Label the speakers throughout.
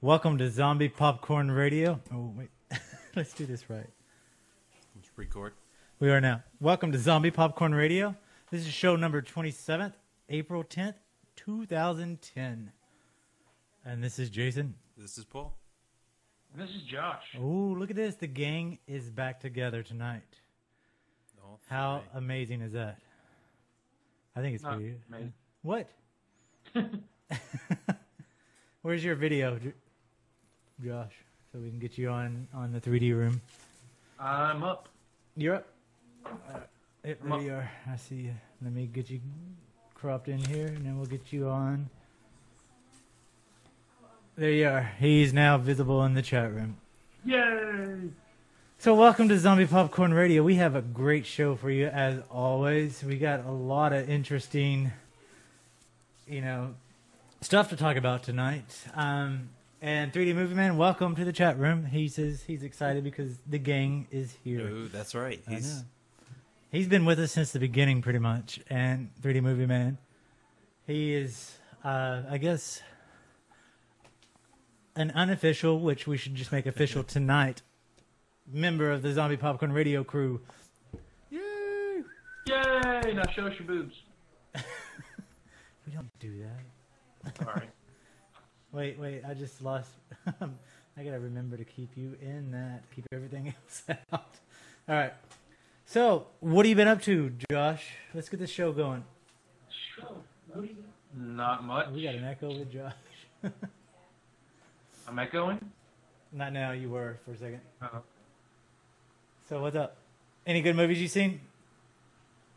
Speaker 1: Welcome to Zombie Popcorn Radio. Oh, wait. Let's do this right.
Speaker 2: Let's record.
Speaker 1: We are now. Welcome to Zombie Popcorn Radio. This is show number 27th, April 10th, 2010. And this is Jason.
Speaker 2: This is Paul.
Speaker 3: And this is Josh.
Speaker 1: Oh, look at this. The gang is back together tonight.
Speaker 2: All
Speaker 1: How
Speaker 2: three.
Speaker 1: amazing is that? I think it's
Speaker 3: Not
Speaker 1: pretty.
Speaker 3: amazing.
Speaker 1: What? Where's your video, Josh? So we can get you on the 3D room.
Speaker 3: I'm up.
Speaker 1: You're up. There you are. I see you. Let me get you cropped in here, and then we'll get you on. There you are. He's now visible in the chat room.
Speaker 3: Yay!
Speaker 1: So welcome to Zombie Popcorn Radio. We have a great show for you, as always. We got a lot of interesting, stuff to talk about tonight. And 3D Movie Man, welcome to the chat room. He says he's excited because the gang is here.
Speaker 2: Oh, that's right.
Speaker 1: He's been with us since the beginning, pretty much. And 3D Movie Man, he is, I guess, an unofficial, which we should just make official tonight, member of the Zombie Popcorn Radio crew. Yay!
Speaker 3: Yay! Now show us your boobs.
Speaker 1: We don't do that.
Speaker 3: Sorry.
Speaker 1: Wait, I just lost. I gotta remember to keep you in that. Keep everything else out. All right. So, what have you been up to, Josh? Let's get this show going.
Speaker 3: Not much.
Speaker 1: We got an echo with Josh.
Speaker 3: I'm echoing?
Speaker 1: Not now, you were for a second.
Speaker 3: Uh-oh.
Speaker 1: So, what's up? Any good movies you seen?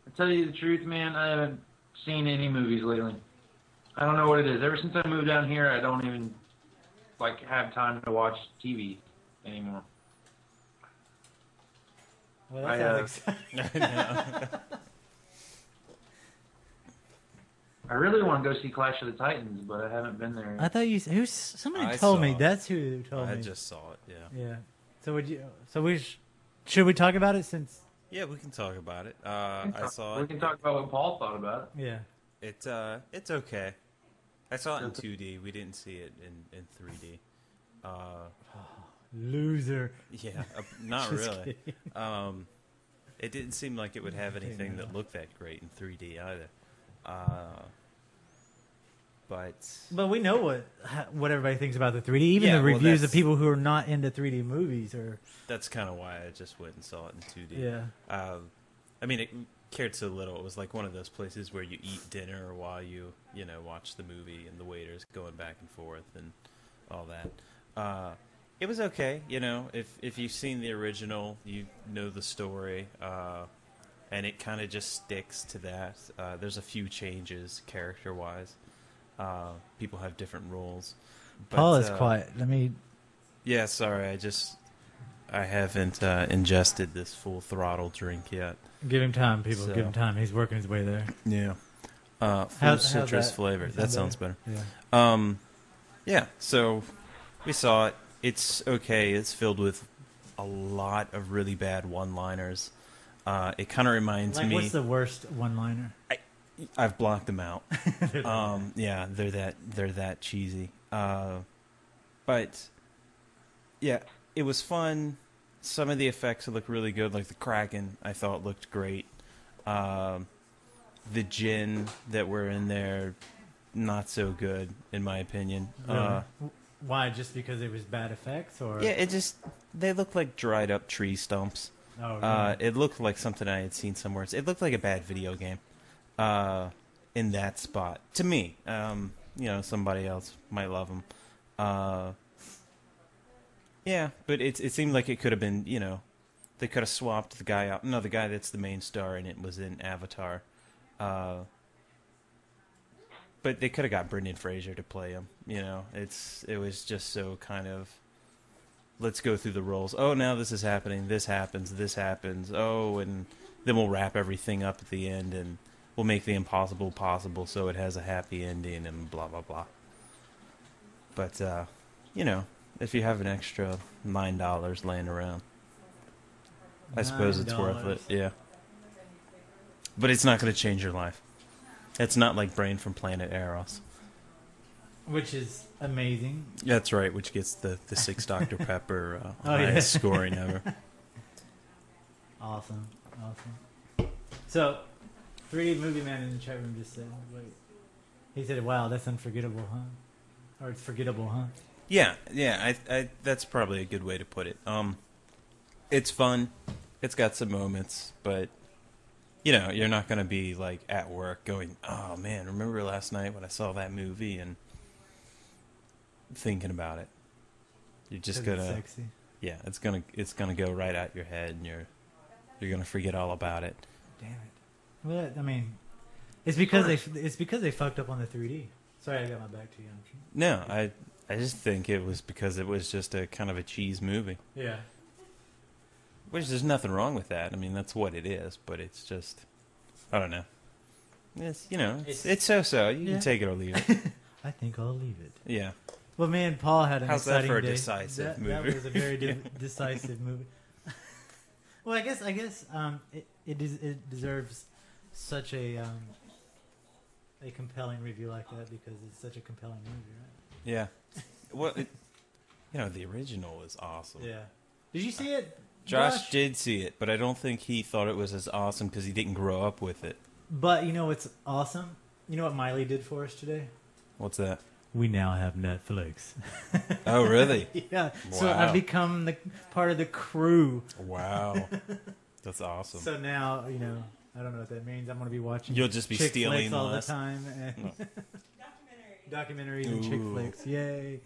Speaker 3: I tell you the truth, man, I haven't seen any movies lately. I don't know what it is. Ever since I moved down here, I don't even have time to watch TV anymore.
Speaker 1: Well, that sounds exciting.
Speaker 3: I really want to go see Clash of the Titans, but I haven't been there.
Speaker 1: I thought somebody
Speaker 2: I
Speaker 1: told
Speaker 2: saw
Speaker 1: me.
Speaker 2: it.
Speaker 1: That's who told me.
Speaker 2: I just saw it, yeah.
Speaker 1: Yeah. So would you? So should we talk about it since?
Speaker 2: Yeah, we can talk about it. I saw
Speaker 3: We
Speaker 2: it.
Speaker 3: can talk about what Paul thought about it.
Speaker 1: Yeah.
Speaker 2: It's okay. I saw it in 2D. We didn't see it in 3D.
Speaker 1: Loser.
Speaker 2: Yeah, not
Speaker 1: Just
Speaker 2: really.
Speaker 1: kidding.
Speaker 2: It didn't seem like it would have anything that looked that great in 3D either.
Speaker 1: But we know what everybody thinks about the 3D. Even
Speaker 2: Yeah,
Speaker 1: the
Speaker 2: well,
Speaker 1: reviews of
Speaker 2: that's-
Speaker 1: people who are not into 3D movies are.
Speaker 2: That's kind of why I just went and saw it in 2D.
Speaker 1: Yeah.
Speaker 2: I mean, it cared so little. It was like one of those places where you eat dinner while you watch the movie, and the waiter's going back and forth and all that. It was okay. If you've seen the original, you know the story, and it kind of just sticks to that. There's a few changes character-wise. People have different roles. But,
Speaker 1: Paul is quiet. Let me.
Speaker 2: Yeah, sorry. I haven't ingested this full throttle drink yet.
Speaker 1: Give him time, people.
Speaker 2: So-
Speaker 1: Give him time. He's working his way there.
Speaker 2: Yeah. Full
Speaker 1: How's
Speaker 2: citrus
Speaker 1: that?
Speaker 2: flavor.
Speaker 1: That
Speaker 2: That
Speaker 1: sound
Speaker 2: sounds better.
Speaker 1: Yeah.
Speaker 2: Yeah, so we saw it. It's okay. It's filled with a lot of really bad one-liners. It kind of reminds me...
Speaker 1: What's the worst one-liner?
Speaker 2: I've blocked them out. Yeah, they're that cheesy. But yeah, it was fun. Some of the effects look really good, like the Kraken. I thought looked great. The gin that were in there, not so good in my opinion.
Speaker 1: Really? Why? Just because it was bad effects, or?
Speaker 2: Yeah, they look like dried up tree stumps.
Speaker 1: Oh, really?
Speaker 2: It looked like something I had seen somewhere. It looked like a bad video game. In that spot, to me, somebody else might love them. Yeah, but it seemed like it could have been, they could have swapped the guy out. No, the guy that's the main star in it was in Avatar. But they could have got Brendan Fraser to play him. It was just so kind of, let's go through the roles. Oh, now this is happening. This happens. This happens. Oh, and then we'll wrap everything up at the end, and we'll make the impossible possible so it has a happy ending and blah, blah, blah. But, if you have an extra $9 laying around, I suppose it's worth it, yeah. But it's not going to change your life. It's not like Brain from Planet Eros.
Speaker 1: which is amazing.
Speaker 2: That's right, which gets the 6 Dr. Pepper
Speaker 1: Oh, yeah.
Speaker 2: highest scoring ever.
Speaker 1: Awesome. So, 3D Movie Man in the chat room just said, wait. He said, wow, that's unforgettable, huh? Or it's forgettable, huh?
Speaker 2: Yeah, I that's probably a good way to put it. It's fun. It's got some moments, but you know, you're not going to be like at work going, "Oh man, remember last night when I saw that movie?" and thinking about it. You're just
Speaker 1: 'Cause
Speaker 2: going
Speaker 1: it's
Speaker 2: to
Speaker 1: sexy.
Speaker 2: Yeah, it's going to go right out your head and you're going to forget all about it.
Speaker 1: Damn it. Well, I mean, it's because they fucked up on the 3D. Sorry, I got my back to you.
Speaker 2: No, I just think it was because it was just a kind of a cheese movie.
Speaker 1: Yeah.
Speaker 2: Which there's nothing wrong with that. I mean, that's what it is, but it's just, I don't know. It's, you know, it's so-so. You can take it or leave it.
Speaker 1: I think I'll leave it.
Speaker 2: Yeah.
Speaker 1: Well, me and Paul had an
Speaker 2: How's that
Speaker 1: exciting
Speaker 2: for a
Speaker 1: day.
Speaker 2: decisive movie?
Speaker 1: That was a very decisive movie. Well, I guess it deserves such a compelling review like that because it's such a compelling movie, right?
Speaker 2: Yeah. Well, you know, the original is awesome.
Speaker 1: Yeah. Did you see it?
Speaker 2: Josh did see it, but I don't think he thought it was as awesome because he didn't grow up with it.
Speaker 1: But you know what's awesome? You know what Miley did for us today?
Speaker 2: What's that?
Speaker 1: We now have Netflix.
Speaker 2: Oh, really?
Speaker 1: Yeah. So
Speaker 2: Wow.
Speaker 1: I've become part of the crew.
Speaker 2: Wow. That's awesome.
Speaker 1: So now, you know, I don't know what that means. I'm going to be watching
Speaker 2: You'll just be
Speaker 1: chick
Speaker 2: stealing
Speaker 1: flicks all the
Speaker 2: less.
Speaker 1: time. And documentaries and chick
Speaker 2: Ooh.
Speaker 1: flicks. Yay.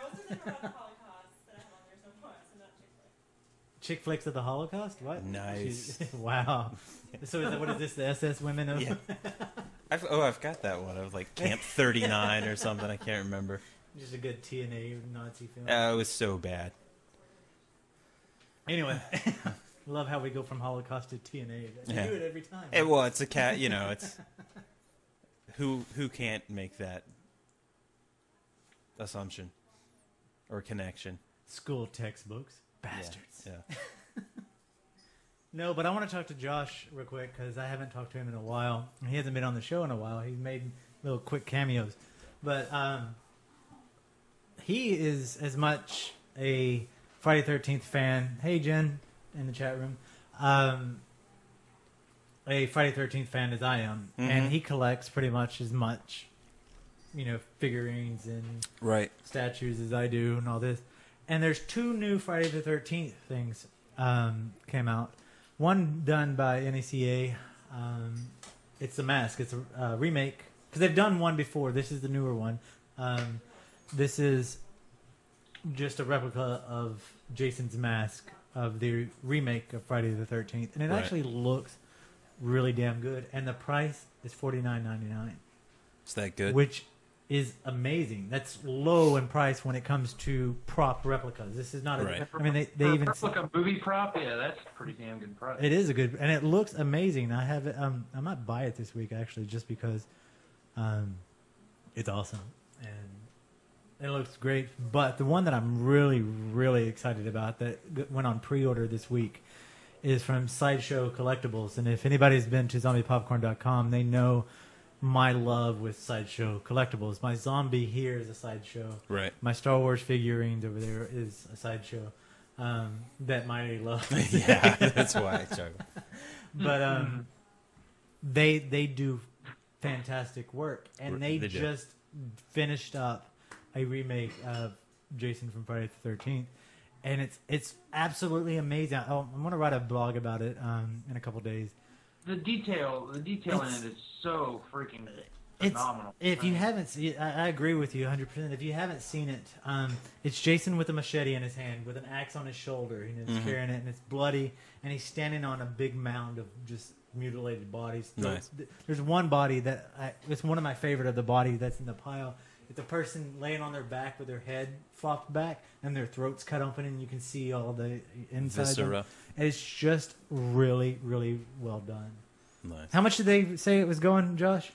Speaker 4: Most of them are about the Holocaust that I have on there so far, so not chick flicks.
Speaker 1: Chick flicks of the Holocaust? What?
Speaker 2: Nice.
Speaker 1: Wow. So what is this, the SS women of...
Speaker 2: Yeah. I've got that one. I was like Camp 39 or something. I can't remember.
Speaker 1: Just a good TNA Nazi film.
Speaker 2: It was so bad.
Speaker 1: Anyway. Love how we go from Holocaust to TNA. They
Speaker 2: Yeah.
Speaker 1: do it every time.
Speaker 2: Well, it's a cat. You know, it's who can't make that assumption or connection.
Speaker 1: School textbooks. Bastards.
Speaker 2: Yeah.
Speaker 1: No, but I want to talk to Josh real quick because I haven't talked to him in a while. He hasn't been on the show in a while. He's made little quick cameos. But he is as much a Friday the 13th fan. Hey, Jen, in the chat room. A Friday the 13th fan as I am.
Speaker 2: Mhm.
Speaker 1: And he collects pretty much as much, figurines and
Speaker 2: Right.
Speaker 1: statues as I do and all this. And there's 2 new Friday the 13th things came out. One done by NACA. It's The Mask. It's a remake. Because they've done one before. This is the newer one. This is just a replica of Jason's mask of the remake of Friday the 13th. And it
Speaker 2: Right.
Speaker 1: actually looks really damn good. And the price is $49.99.
Speaker 2: Is that good?
Speaker 1: Which is amazing. That's low in price when it comes to prop replicas. This is not.
Speaker 2: Right.
Speaker 1: I mean, they
Speaker 3: For
Speaker 1: even.
Speaker 3: a movie prop, yeah, that's a pretty damn good price.
Speaker 1: It is a good, and it looks amazing. I have it. I might buy it this week actually, just because, it's awesome and it looks great. But the one that I'm really, really excited about that went on pre-order this week is from Sideshow Collectibles. And if anybody's been to zombiepopcorn.com, they know my love with Sideshow Collectibles. My zombie here is a Sideshow.
Speaker 2: Right.
Speaker 1: My Star Wars figurines over there is a Sideshow that Miley loves.
Speaker 2: Yeah, that's why I chuckle.
Speaker 1: But they do fantastic work, and they
Speaker 2: They do.
Speaker 1: just finished up a remake of Jason from Friday the 13th, and it's absolutely amazing. I'm going to write a blog about it in a couple days.
Speaker 3: The detail in it is so freaking phenomenal.
Speaker 1: If you haven't seen it, I agree with you 100%. If you haven't seen it, it's Jason with a machete in his hand, with an axe on his shoulder, and he's carrying it, and it's bloody, and he's standing on a big mound of just mutilated bodies.
Speaker 2: Nice.
Speaker 1: There's one body it's one of my favorite of the body that's in the pile. It's a person laying on their back with their head flopped back and their throats cut open, and you can see all the inside.
Speaker 2: Viscera.
Speaker 1: And it's just really, really well done.
Speaker 2: Nice.
Speaker 1: How much did they say it was going, Josh?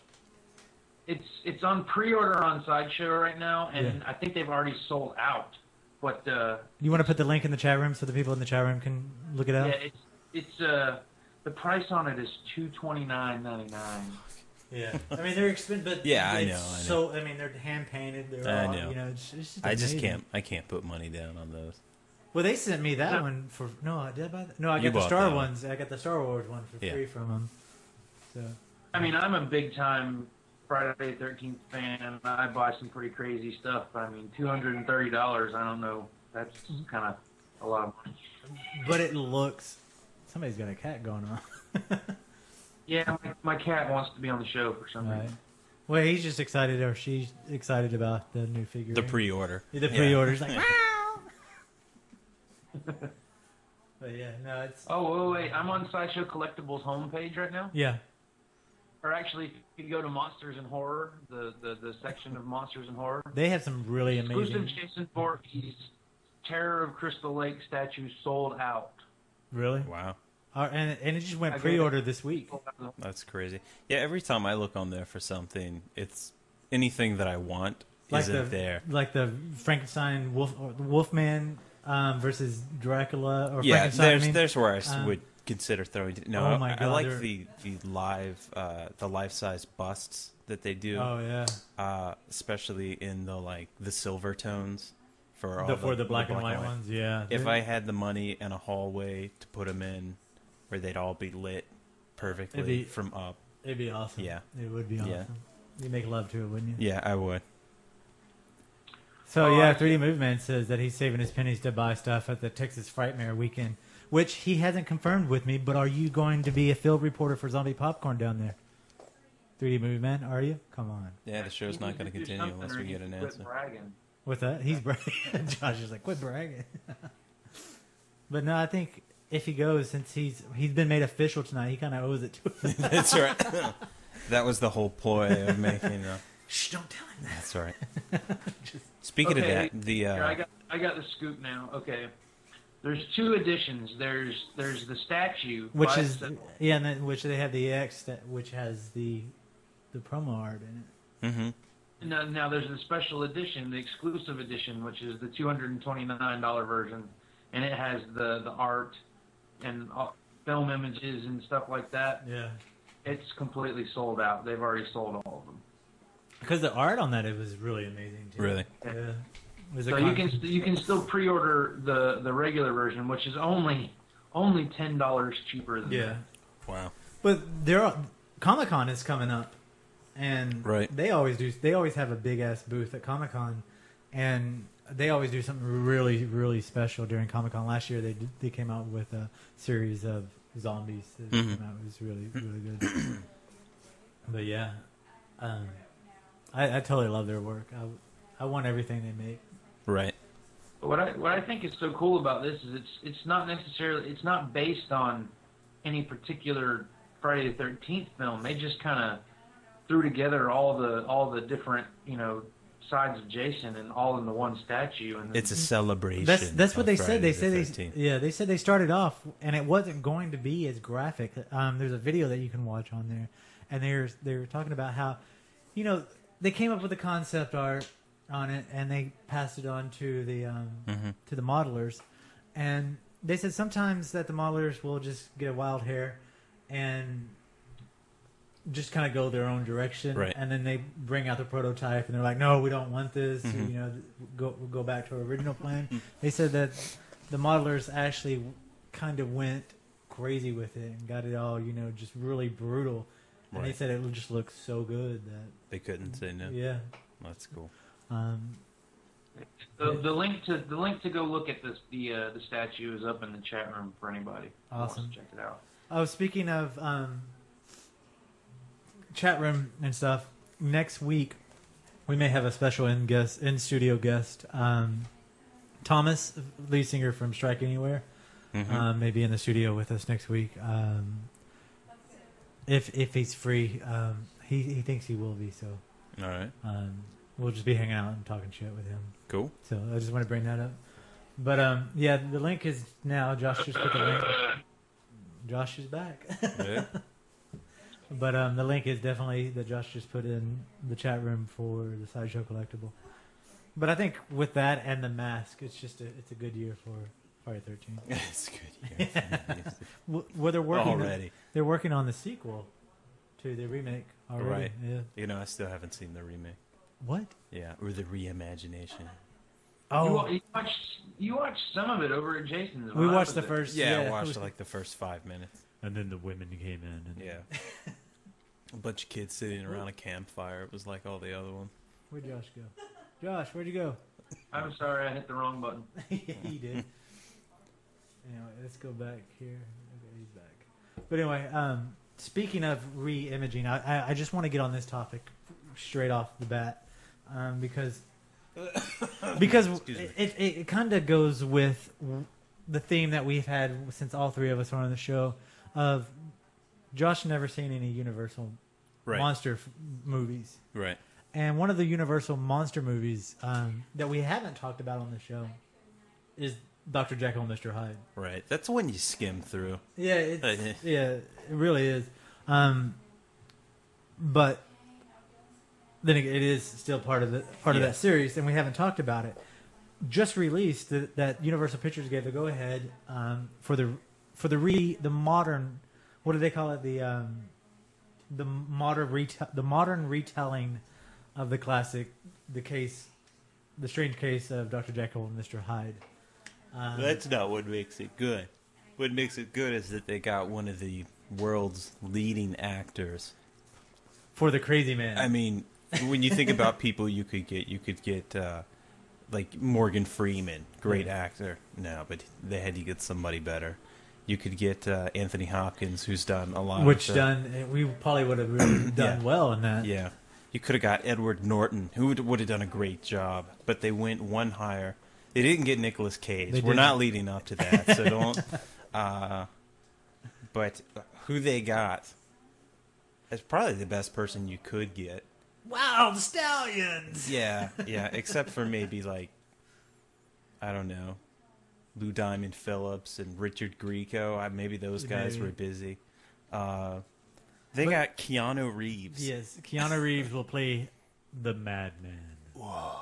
Speaker 3: It's on pre-order on Sideshow right now, and
Speaker 1: Yeah.
Speaker 3: I think they've already sold out. But
Speaker 1: You want to put the link in the chat room so the people in the chat room can look it up?
Speaker 3: yeah, it's the price on it is $229.99.
Speaker 1: Yeah, I mean they're expensive, but
Speaker 2: Yeah, I
Speaker 1: it's
Speaker 2: know.
Speaker 1: So I mean they're hand painted. They're
Speaker 2: I
Speaker 1: all,
Speaker 2: know.
Speaker 1: you know, it's just
Speaker 2: I just
Speaker 1: amazing.
Speaker 2: can't put money down on those.
Speaker 1: Well, they sent me that one for did I buy that? No, I
Speaker 2: You
Speaker 1: got the
Speaker 2: bought
Speaker 1: Star
Speaker 2: that one.
Speaker 1: ones. I got the Star Wars one for
Speaker 2: Yeah.
Speaker 1: free from them. So
Speaker 3: I mean, I'm a big time Friday the 13th fan. I buy some pretty crazy stuff. I mean, $230. I don't know. That's kind of a lot of money.
Speaker 1: but it looks. Somebody's got a cat going on.
Speaker 3: Yeah, my cat wants to be on the show for some
Speaker 1: Right.
Speaker 3: reason.
Speaker 1: Well, he's just excited, or she's excited about the new figure.
Speaker 2: The pre-order.
Speaker 1: The pre-order's like. Wow. But yeah, no, it's
Speaker 3: Oh, wait. I'm on Sideshow Collectibles homepage right now.
Speaker 1: yeah.
Speaker 3: Or actually, if you go to Monsters and Horror, the section of Monsters and Horror.
Speaker 1: They have some really
Speaker 3: Exclusive
Speaker 1: amazing.
Speaker 3: Jason Voorhees Terror of Crystal Lake statue sold out.
Speaker 1: Really,
Speaker 2: Wow,
Speaker 1: and it just went
Speaker 3: I get
Speaker 1: pre-order this week.
Speaker 2: that's crazy. Yeah, every time I look on there for something, it's anything that I want isn't there.
Speaker 1: Like the Frankenstein Wolf or the Wolfman versus Dracula or
Speaker 2: Yeah,
Speaker 1: Frankenstein.
Speaker 2: there's where I
Speaker 1: um,
Speaker 2: would consider throwing. No,
Speaker 1: oh my
Speaker 2: I
Speaker 1: God,
Speaker 2: like
Speaker 1: they're-
Speaker 2: the life size busts that they do.
Speaker 1: Oh yeah,
Speaker 2: Especially in the silver tones for all
Speaker 1: for the black and white ones. Yeah.
Speaker 2: If I had the money and a hallway to put them in, where they'd all be lit perfectly
Speaker 1: It'd be-
Speaker 2: from up.
Speaker 1: it'd be awesome.
Speaker 2: Yeah.
Speaker 1: It would be awesome.
Speaker 2: Yeah.
Speaker 1: You'd make love to it, wouldn't you?
Speaker 2: Yeah, I would.
Speaker 1: So
Speaker 3: Oh,
Speaker 1: yeah,
Speaker 3: I
Speaker 1: 3D Movement says that he's saving his pennies to buy stuff at the Texas Frightmare weekend, which he hasn't confirmed with me. But are you going to be a field reporter for Zombie Popcorn down there? 3D Movement, are you? Come on.
Speaker 2: Yeah, the show's not going to continue unless we get an answer.
Speaker 3: Bragging.
Speaker 1: What's that? He's bragging. Josh is like, quit bragging. But no, I think if he goes, since he's been made official tonight, he kind of owes it to him.
Speaker 2: That's right. That was the whole ploy of making.
Speaker 1: Shh, don't tell him that.
Speaker 2: That's right. Speaking of that, the
Speaker 3: Here, I got the scoop now. Okay, there's two editions. There's the statue,
Speaker 1: Which
Speaker 3: by
Speaker 1: is
Speaker 3: itself.
Speaker 1: yeah, and then, which they have the X that which has the promo art in it.
Speaker 3: Now there's the special edition, the exclusive edition, which is the $229 version, and it has the art and film images and stuff like that.
Speaker 1: Yeah.
Speaker 3: It's completely sold out. They've already sold all of them.
Speaker 1: Because the art on that, it was really amazing too.
Speaker 2: Really?
Speaker 1: Yeah. It was a
Speaker 3: So you can still pre-order the regular version, which is only $10 cheaper than
Speaker 1: yeah.
Speaker 3: that.
Speaker 2: Wow.
Speaker 1: But Comic-Con is coming up, and
Speaker 2: Right.
Speaker 1: they always have a big ass booth at Comic-Con, and they always do something really really special during Comic-Con. Last year they came out with a series of zombies that came out. It was really really good. But yeah, I totally love their work. I want everything they make.
Speaker 2: Right.
Speaker 3: But what I think is so cool about this is it's not based on any particular Friday the 13th film. They just kind of threw together all the different sides of Jason and all in the one statue. And
Speaker 2: It's a celebration.
Speaker 1: That's what
Speaker 2: of
Speaker 1: they said.
Speaker 2: Friday
Speaker 1: They
Speaker 2: the
Speaker 1: said
Speaker 2: 13th.
Speaker 1: they said they started off and it wasn't going to be as graphic. There's a video that you can watch on there, and they were talking about how, they came up with the concept art on it and they passed it on to the modelers, and they said sometimes that the modelers will just get a wild hair and just kind of go their own direction,
Speaker 2: Right.
Speaker 1: and then they bring out the prototype and they're like, no, we don't want this, go back to our original plan. They said that the modelers actually kind of went crazy with it and got it all just really brutal, and they
Speaker 2: Right.
Speaker 1: said it just looked so good that
Speaker 2: They couldn't say no.
Speaker 1: yeah.
Speaker 2: That's cool.
Speaker 3: the link to go look at the statue is up in the chat room for anybody who wants
Speaker 1: Awesome.
Speaker 3: to check it out.
Speaker 1: Oh, speaking of chat room and stuff, next week we may have a special in studio guest. Thomas, lead singer from Strike Anywhere, may be in the studio with us next week. If he's free, he thinks he will be. So
Speaker 2: All right.
Speaker 1: we'll just be hanging out and talking shit with him.
Speaker 2: Cool.
Speaker 1: So I just want to bring that up. But yeah, the link is now. Josh just put the link. Josh is back.
Speaker 2: Yeah.
Speaker 1: But the link is definitely that Josh just put in the chat room for the Sideshow Collectible. But I think with that and the mask, it's a good year for Friday 13th.
Speaker 2: It's good. Yeah.
Speaker 1: Well, they're working
Speaker 2: Already.
Speaker 1: They're working on the sequel to the remake already.
Speaker 2: Right.
Speaker 1: Yeah.
Speaker 2: You know, I still haven't seen the remake.
Speaker 1: What?
Speaker 2: Yeah, or the reimagination.
Speaker 1: Oh,
Speaker 3: You watched some of it over at Jason's.
Speaker 1: we
Speaker 3: when I
Speaker 1: watched
Speaker 3: was
Speaker 1: the
Speaker 3: there.
Speaker 1: first.
Speaker 2: Yeah, I
Speaker 1: it
Speaker 2: watched
Speaker 1: was-
Speaker 2: like the first 5 minutes.
Speaker 1: and then the women came in. And
Speaker 2: Yeah. A bunch of kids sitting around a campfire. It was like all the other ones.
Speaker 1: Where'd Josh go? Josh, where'd you go?
Speaker 3: I'm sorry, I hit the wrong button.
Speaker 1: He did. Anyway, let's go back here. Okay, he's back. But anyway, speaking of re-imaging, I just want to get on this topic straight off the bat because
Speaker 2: Excuse me.
Speaker 1: it kind of goes with the theme that we've had since all three of us were on the show of Josh never seen any Universal
Speaker 2: Right.
Speaker 1: monster movies.
Speaker 2: Right.
Speaker 1: And one of the Universal monster movies that we haven't talked about on the show is Dr. Jekyll and Mr. Hyde.
Speaker 2: Right. That's when you skim through.
Speaker 1: Yeah, it really is. But then it is still part of that series, and we haven't talked about it. Just released that Universal Pictures gave the go ahead for the modern, what do they call it, the modern retelling of the classic, the strange case of Dr. Jekyll and Mr. Hyde.
Speaker 2: That's not what makes it good. What makes it good is that they got one of the world's leading actors.
Speaker 1: For the crazy man.
Speaker 2: I mean, when you think about people you could get like Morgan Freeman, great actor. No, but they had to get somebody better. You could get Anthony Hopkins, who's done a lot.
Speaker 1: We probably would have really done well in that.
Speaker 2: Yeah. You could have got Edward Norton, who would have done a great job, but they went one higher. They didn't get Nicolas Cage. We're not leading up to that, so don't. But who they got is probably the best person you could get.
Speaker 1: Wow, the Stallions!
Speaker 2: Yeah, except for maybe like, I don't know, Lou Diamond Phillips and Richard Grieco. Maybe those guys were busy. They got Keanu Reeves.
Speaker 1: Yes, Keanu Reeves will play the Madman.
Speaker 2: Whoa.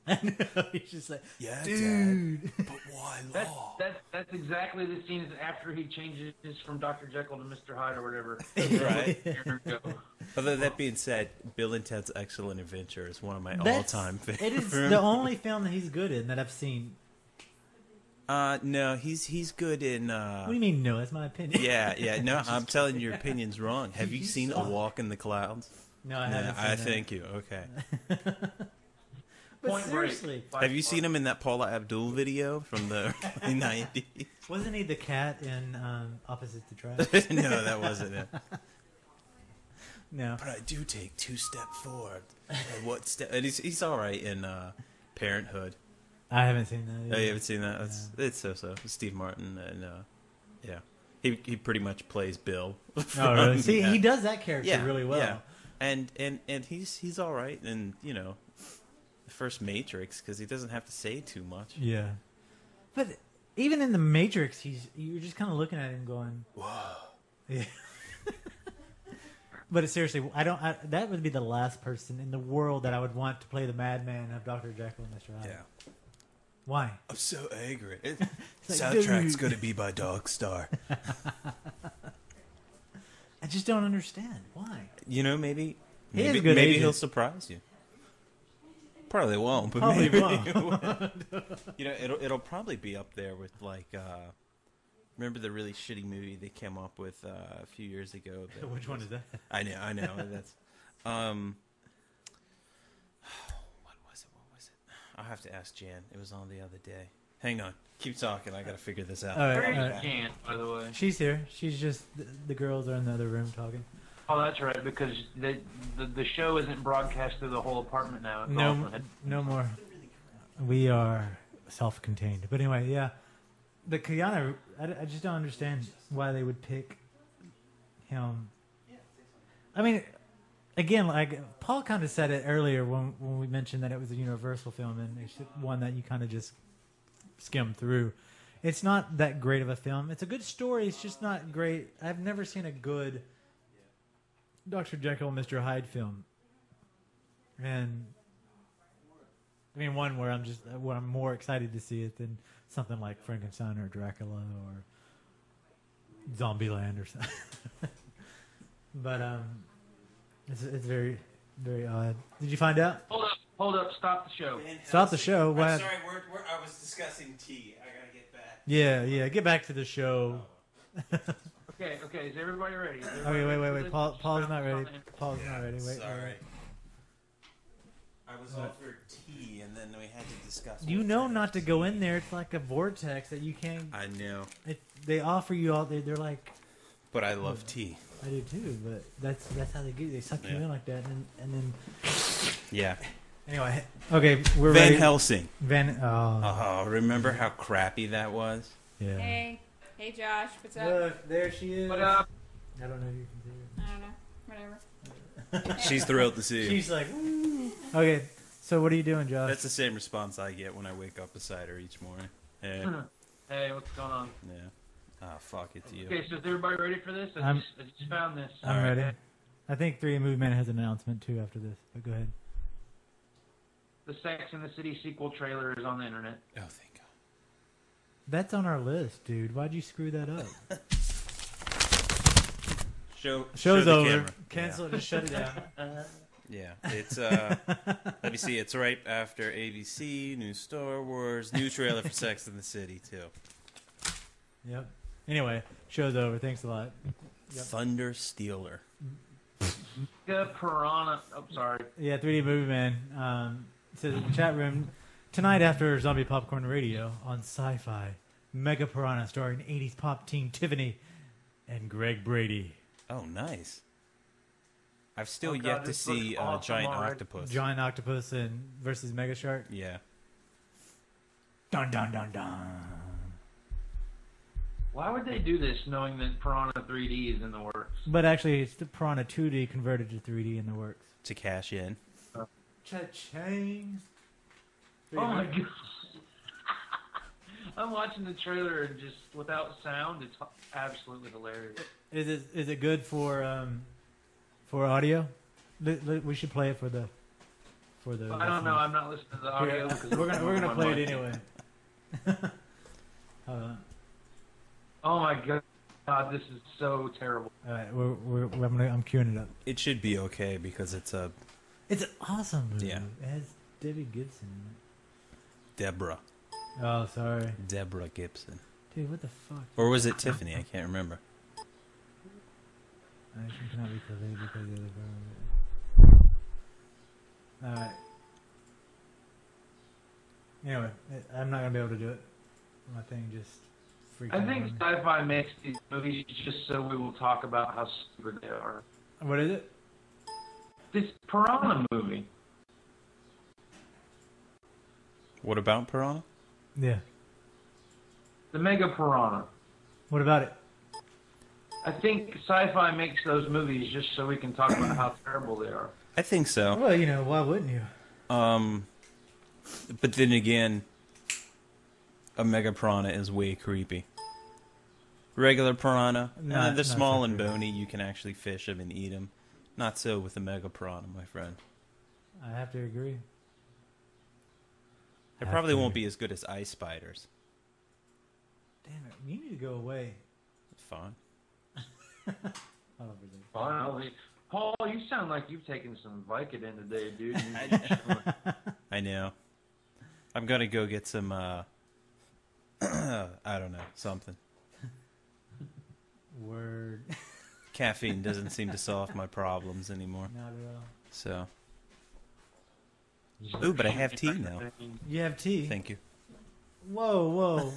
Speaker 1: I know, he's just like,
Speaker 2: Yeah,
Speaker 1: dude.
Speaker 2: Dad, but why law?
Speaker 3: That's exactly the scene after he changes from Dr. Jekyll to Mr. Hyde or whatever.
Speaker 2: Right.
Speaker 3: Here we go.
Speaker 2: Although that being said, Bill and Ted's Excellent Adventure is one of my all-time favorites.
Speaker 1: It is the only film that he's good in that I've seen.
Speaker 2: No, he's good in.
Speaker 1: What do you mean? No, that's my opinion.
Speaker 2: Yeah. No, I'm telling you, your opinion's wrong. Have you seen A Walk in the Clouds?
Speaker 1: No, I haven't.
Speaker 2: I
Speaker 1: seen
Speaker 2: thank you. Okay.
Speaker 1: But
Speaker 3: Point
Speaker 1: seriously,
Speaker 2: Have you seen him in that Paula Abdul video from the early 90s?
Speaker 1: wasn't he the cat in Opposites Attract?
Speaker 2: No, that wasn't it.
Speaker 1: No.
Speaker 2: But I do take 2 steps forward. And what step? And he's all right in Parenthood.
Speaker 1: I haven't seen that.
Speaker 2: Oh, you haven't seen that? It's so. Steve Martin and yeah, he pretty much plays Bill.
Speaker 1: Oh, really? See,
Speaker 2: yeah.
Speaker 1: he does that character really well.
Speaker 2: Yeah. And he's all right, and you know, the first Matrix because he doesn't have to say too much.
Speaker 1: Yeah. But even in the Matrix, you're just kind of looking at him going,
Speaker 2: Whoa.
Speaker 1: yeah. But seriously, that would be the last person in the world that I would want to play the Madman of Dr. Jekyll and Mr. Hyde.
Speaker 2: Yeah.
Speaker 1: Why?
Speaker 2: I'm so angry.
Speaker 1: like,
Speaker 2: Soundtrack's
Speaker 1: dude.
Speaker 2: gonna be by Dog Star.
Speaker 1: I just don't understand why.
Speaker 2: You know, maybe
Speaker 1: He is a good
Speaker 2: maybe
Speaker 1: agent.
Speaker 2: he'll surprise you. Probably won't, but
Speaker 1: Probably
Speaker 2: maybe
Speaker 1: won't.
Speaker 2: he will. You know, it'll probably be up there with like. Remember the really shitty movie they came up with a few years ago?
Speaker 1: Which one is that?
Speaker 2: I know. That's. What was it? I'll have to ask Jan. It was on the other day. Hang on. Keep talking. I gotta figure this out.
Speaker 1: All right,
Speaker 3: Where
Speaker 1: all
Speaker 3: is
Speaker 1: right.
Speaker 3: Jan, by the way?
Speaker 1: She's here. She's just the girls are in the other room talking.
Speaker 3: Oh, that's right, because the show isn't broadcast through the whole apartment now. It's all from
Speaker 1: No more. We are self-contained. But anyway, yeah. The Keanu, I just don't understand why they would pick him. I mean, again, like Paul kind of said it earlier when we mentioned that it was a Universal film and it's one that you kind of just skim through. It's not that great of a film. It's a good story. It's just not great. I've never seen a good Dr. Jekyll and Mr. Hyde film. And I mean, one where I'm more excited to see it than something like Frankenstein or Dracula or Zombieland or something. But It's very, very odd. Did you find out?
Speaker 3: Hold up, stop the show.
Speaker 1: Stop the show. What?
Speaker 2: I'm sorry, I was discussing tea. I gotta get back.
Speaker 1: Yeah. Get back to the show.
Speaker 3: Okay, is everybody ready?
Speaker 1: Okay, wait. Paul's not ready. Paul's not ready. Wait.
Speaker 2: Sorry. I was offered tea, and then we had to discuss.
Speaker 1: You know not to go in there. It's like a vortex that you can't.
Speaker 2: I know.
Speaker 1: They offer you all. They're like.
Speaker 2: But I love tea.
Speaker 1: I do too, but that's how they get you. They suck you in like that, and then.
Speaker 2: Yeah.
Speaker 1: Anyway, okay, we're
Speaker 2: Van
Speaker 1: ready.
Speaker 2: Helsing.
Speaker 1: Oh,
Speaker 2: Remember how crappy that was?
Speaker 1: yeah.
Speaker 4: Hey Josh, what's up?
Speaker 1: Look, there she is.
Speaker 3: What up?
Speaker 1: I don't know if you can see her.
Speaker 4: I don't know. Whatever.
Speaker 2: She's thrilled to see you.
Speaker 1: She's like, woo. Okay, so what are you doing, Josh?
Speaker 2: That's the same response I get when I wake up beside her each morning. Hey.
Speaker 3: Hey, what's going on?
Speaker 2: Yeah. Ah, fuck, it's you.
Speaker 3: Okay, so is everybody ready for this? I just found this.
Speaker 1: I'm ready. I think 3 Movement has an announcement too after this, but go ahead.
Speaker 3: The Sex and the City sequel trailer is on the internet.
Speaker 2: Oh, thank God.
Speaker 1: That's on our list, dude. Why'd you screw that up?
Speaker 2: Show
Speaker 1: Show's
Speaker 2: the
Speaker 1: over.
Speaker 2: camera.
Speaker 1: Cancel it. Just shut it down.
Speaker 2: Yeah, it's let me see. It's right after ABC, new Star Wars, new trailer for Sex and the City too.
Speaker 1: Yep. Anyway, show's over. Thanks a lot. Yep.
Speaker 2: Thunder Stealer.
Speaker 3: The Piranha. Oh, sorry.
Speaker 1: Yeah, 3D Movie Man says in the chat room, tonight after Zombie Popcorn Radio on Sci-Fi, Mega Piranha starring 80s pop team Tiffany and Greg Brady.
Speaker 2: Oh, nice. I've still
Speaker 3: Oh, God,
Speaker 2: yet to
Speaker 3: this
Speaker 2: see
Speaker 3: looks awesome
Speaker 2: Giant
Speaker 3: already.
Speaker 2: Octopus.
Speaker 1: Giant Octopus and versus Mega Shark.
Speaker 2: Yeah.
Speaker 1: Dun dun dun dun.
Speaker 3: Why would they do this knowing that Piranha 3D is in the works?
Speaker 1: But actually, it's the Piranha 2D converted to 3D in the works.
Speaker 2: To cash in.
Speaker 1: Cha-ching.
Speaker 3: Oh my God. I'm watching the trailer and just without sound, it's absolutely hilarious.
Speaker 1: Is it good for audio? We should play it for the.
Speaker 3: I don't know. I'm not listening to the audio.
Speaker 1: Here,
Speaker 3: because
Speaker 1: we're gonna
Speaker 3: my
Speaker 1: play
Speaker 3: mic.
Speaker 1: it anyway.
Speaker 3: Oh my God, this is so terrible.
Speaker 1: All right, I'm queuing it up.
Speaker 2: It should be okay because it's a
Speaker 1: It's an awesome movie.
Speaker 2: Yeah.
Speaker 1: It has Debbie Gibson in
Speaker 2: Deborah.
Speaker 1: it. Oh, sorry,
Speaker 2: Deborah Gibson.
Speaker 1: dude. What the fuck?
Speaker 2: Or was it Tiffany? I can't remember.
Speaker 1: Action cannot be delayed because of the. All right. Anyway, I'm not gonna be able to do it. My thing just freaked out.
Speaker 3: I think
Speaker 1: on me.
Speaker 3: Sci-Fi makes these movies just so we will talk about how stupid they are.
Speaker 1: What is it?
Speaker 3: This Piranha movie.
Speaker 2: What about Piranha?
Speaker 1: Yeah.
Speaker 3: The Mega Piranha.
Speaker 1: What about it?
Speaker 3: I think Sci-Fi makes those movies just so we can talk about how terrible they are.
Speaker 2: I think so.
Speaker 1: Well, why wouldn't you?
Speaker 2: But then again, a Mega Piranha is way creepy. Regular piranha, they're
Speaker 1: Not
Speaker 2: small
Speaker 1: so
Speaker 2: and
Speaker 1: creepy.
Speaker 2: bony. You can actually fish them and eat them. Not so with a Mega Piranha, my friend.
Speaker 1: I have to agree.
Speaker 2: They probably won't be as good as ice spiders.
Speaker 1: Damn it! You need to go away.
Speaker 2: It's fine.
Speaker 1: All over there.
Speaker 3: Finally. Paul, you sound like you've taken some Vicodin today, dude.
Speaker 2: I know. I'm gonna go get some. I don't know, something.
Speaker 1: Word.
Speaker 2: Caffeine doesn't seem to solve my problems anymore.
Speaker 1: Not at all.
Speaker 2: So. Ooh, but I have tea now.
Speaker 1: You have tea.
Speaker 2: Thank you.
Speaker 1: Whoa.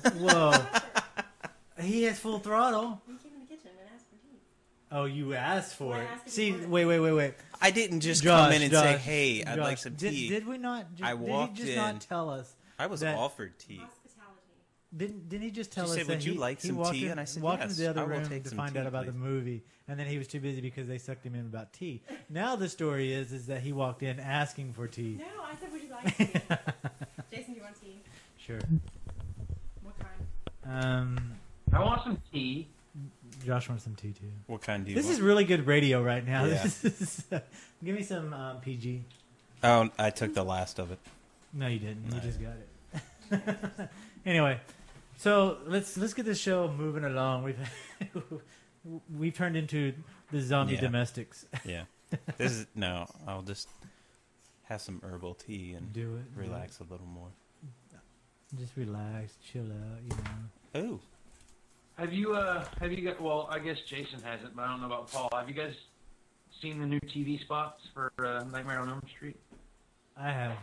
Speaker 1: He has full throttle.
Speaker 4: You came in the kitchen and asked for tea.
Speaker 1: Oh, you asked for
Speaker 4: Well, I
Speaker 1: it.
Speaker 4: asked if
Speaker 1: See,
Speaker 4: you wanted
Speaker 1: wait.
Speaker 2: I didn't just
Speaker 1: Josh,
Speaker 2: come in and say,
Speaker 1: Josh,
Speaker 2: "Hey, I'd like
Speaker 1: Josh,
Speaker 2: some tea."
Speaker 1: Did we not?
Speaker 2: I walked
Speaker 1: Did he just
Speaker 2: in.
Speaker 1: not tell us?
Speaker 2: I was
Speaker 1: that-
Speaker 2: offered tea.
Speaker 4: Hospitality.
Speaker 1: Didn't he just tell
Speaker 2: She
Speaker 1: us
Speaker 2: said,
Speaker 1: that
Speaker 2: "Would you like
Speaker 1: he
Speaker 2: some
Speaker 1: walked
Speaker 2: tea?"
Speaker 1: in,
Speaker 2: And I said,
Speaker 1: walked
Speaker 2: "Yes,
Speaker 1: into the
Speaker 2: I
Speaker 1: other
Speaker 2: will
Speaker 1: room
Speaker 2: take
Speaker 1: to
Speaker 2: some
Speaker 1: find
Speaker 2: tea,
Speaker 1: out about
Speaker 2: please."
Speaker 1: the movie, and then he was too busy because they sucked him in about tea. Now the story is that he walked in asking for tea.
Speaker 4: No, I said, would you like tea? Jason, do you want tea?
Speaker 1: Sure.
Speaker 4: What kind?
Speaker 3: I want some tea.
Speaker 1: Josh wants some tea too.
Speaker 2: What kind do you
Speaker 1: This
Speaker 2: want?
Speaker 1: is really good radio right now.
Speaker 2: Yeah.
Speaker 1: This is, give me some PG.
Speaker 2: Oh, I took the last of it.
Speaker 1: No, you didn't. You
Speaker 2: No.
Speaker 1: just got it. Anyway, so let's get this show moving along. We've turned into the zombie
Speaker 2: Yeah.
Speaker 1: domestics.
Speaker 2: Yeah. No, I'll just have some herbal tea and
Speaker 1: Do it.
Speaker 2: relax a little more.
Speaker 1: Just relax, chill out, you know.
Speaker 2: Oh,
Speaker 3: Have you got? Well, I guess Jason hasn't, but I don't know about Paul. Have you guys seen the new TV spots for Nightmare on Elm Street?
Speaker 1: I have.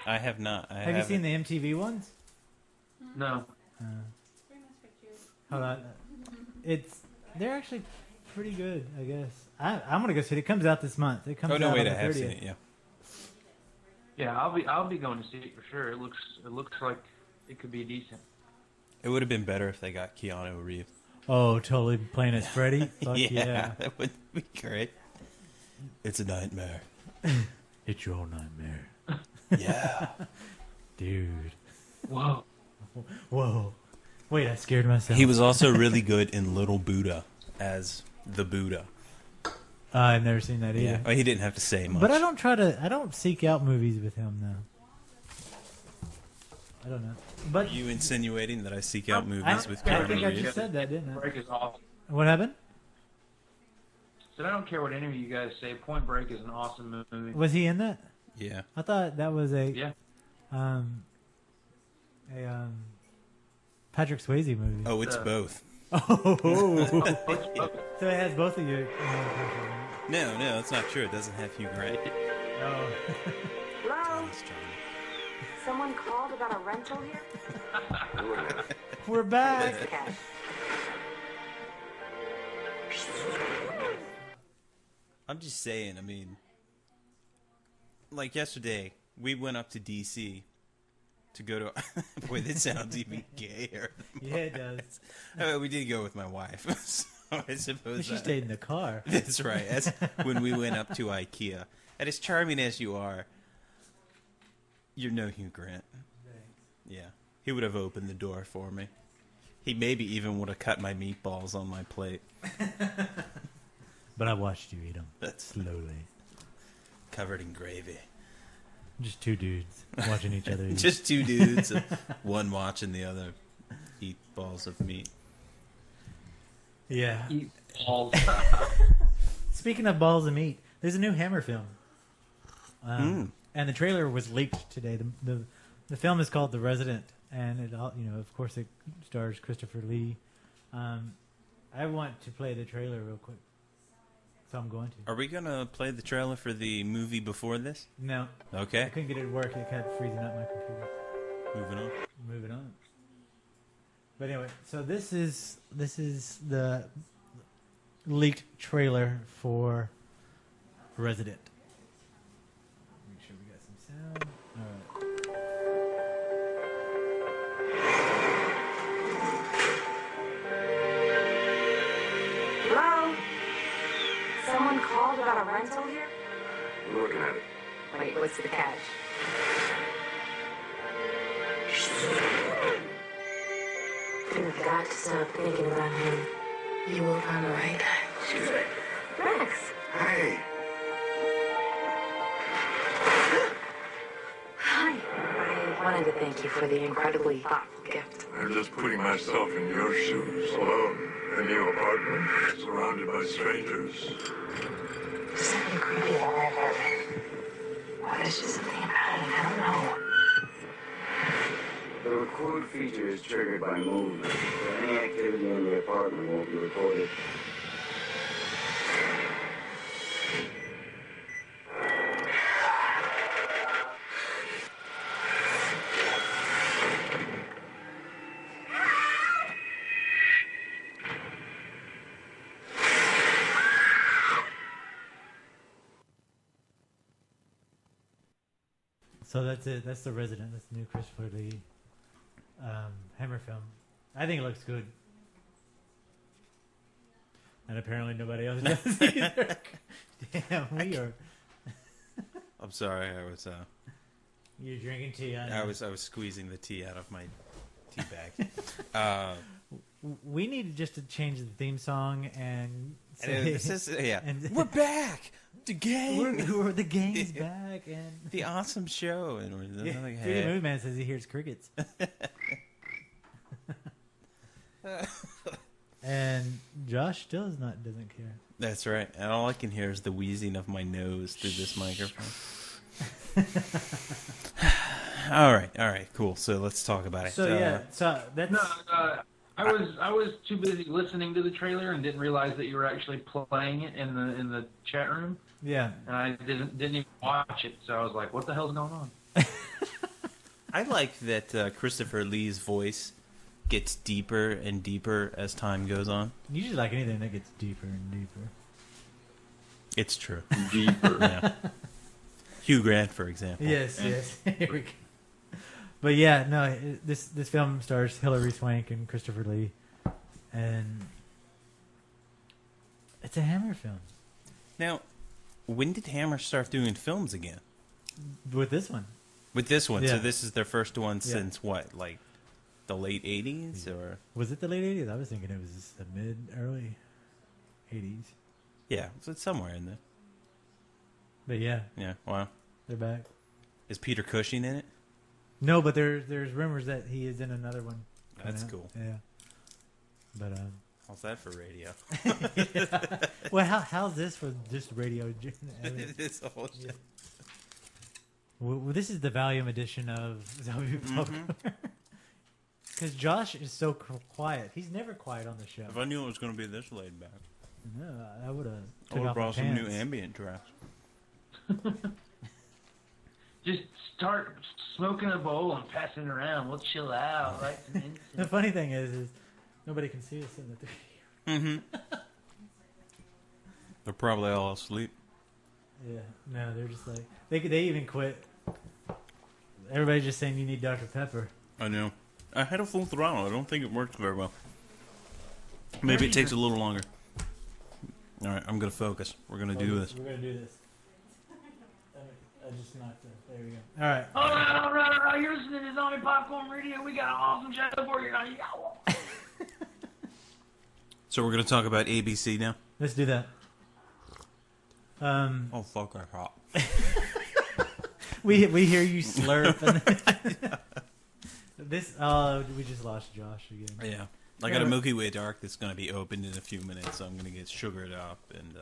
Speaker 2: I have not.
Speaker 1: Have you seen the MTV ones?
Speaker 3: No.
Speaker 4: Pretty much pictures.
Speaker 1: Hold on. They're actually pretty good, I guess. I'm gonna go see it. It comes out this month. It comes
Speaker 2: Oh no,
Speaker 1: out
Speaker 2: wait,
Speaker 1: on
Speaker 2: I
Speaker 1: the
Speaker 2: have
Speaker 1: 30th.
Speaker 2: seen it. Yeah.
Speaker 3: Yeah, I'll be going to see it for sure. It looks like it could be decent.
Speaker 2: It would have been better if they got Keanu Reeves.
Speaker 1: Oh, totally playing as Freddy. Fuck yeah.
Speaker 2: That would be great. It's a nightmare.
Speaker 1: It's your nightmare,
Speaker 2: Yeah.
Speaker 1: dude.
Speaker 3: Whoa.
Speaker 1: Whoa. Wait, I scared myself.
Speaker 2: He was also really good in Little Buddha as the Buddha.
Speaker 1: I've never seen that either.
Speaker 2: Yeah. Well, he didn't have to say much.
Speaker 1: But I don't seek out movies with him though. I don't know. But
Speaker 2: Are you insinuating that I seek out movies with
Speaker 1: I
Speaker 2: Keanu
Speaker 1: think I
Speaker 2: Reeves?
Speaker 1: just said that, didn't I?
Speaker 3: Break is awesome.
Speaker 1: What happened?
Speaker 3: So I don't care what any of you guys say. Point Break is an awesome movie.
Speaker 1: Was he in that?
Speaker 2: Yeah.
Speaker 1: I thought that was
Speaker 3: Yeah.
Speaker 1: a Patrick Swayze movie.
Speaker 2: Oh, it's both.
Speaker 1: Oh.
Speaker 3: It's both.
Speaker 1: So it has both of you.
Speaker 2: No, that's not true. It doesn't have Hugh Grant.
Speaker 1: Oh.
Speaker 5: Hello?
Speaker 2: It's Johnny.
Speaker 5: Someone called about a rental here?
Speaker 1: We're back.
Speaker 5: Where's the cash?
Speaker 2: I'm just saying, I mean, like yesterday, we went up to D.C. to go to... Boy, this sounds even gayer.
Speaker 1: Yeah, it does.
Speaker 2: We did go with my wife, so I suppose
Speaker 1: She stayed in the car.
Speaker 2: That's right. That's when we went up to IKEA. And as charming as you are, you're no Hugh Grant. Yeah. He would have opened the door for me. He maybe even would have cut my meatballs on my plate.
Speaker 1: But I watched you eat them
Speaker 2: That's
Speaker 1: slowly.
Speaker 2: covered in gravy.
Speaker 1: Just two dudes watching each other eat.
Speaker 2: Just two dudes, one watching the other eat balls of meat.
Speaker 1: Yeah.
Speaker 3: Eat balls.
Speaker 1: Speaking of balls of meat, there's a new Hammer film. And the trailer was leaked today. The film is called The Resident, and it all, of course, it stars Christopher Lee. I want to play the trailer real quick, so I'm going to.
Speaker 2: Are we going to play the trailer for the movie before this?
Speaker 1: No, I
Speaker 2: Okay.
Speaker 1: couldn't get it to work. It kept freezing up my computer.
Speaker 2: Moving on.
Speaker 1: Moving on. But anyway, so this is the leaked trailer for Resident. Make sure we got some sound. All right.
Speaker 5: Hello? Someone called about a rental here?
Speaker 6: I'm looking at it.
Speaker 5: Wait, what's the catch? You've got to stop thinking about him. You will find the right guy.
Speaker 6: Excuse me.
Speaker 5: Max!
Speaker 6: Hey,
Speaker 5: Hi. I wanted to thank you for the incredibly thoughtful gift.
Speaker 6: I'm just putting myself in your shoes, alone in your apartment, surrounded by strangers.
Speaker 5: There's something creepy about my apartment. Well, there's just something about it. I don't know.
Speaker 7: The record feature is triggered by movement, so any activity in the apartment won't be recorded.
Speaker 1: So that's it. That's The Resident. That's the new Christopher Lee Hammer film. I think it looks good. And apparently nobody else does either. Damn, we are.
Speaker 2: I'm sorry.
Speaker 1: You're drinking tea.
Speaker 2: I was squeezing the tea out of my tea bag.
Speaker 1: We need just to change the theme song and say, and
Speaker 2: we're back. The gang.
Speaker 1: we're the gang's back, and
Speaker 2: The awesome show. And we're
Speaker 1: yeah,
Speaker 2: like,
Speaker 1: 3D
Speaker 2: hey.
Speaker 1: Movie Man says he hears crickets. And Josh still doesn't care.
Speaker 2: That's right. And all I can hear is the wheezing of my nose through this microphone. All right, cool. So let's talk about it.
Speaker 1: So that's
Speaker 3: No, I was too busy listening to the trailer and didn't realize that you were actually playing it in the chat room.
Speaker 1: yeah.
Speaker 3: And I didn't even watch it, so I was like, "What the hell's going on?"
Speaker 2: I like that Christopher Lee's voice gets deeper and deeper as time goes on.
Speaker 1: You usually like anything that gets deeper and deeper.
Speaker 2: It's true.
Speaker 3: Deeper.
Speaker 2: Yeah. Hugh Grant, for example.
Speaker 1: Yes. Here we go. But yeah, no, this film stars Hilary Swank and Christopher Lee, and it's a Hammer film.
Speaker 2: Now, when did Hammer start doing films again?
Speaker 1: With this one.
Speaker 2: With this one,
Speaker 1: Yeah.
Speaker 2: so this is their first one
Speaker 1: Yeah.
Speaker 2: since what, like the late 80s, or
Speaker 1: Was it the late 80s? I was thinking it was the early 80s.
Speaker 2: yeah, so it's somewhere in there.
Speaker 1: But yeah,
Speaker 2: Yeah, wow.
Speaker 1: they're back.
Speaker 2: Is Peter Cushing in it?
Speaker 1: No, but there's rumors that he is in another one.
Speaker 2: That's
Speaker 1: coming
Speaker 2: cool.
Speaker 1: out. Yeah. But
Speaker 2: How's that for radio?
Speaker 1: well, how's this for just radio?
Speaker 2: This whole shit.
Speaker 1: Well, this is the volume edition of Zombie Popcorn. Because Josh is so quiet. He's never quiet on the show.
Speaker 2: If I knew it was going to be this laid back,
Speaker 1: No, I would have
Speaker 2: I
Speaker 1: took
Speaker 2: would have
Speaker 1: off my
Speaker 2: brought some new
Speaker 1: pants.
Speaker 2: ambient tracks.
Speaker 3: Just start smoking a bowl and passing it around. We'll chill out. Light some
Speaker 1: The
Speaker 3: incense.
Speaker 1: funny thing is nobody can see us in the 3D.
Speaker 2: Mm-hmm. They're probably all asleep.
Speaker 1: Yeah, no, they're just like they even quit. Everybody's just saying you need Dr. Pepper.
Speaker 2: I know. I had a full throttle. I don't think it worked very well. Maybe it takes a little longer. All right, I'm going to focus. We're going to do this.
Speaker 1: We're gonna do this. I just knocked it. There we go. All right.
Speaker 3: All right. You're listening to Zombie Popcorn Radio. We got an awesome show for you.
Speaker 2: So we're going to talk about ABC now?
Speaker 1: Let's do that.
Speaker 2: Oh, fuck, I hot.
Speaker 1: We hear you slurp. And this we just lost Josh again.
Speaker 2: Yeah. I got a Milky Way Dark that's going to be opened in a few minutes, so I'm going to get sugared up, and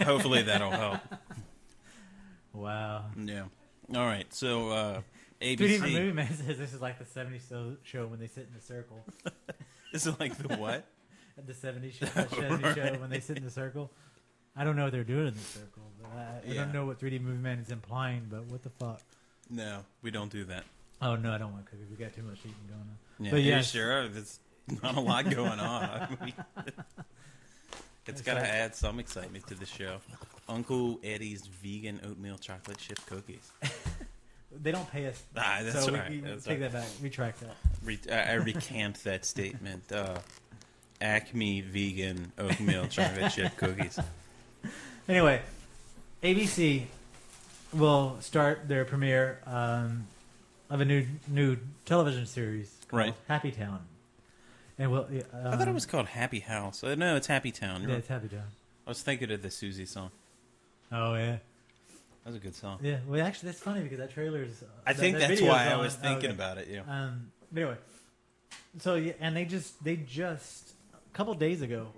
Speaker 2: hopefully that'll help.
Speaker 1: Wow.
Speaker 2: Yeah. All right, so
Speaker 1: Dude,
Speaker 2: ABC.
Speaker 1: even Movie Man says this is like the 70s show when they sit in a circle.
Speaker 2: Is it like the what?
Speaker 1: At the 70s show when they sit in the circle. I don't know what they're doing in the circle. But I
Speaker 2: Yeah.
Speaker 1: don't know what 3D Movie Man is implying, but what the fuck?
Speaker 2: No, we don't do that.
Speaker 1: Oh, no, I don't want cookies. We got too much eating going on.
Speaker 2: Yeah,
Speaker 1: But
Speaker 2: yeah,
Speaker 1: yes.
Speaker 2: sure. There's not a lot going on. It's got to add some excitement to the show. Uncle Eddie's vegan oatmeal chocolate chip cookies.
Speaker 1: They don't pay us.
Speaker 2: Ah, that's
Speaker 1: so
Speaker 2: right.
Speaker 1: we
Speaker 2: That's
Speaker 1: take
Speaker 2: right.
Speaker 1: that back. Retract that.
Speaker 2: I recant that statement. Acme vegan oatmeal chocolate chip cookies.
Speaker 1: Anyway, ABC will start their premiere of a new television series called
Speaker 2: Right.
Speaker 1: Happy Town. And we'll,
Speaker 2: I thought it was called Happy House. No, it's Happy Town.
Speaker 1: yeah, it's Happy Town.
Speaker 2: I was thinking of the Susie song.
Speaker 1: Oh yeah,
Speaker 2: That was a good song.
Speaker 1: yeah. Well, actually, that's funny because that trailer's.
Speaker 2: I think
Speaker 1: that
Speaker 2: that's
Speaker 1: video's
Speaker 2: why I
Speaker 1: on.
Speaker 2: was thinking
Speaker 1: Okay.
Speaker 2: about it. Yeah.
Speaker 1: But anyway, so yeah, and they just a couple days ago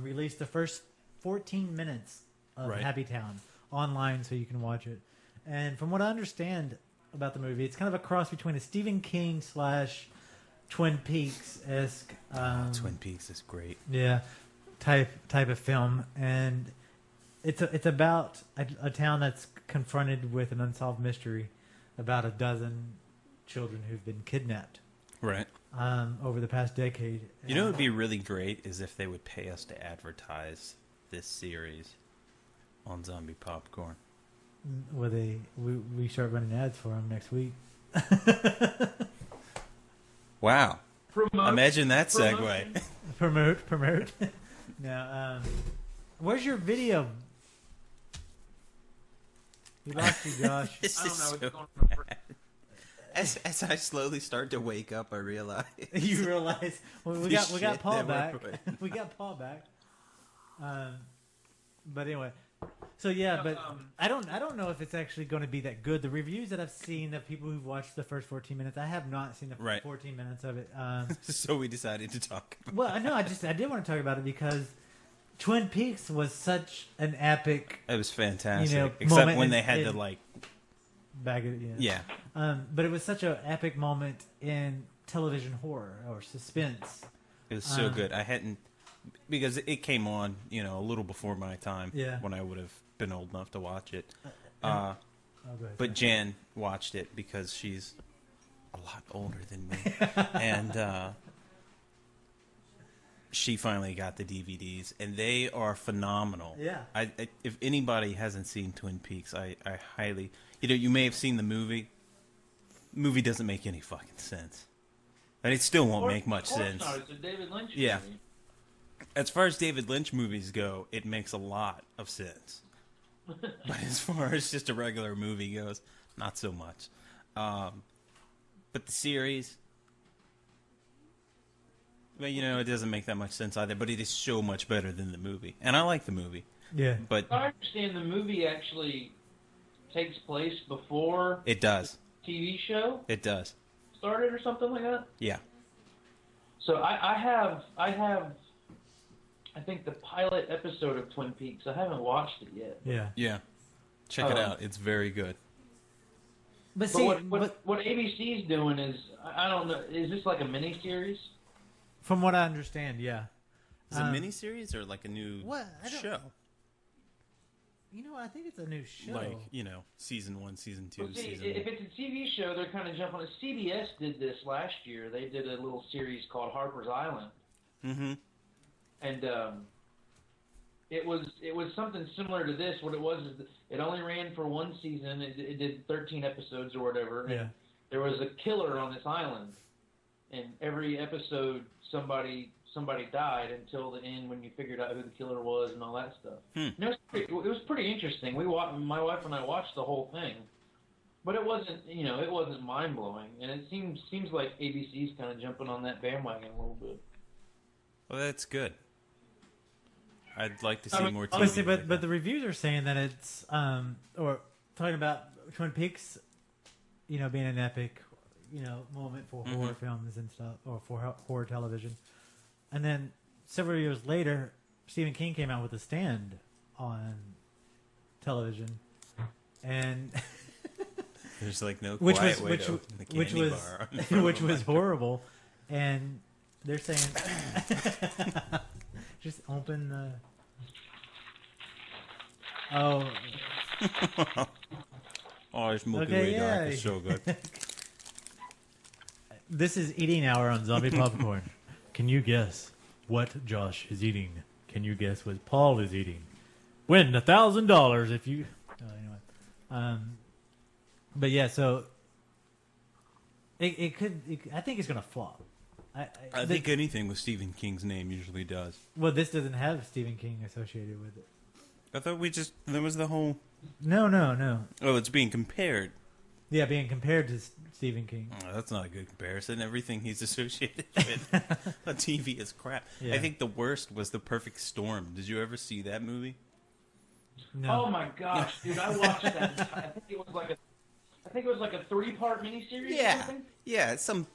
Speaker 1: released the first 14 minutes of
Speaker 2: Right.
Speaker 1: Happy Town online, so you can watch it. And from what I understand about the movie, it's kind of a cross between a Stephen King / Twin Peaks esque.
Speaker 2: Twin Peaks is great.
Speaker 1: Yeah, type of film, and it's about a town that's confronted with an unsolved mystery about a dozen children who've been kidnapped
Speaker 2: Right.
Speaker 1: over the past decade.
Speaker 2: You know what would be really great is if they would pay us to advertise this series on Zombie Popcorn.
Speaker 1: Where we start running ads for them next week.
Speaker 2: Wow.
Speaker 3: Promote.
Speaker 2: Imagine that
Speaker 3: Promote.
Speaker 2: segue.
Speaker 1: promote. Now, where's your video? We lost you, Josh.
Speaker 2: This
Speaker 3: I don't
Speaker 2: is
Speaker 3: know
Speaker 2: so
Speaker 3: what's going on.
Speaker 2: As I slowly start to wake up, I realize
Speaker 1: You realize we
Speaker 2: the
Speaker 1: got
Speaker 2: shit
Speaker 1: Paul
Speaker 2: that we're
Speaker 1: back.
Speaker 2: putting.
Speaker 1: We got Paul back. But anyway, So yeah, but
Speaker 3: Um,
Speaker 1: I don't know if it's actually going to be that good. The reviews that I've seen of people who've watched the first 14 minutes, I have not seen the
Speaker 2: Right.
Speaker 1: 14 minutes of it.
Speaker 2: So we decided to talk about
Speaker 1: Well, I know. I did want to talk about it because Twin Peaks was such an epic
Speaker 2: it. was fantastic.
Speaker 1: You know,
Speaker 2: Except
Speaker 1: moment
Speaker 2: when
Speaker 1: in-
Speaker 2: they had
Speaker 1: in-
Speaker 2: to, like...
Speaker 1: bag of
Speaker 2: Yeah.
Speaker 1: But it was such an epic moment in television horror or suspense.
Speaker 2: It was so good. I hadn't... Because it came on, you know, a little before my time.
Speaker 1: Yeah.
Speaker 2: When I would have been old enough to watch it.
Speaker 1: Oh, go ahead.
Speaker 2: But Jan watched it because she's a lot older than me. And she finally got the DVDs, and they are phenomenal.
Speaker 1: Yeah.
Speaker 2: I if anybody hasn't seen Twin Peaks, I highly... You know, you may have seen the movie. The movie doesn't make any fucking sense. And it still won't make much
Speaker 3: of course
Speaker 2: sense.
Speaker 3: Not. It's a David Lynch
Speaker 2: Yeah.
Speaker 3: movie.
Speaker 2: As far as David Lynch movies go, it makes a lot of sense. But as far as just a regular movie goes, not so much. But the series, well, you know, it doesn't make that much sense either. But it is so much better than the movie, and I like the movie.
Speaker 1: Yeah.
Speaker 2: But
Speaker 3: I understand the movie actually takes place before
Speaker 2: it does.
Speaker 3: the TV show
Speaker 2: It does.
Speaker 3: started or something like that.
Speaker 2: Yeah.
Speaker 3: So I have I think the pilot episode of Twin Peaks. I haven't watched it yet.
Speaker 1: Yeah.
Speaker 2: Yeah. Check it out. It's very good.
Speaker 1: But
Speaker 3: But
Speaker 1: see,
Speaker 3: what ABC's doing is I don't know. Is this like a mini series?
Speaker 1: from what I understand, yeah.
Speaker 2: Is it a miniseries or like a new
Speaker 1: What? I don't-
Speaker 2: show?
Speaker 1: You know, I think it's a new show.
Speaker 2: Like, you know, season 1, season 2,
Speaker 3: Well, see,
Speaker 2: season...
Speaker 3: if it's a TV show, they're kind of jumping. CBS did this last year. They did a little series called Harper's Island,
Speaker 2: Mm-hmm.
Speaker 3: and it was something similar to this. What it was is it only ran for one season. It did 13 episodes or whatever.
Speaker 1: Yeah.
Speaker 3: And there was a killer on this island, and every episode somebody died until the end when you figured out who the killer was and all that stuff. You know, it was pretty interesting. My wife and I watched the whole thing, but it wasn't mind blowing, and it seems like ABC's kind of jumping on that bandwagon a little bit.
Speaker 2: Well, that's good. I'd like to see more TV.
Speaker 1: Honestly,
Speaker 2: like
Speaker 1: but the reviews are saying that it's or talking about Twin Peaks, you know, being an epic, you know, moment for horror films and stuff, or for horror television. And then several years later, Stephen King came out with A Stand on television, and
Speaker 2: There's like no
Speaker 1: which
Speaker 2: quiet
Speaker 1: was
Speaker 2: way
Speaker 1: which
Speaker 2: to open the candy
Speaker 1: which was
Speaker 2: bar on the front
Speaker 1: which
Speaker 2: of a
Speaker 1: was horrible, and they're saying just open the
Speaker 2: Oh, this Milky
Speaker 1: Okay,
Speaker 2: Way
Speaker 1: yeah.
Speaker 2: dark is so good.
Speaker 1: This is eating hour on zombie popcorn. Can you guess what Josh is eating? Can you guess what Paul is eating? Win $1,000 if you. Anyway, but yeah, so it could. I think it's gonna flop.
Speaker 2: I think anything with Stephen King's name usually does.
Speaker 1: Well, this doesn't have Stephen King associated with it.
Speaker 2: I thought there was the whole...
Speaker 1: No.
Speaker 2: Oh, it's being compared.
Speaker 1: Yeah, being compared to Stephen King.
Speaker 2: Oh, that's not a good comparison. Everything he's associated with on TV is crap.
Speaker 1: Yeah.
Speaker 2: I think the worst was The Perfect Storm. Did you ever see that movie?
Speaker 1: No.
Speaker 3: Oh my gosh, dude! I watched that. I think it was like a 3-part miniseries. Or something.
Speaker 2: Yeah. Some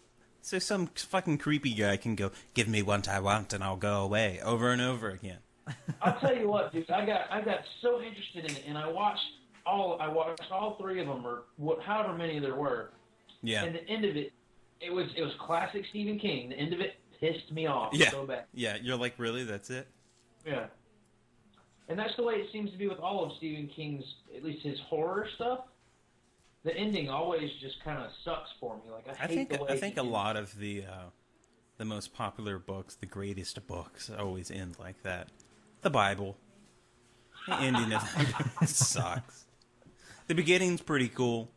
Speaker 2: fucking creepy guy can go, give me what I want and I'll go away, over and over again.
Speaker 3: I'll tell you what, dude. I got so interested in it, and I watched all 3 of them, or however many there were.
Speaker 2: Yeah.
Speaker 3: And the end of it, it was classic Stephen King. The end of it pissed me off so bad.
Speaker 2: Yeah, you're like, really? That's it?
Speaker 3: Yeah. And that's the way it seems to be with all of Stephen King's, at least his horror stuff. The ending always just kind of sucks for me. Like I
Speaker 2: think a lot of the most popular books, the greatest books, always end like that. The Bible. The ending of it sucks. The beginning's pretty cool.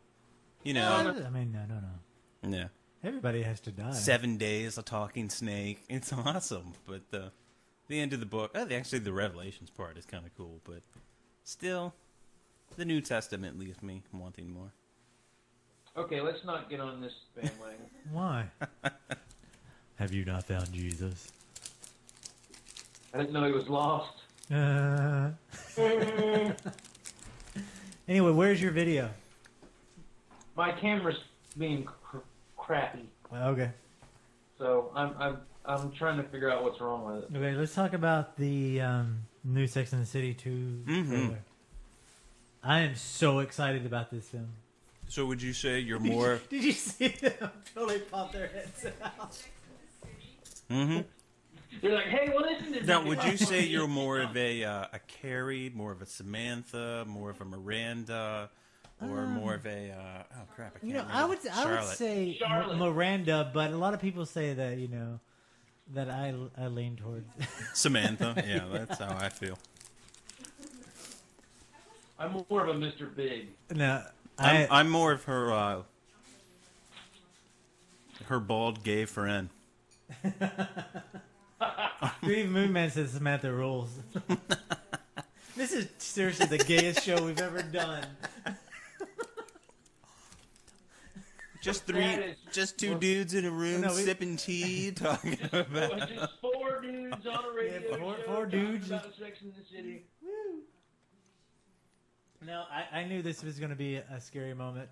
Speaker 2: You know.
Speaker 1: I mean, no.
Speaker 2: Yeah.
Speaker 1: Everybody has to die.
Speaker 2: 7 days, a talking snake. It's awesome. But the end of the book, actually the Revelations part is kind of cool. But still, the New Testament leaves me wanting more.
Speaker 3: Okay, let's not get on this bandwagon.
Speaker 1: Why? Have you not found Jesus?
Speaker 3: I didn't know he was lost.
Speaker 1: Anyway, where's your video?
Speaker 3: My camera's being crappy,
Speaker 1: Okay.
Speaker 3: so I'm trying to figure out what's wrong with it.
Speaker 1: Okay, let's talk about the new Sex and the City 2 trailer. I am so excited about this film.
Speaker 2: So would you say you're more?
Speaker 1: Did you see them totally pop their heads out?
Speaker 2: Mm-hmm.
Speaker 3: They're like, hey, well, listen to
Speaker 2: Now, would you say you're more of a Carrie, more of a Samantha, more of a Miranda, or more of a oh crap, I can't remember.
Speaker 1: I would say
Speaker 3: Charlotte.
Speaker 1: Miranda, but a lot of people say that that I lean towards
Speaker 2: Samantha. Yeah, that's how I feel.
Speaker 3: I'm more of a Mr. Big.
Speaker 1: No,
Speaker 2: I'm more of her bald gay friend.
Speaker 1: Green Moon Man says Samantha rules. This is seriously the gayest show we've ever done.
Speaker 2: Just two dudes in a room sipping tea, talking about.
Speaker 3: Just 4 dudes on a radio show.
Speaker 1: Four dudes.
Speaker 3: About Sex in the City.
Speaker 1: No, I knew this was going to be a scary moment.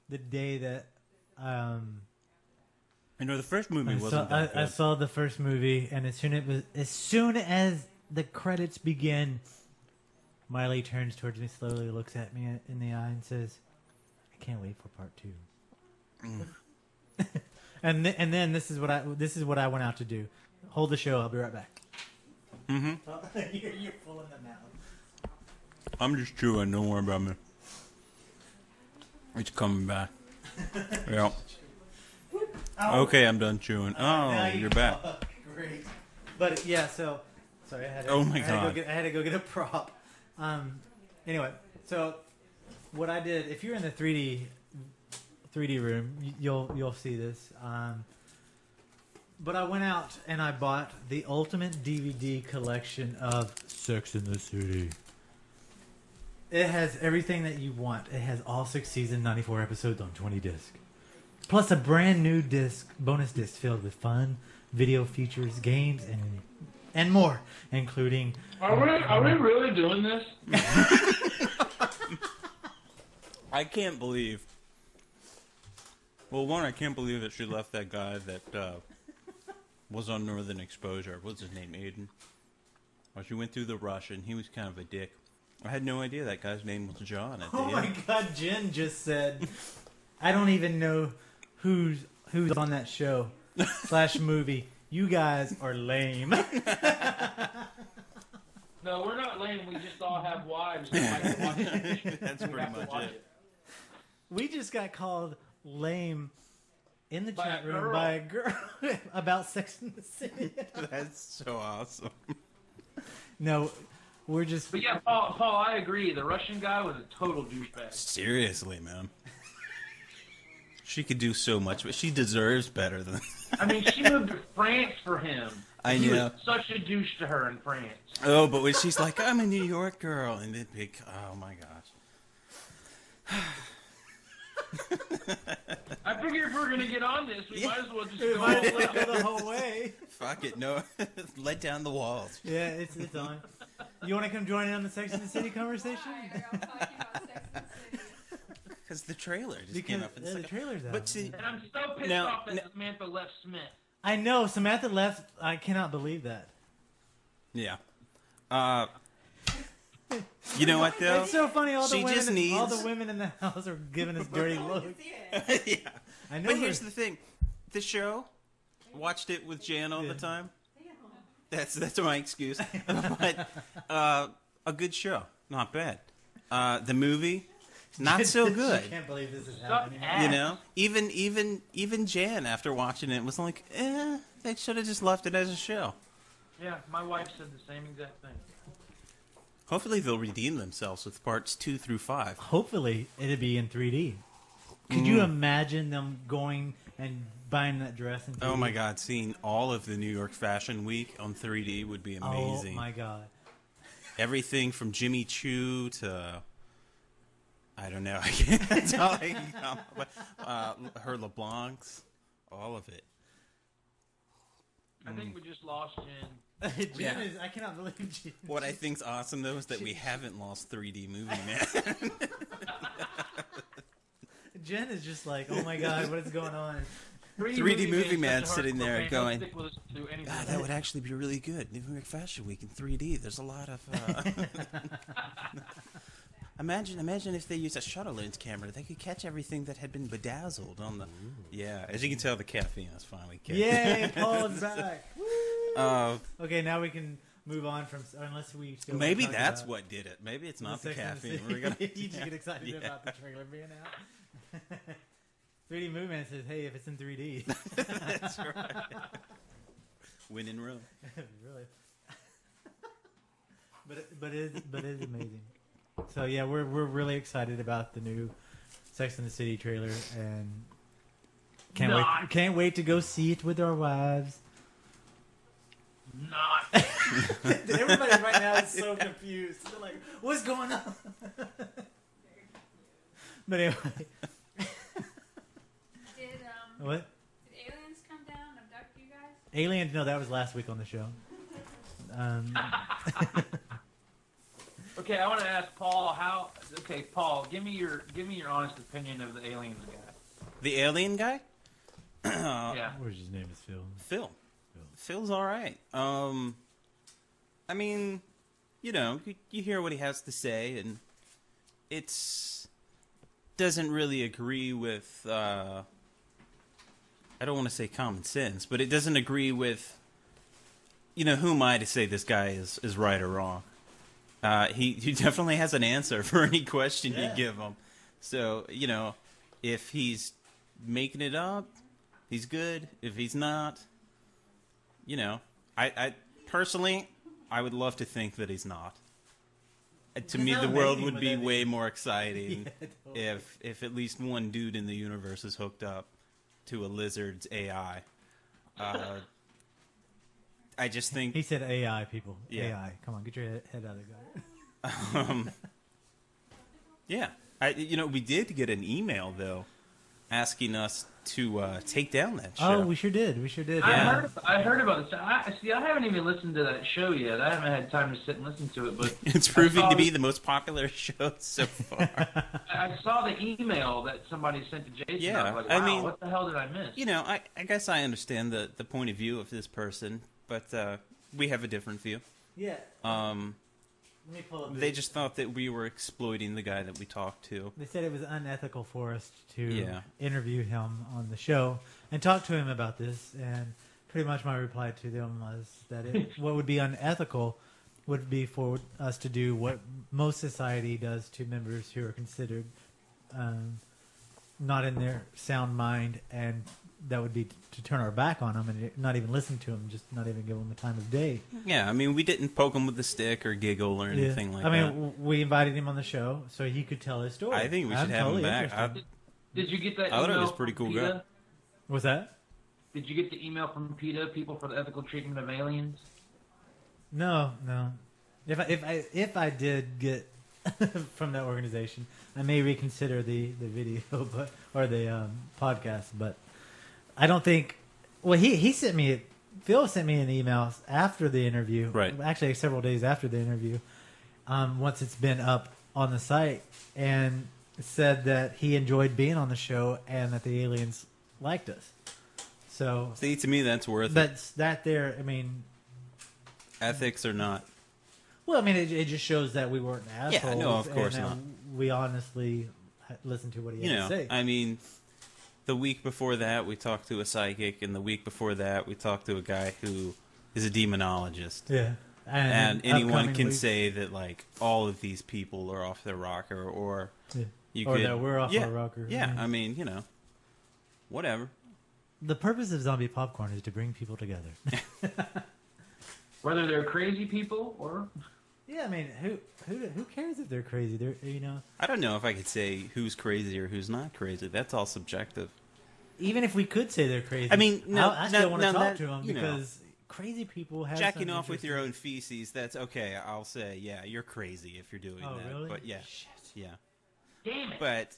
Speaker 1: The day that
Speaker 2: The first movie wasn't that good.
Speaker 1: I saw the first movie, and as soon as the credits begin, Miley turns towards me slowly, looks at me in the eye, and says, "I can't wait for part 2." and then this is what I went out to do. Hold the show. I'll be right back.
Speaker 2: Mm-hmm.
Speaker 1: You're pulling them out.
Speaker 2: I'm just chewing. Don't worry about me. It's coming back. Yeah. Okay, I'm done chewing. Oh, you're back.
Speaker 1: Great. But yeah, so sorry. I had to,
Speaker 2: Oh my
Speaker 1: I had to go get a prop. Anyway, so what I did, if you're in the 3D room, you'll see this. But I went out and I bought the ultimate DVD collection of Sex and the City. It has everything that you want. It has all 6 seasons, 94 episodes on 20 discs. Plus a brand new bonus disc filled with fun, video features, games, and more, including...
Speaker 3: Are we really doing this?
Speaker 2: I can't believe... Well, one, I can't believe that she left that guy that was on Northern Exposure. What's his name? Aiden. Well, she went through the rush, and he was kind of a dick. I had no idea that guy's name was John at the end.
Speaker 1: Oh my god, Jen just said, I don't even know who's on that show / movie. You guys are lame.
Speaker 3: No, we're not lame. We just all have wives. Who like to watch it.
Speaker 2: That's
Speaker 3: We
Speaker 2: pretty
Speaker 3: have to
Speaker 2: much
Speaker 3: watch
Speaker 2: it.
Speaker 1: We just got called lame in the
Speaker 3: By
Speaker 1: chat
Speaker 3: a
Speaker 1: room
Speaker 3: girl.
Speaker 1: by a girl about Sex in the City.
Speaker 2: That's so awesome.
Speaker 1: No, we're just...
Speaker 3: But yeah, Paul, I agree. The Russian guy was a total douchebag.
Speaker 2: Seriously, man. She could do so much, but she deserves better than...
Speaker 3: I mean, she moved to France for him.
Speaker 2: I
Speaker 3: He
Speaker 2: know.
Speaker 3: was such a douche to her in France.
Speaker 2: Oh, but when she's like, I'm a New York girl, and then pick... Oh, my gosh.
Speaker 3: I figured if we're going to get on this, we might as well just
Speaker 1: We
Speaker 3: go
Speaker 1: might
Speaker 3: all
Speaker 1: as well
Speaker 3: out.
Speaker 1: go the whole way.
Speaker 2: Fuck it, no. Let down the walls.
Speaker 1: Yeah, it's on. You want to come join in on the Sex and the City conversation?
Speaker 4: Why are y'all talking about Sex and the City?
Speaker 2: Because the trailer just
Speaker 1: Because
Speaker 2: came up and
Speaker 1: the trailer's out.
Speaker 2: But see,
Speaker 3: And I'm so pissed
Speaker 2: Now-
Speaker 3: off that Samantha left Smith.
Speaker 1: I know, Samantha left. I cannot believe that.
Speaker 2: yeah. You know what, though?
Speaker 1: It's so funny. All
Speaker 2: She just needs-
Speaker 1: the women in the house are giving us dirty looks.
Speaker 2: Yeah.
Speaker 1: I know.
Speaker 2: But here's the thing. The show, watched it with Jan all the time. That's my excuse. But a good show. Not bad. The movie, not so good.
Speaker 1: I can't believe this is
Speaker 3: Suck
Speaker 1: happening.
Speaker 3: ass.
Speaker 2: You know? Even Jan, after watching it, was like, they should have just left it as a show.
Speaker 3: Yeah, my wife said the same exact thing.
Speaker 2: Hopefully they'll redeem themselves with parts 2 through 5.
Speaker 1: Hopefully, it'd be in 3D. Could you imagine them going and buying that dress in 3D?
Speaker 2: Oh my God, seeing all of the New York Fashion Week on 3D would be amazing.
Speaker 1: Oh my God.
Speaker 2: Everything from Jimmy Choo to, I don't know, I can't, that's all I can come up with. Her LeBlancs, all of it.
Speaker 3: I think we just lost Jen.
Speaker 1: Jen
Speaker 2: Yeah.
Speaker 1: is. I cannot believe Jen.
Speaker 2: What I think's awesome though is that we haven't lost 3D movie man.
Speaker 1: Jen is just like, oh my god, what is going on?
Speaker 2: 3D movie man
Speaker 3: such a
Speaker 2: sitting there
Speaker 3: hardcore fan,
Speaker 2: going,
Speaker 3: he'll stick with us to anything.
Speaker 2: God, that would actually be really good. New York Fashion Week in 3D. There's a lot of. Imagine if they used a shutter lens camera. They could catch everything that had been bedazzled on the. Yeah, as you can tell, the caffeine is finally kicked.
Speaker 1: Yay, Paul's back.
Speaker 2: Uh,
Speaker 1: Okay, now we can move on from. Unless we still.
Speaker 2: maybe
Speaker 1: wanna talk
Speaker 2: that's
Speaker 1: about
Speaker 2: what did it. Maybe it's not the
Speaker 1: Sex and
Speaker 2: caffeine.
Speaker 1: City.
Speaker 2: We're gonna.
Speaker 1: You just get excited about the trailer being out. 3D Movie Man says, "Hey, if it's in 3D."
Speaker 2: That's right. Win in room.
Speaker 1: Really. but it is amazing. So yeah, we're really excited about the new Sex and the City trailer, and can't wait to go see it with our wives.
Speaker 3: Not.
Speaker 1: Everybody right now is so confused. They're like, "What's going on?" But anyway,
Speaker 4: Did
Speaker 1: what?
Speaker 4: did aliens come down and abduct you guys?
Speaker 1: Aliens? No, that was last week on the show.
Speaker 3: Okay, I want to ask Paul how. Okay, Paul, give me your honest opinion of the aliens guy.
Speaker 2: The alien guy.
Speaker 3: Yeah.
Speaker 1: Where's his name? Is Phil.
Speaker 2: Phil. Phil's all right. I mean, you know, you hear what he has to say, and it's doesn't really agree with. I don't want to say common sense, but it doesn't agree with. You know, who am I to say this guy is right or wrong? He definitely has an answer for any question you give him. So, you know, if he's making it up, he's good. If he's not, you know, I personally, I would love to think that he's not. To me, the world would be way more exciting if at least one dude in the universe is hooked up to a lizard's AI. I just think
Speaker 1: He said AI, people.
Speaker 2: Yeah.
Speaker 1: AI. Come on, get your head out of the gutter.
Speaker 2: yeah. We did get an email though, asking us to take down that show.
Speaker 1: Oh, we sure did. We sure did.
Speaker 3: I heard about this. I haven't even listened to that show yet. I haven't had time to sit and listen to it, but
Speaker 2: It's proving to be the most popular show so far.
Speaker 3: I saw the email that somebody sent to Jason.
Speaker 2: Yeah,
Speaker 3: I was like,
Speaker 2: I
Speaker 3: wow,
Speaker 2: mean,
Speaker 3: what the hell did I miss?
Speaker 2: You know, I guess I understand the point of view of this person, but we have a different view.
Speaker 1: Yeah. Let me pull up.
Speaker 2: They just thought that we were exploiting the guy that we talked to.
Speaker 1: They said it was unethical for us to
Speaker 2: Yeah.
Speaker 1: interview him on the show and talk to him about this. And pretty much my reply to them was that what would be unethical would be for us to do what most society does to members who are considered not in their sound mind, and that would be to turn our back on them and not even listen to them, just not even give them the time of day.
Speaker 2: Yeah, I mean, we didn't poke him with a stick or giggle or anything like that.
Speaker 1: I mean, we invited him on the show so he could tell his story.
Speaker 2: I think we should
Speaker 1: I'm
Speaker 2: have him
Speaker 1: totally
Speaker 2: back.
Speaker 1: interested.
Speaker 3: Did you get that?
Speaker 2: I thought he
Speaker 3: email
Speaker 2: was a pretty
Speaker 3: from
Speaker 2: cool
Speaker 3: PETA?
Speaker 2: guy.
Speaker 1: What's that?
Speaker 3: Did you get the email from PETA, People for the Ethical Treatment of Aliens?
Speaker 1: No. If I did get from that organization, I may reconsider the video, or the podcast. But I don't think. Well, he sent me. Phil sent me an email after the interview.
Speaker 2: Right.
Speaker 1: Actually, several days after the interview. Once it's been up on the site, and said that he enjoyed being on the show and that the aliens liked us. So.
Speaker 2: See, to me, that's worth it.
Speaker 1: But that there, I mean.
Speaker 2: Ethics or not.
Speaker 1: Well, I mean, it just shows that we weren't assholes.
Speaker 2: Yeah, no, of course
Speaker 1: and,
Speaker 2: not.
Speaker 1: We honestly listened to what he had to say.
Speaker 2: I mean, the week before that, we talked to a psychic, and the week before that, we talked to a guy who is a demonologist.
Speaker 1: Yeah.
Speaker 2: And anyone
Speaker 1: upcoming
Speaker 2: can
Speaker 1: weeks-
Speaker 2: say that, like, all of these people are off their rocker, or
Speaker 1: Yeah.
Speaker 2: you
Speaker 1: Or
Speaker 2: could...
Speaker 1: that we're off our rocker.
Speaker 2: Yeah,
Speaker 1: Yeah.
Speaker 2: I mean, whatever.
Speaker 1: The purpose of zombie popcorn is to bring people together.
Speaker 3: Whether they're crazy people or...
Speaker 1: Yeah, I mean, who cares if they're crazy? They're
Speaker 2: I don't know if I could say who's crazy or who's not crazy. That's all subjective.
Speaker 1: even if we could say they're crazy.
Speaker 2: I mean, no,
Speaker 1: I still want to
Speaker 2: no,
Speaker 1: talk
Speaker 2: that-
Speaker 1: to them
Speaker 2: you know.
Speaker 1: because crazy people have
Speaker 2: Jacking
Speaker 1: some
Speaker 2: off with your
Speaker 1: interesting-
Speaker 2: own feces, that's okay. I'll say, yeah, you're crazy if you're doing
Speaker 1: Oh,
Speaker 2: that.
Speaker 1: really?
Speaker 2: But yeah,
Speaker 1: Shit.
Speaker 2: yeah.
Speaker 3: Damn it.
Speaker 2: But,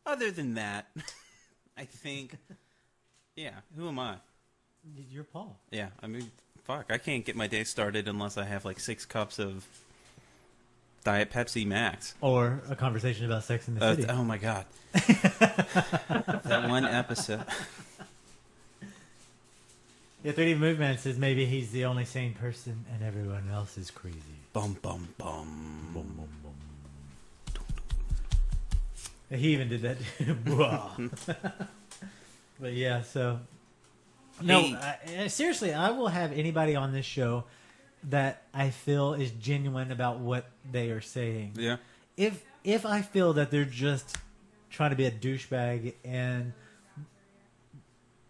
Speaker 2: other than that, I think Yeah, who am I?
Speaker 1: You're Paul.
Speaker 2: Yeah, I mean, fuck, I can't get my day started unless I have like 6 cups of Diet Pepsi Max.
Speaker 1: Or a conversation about Sex in the City.
Speaker 2: Oh my god. That one episode.
Speaker 1: Yeah, 3D Movement says maybe he's the only sane person and everyone else is crazy.
Speaker 2: Bum, bum, bum.
Speaker 1: Boom, boom, boom. He even did that. But yeah, so no, seriously, I will have anybody on this show that I feel is genuine about what they are saying.
Speaker 2: Yeah.
Speaker 1: If I feel that they're just trying to be a douchebag and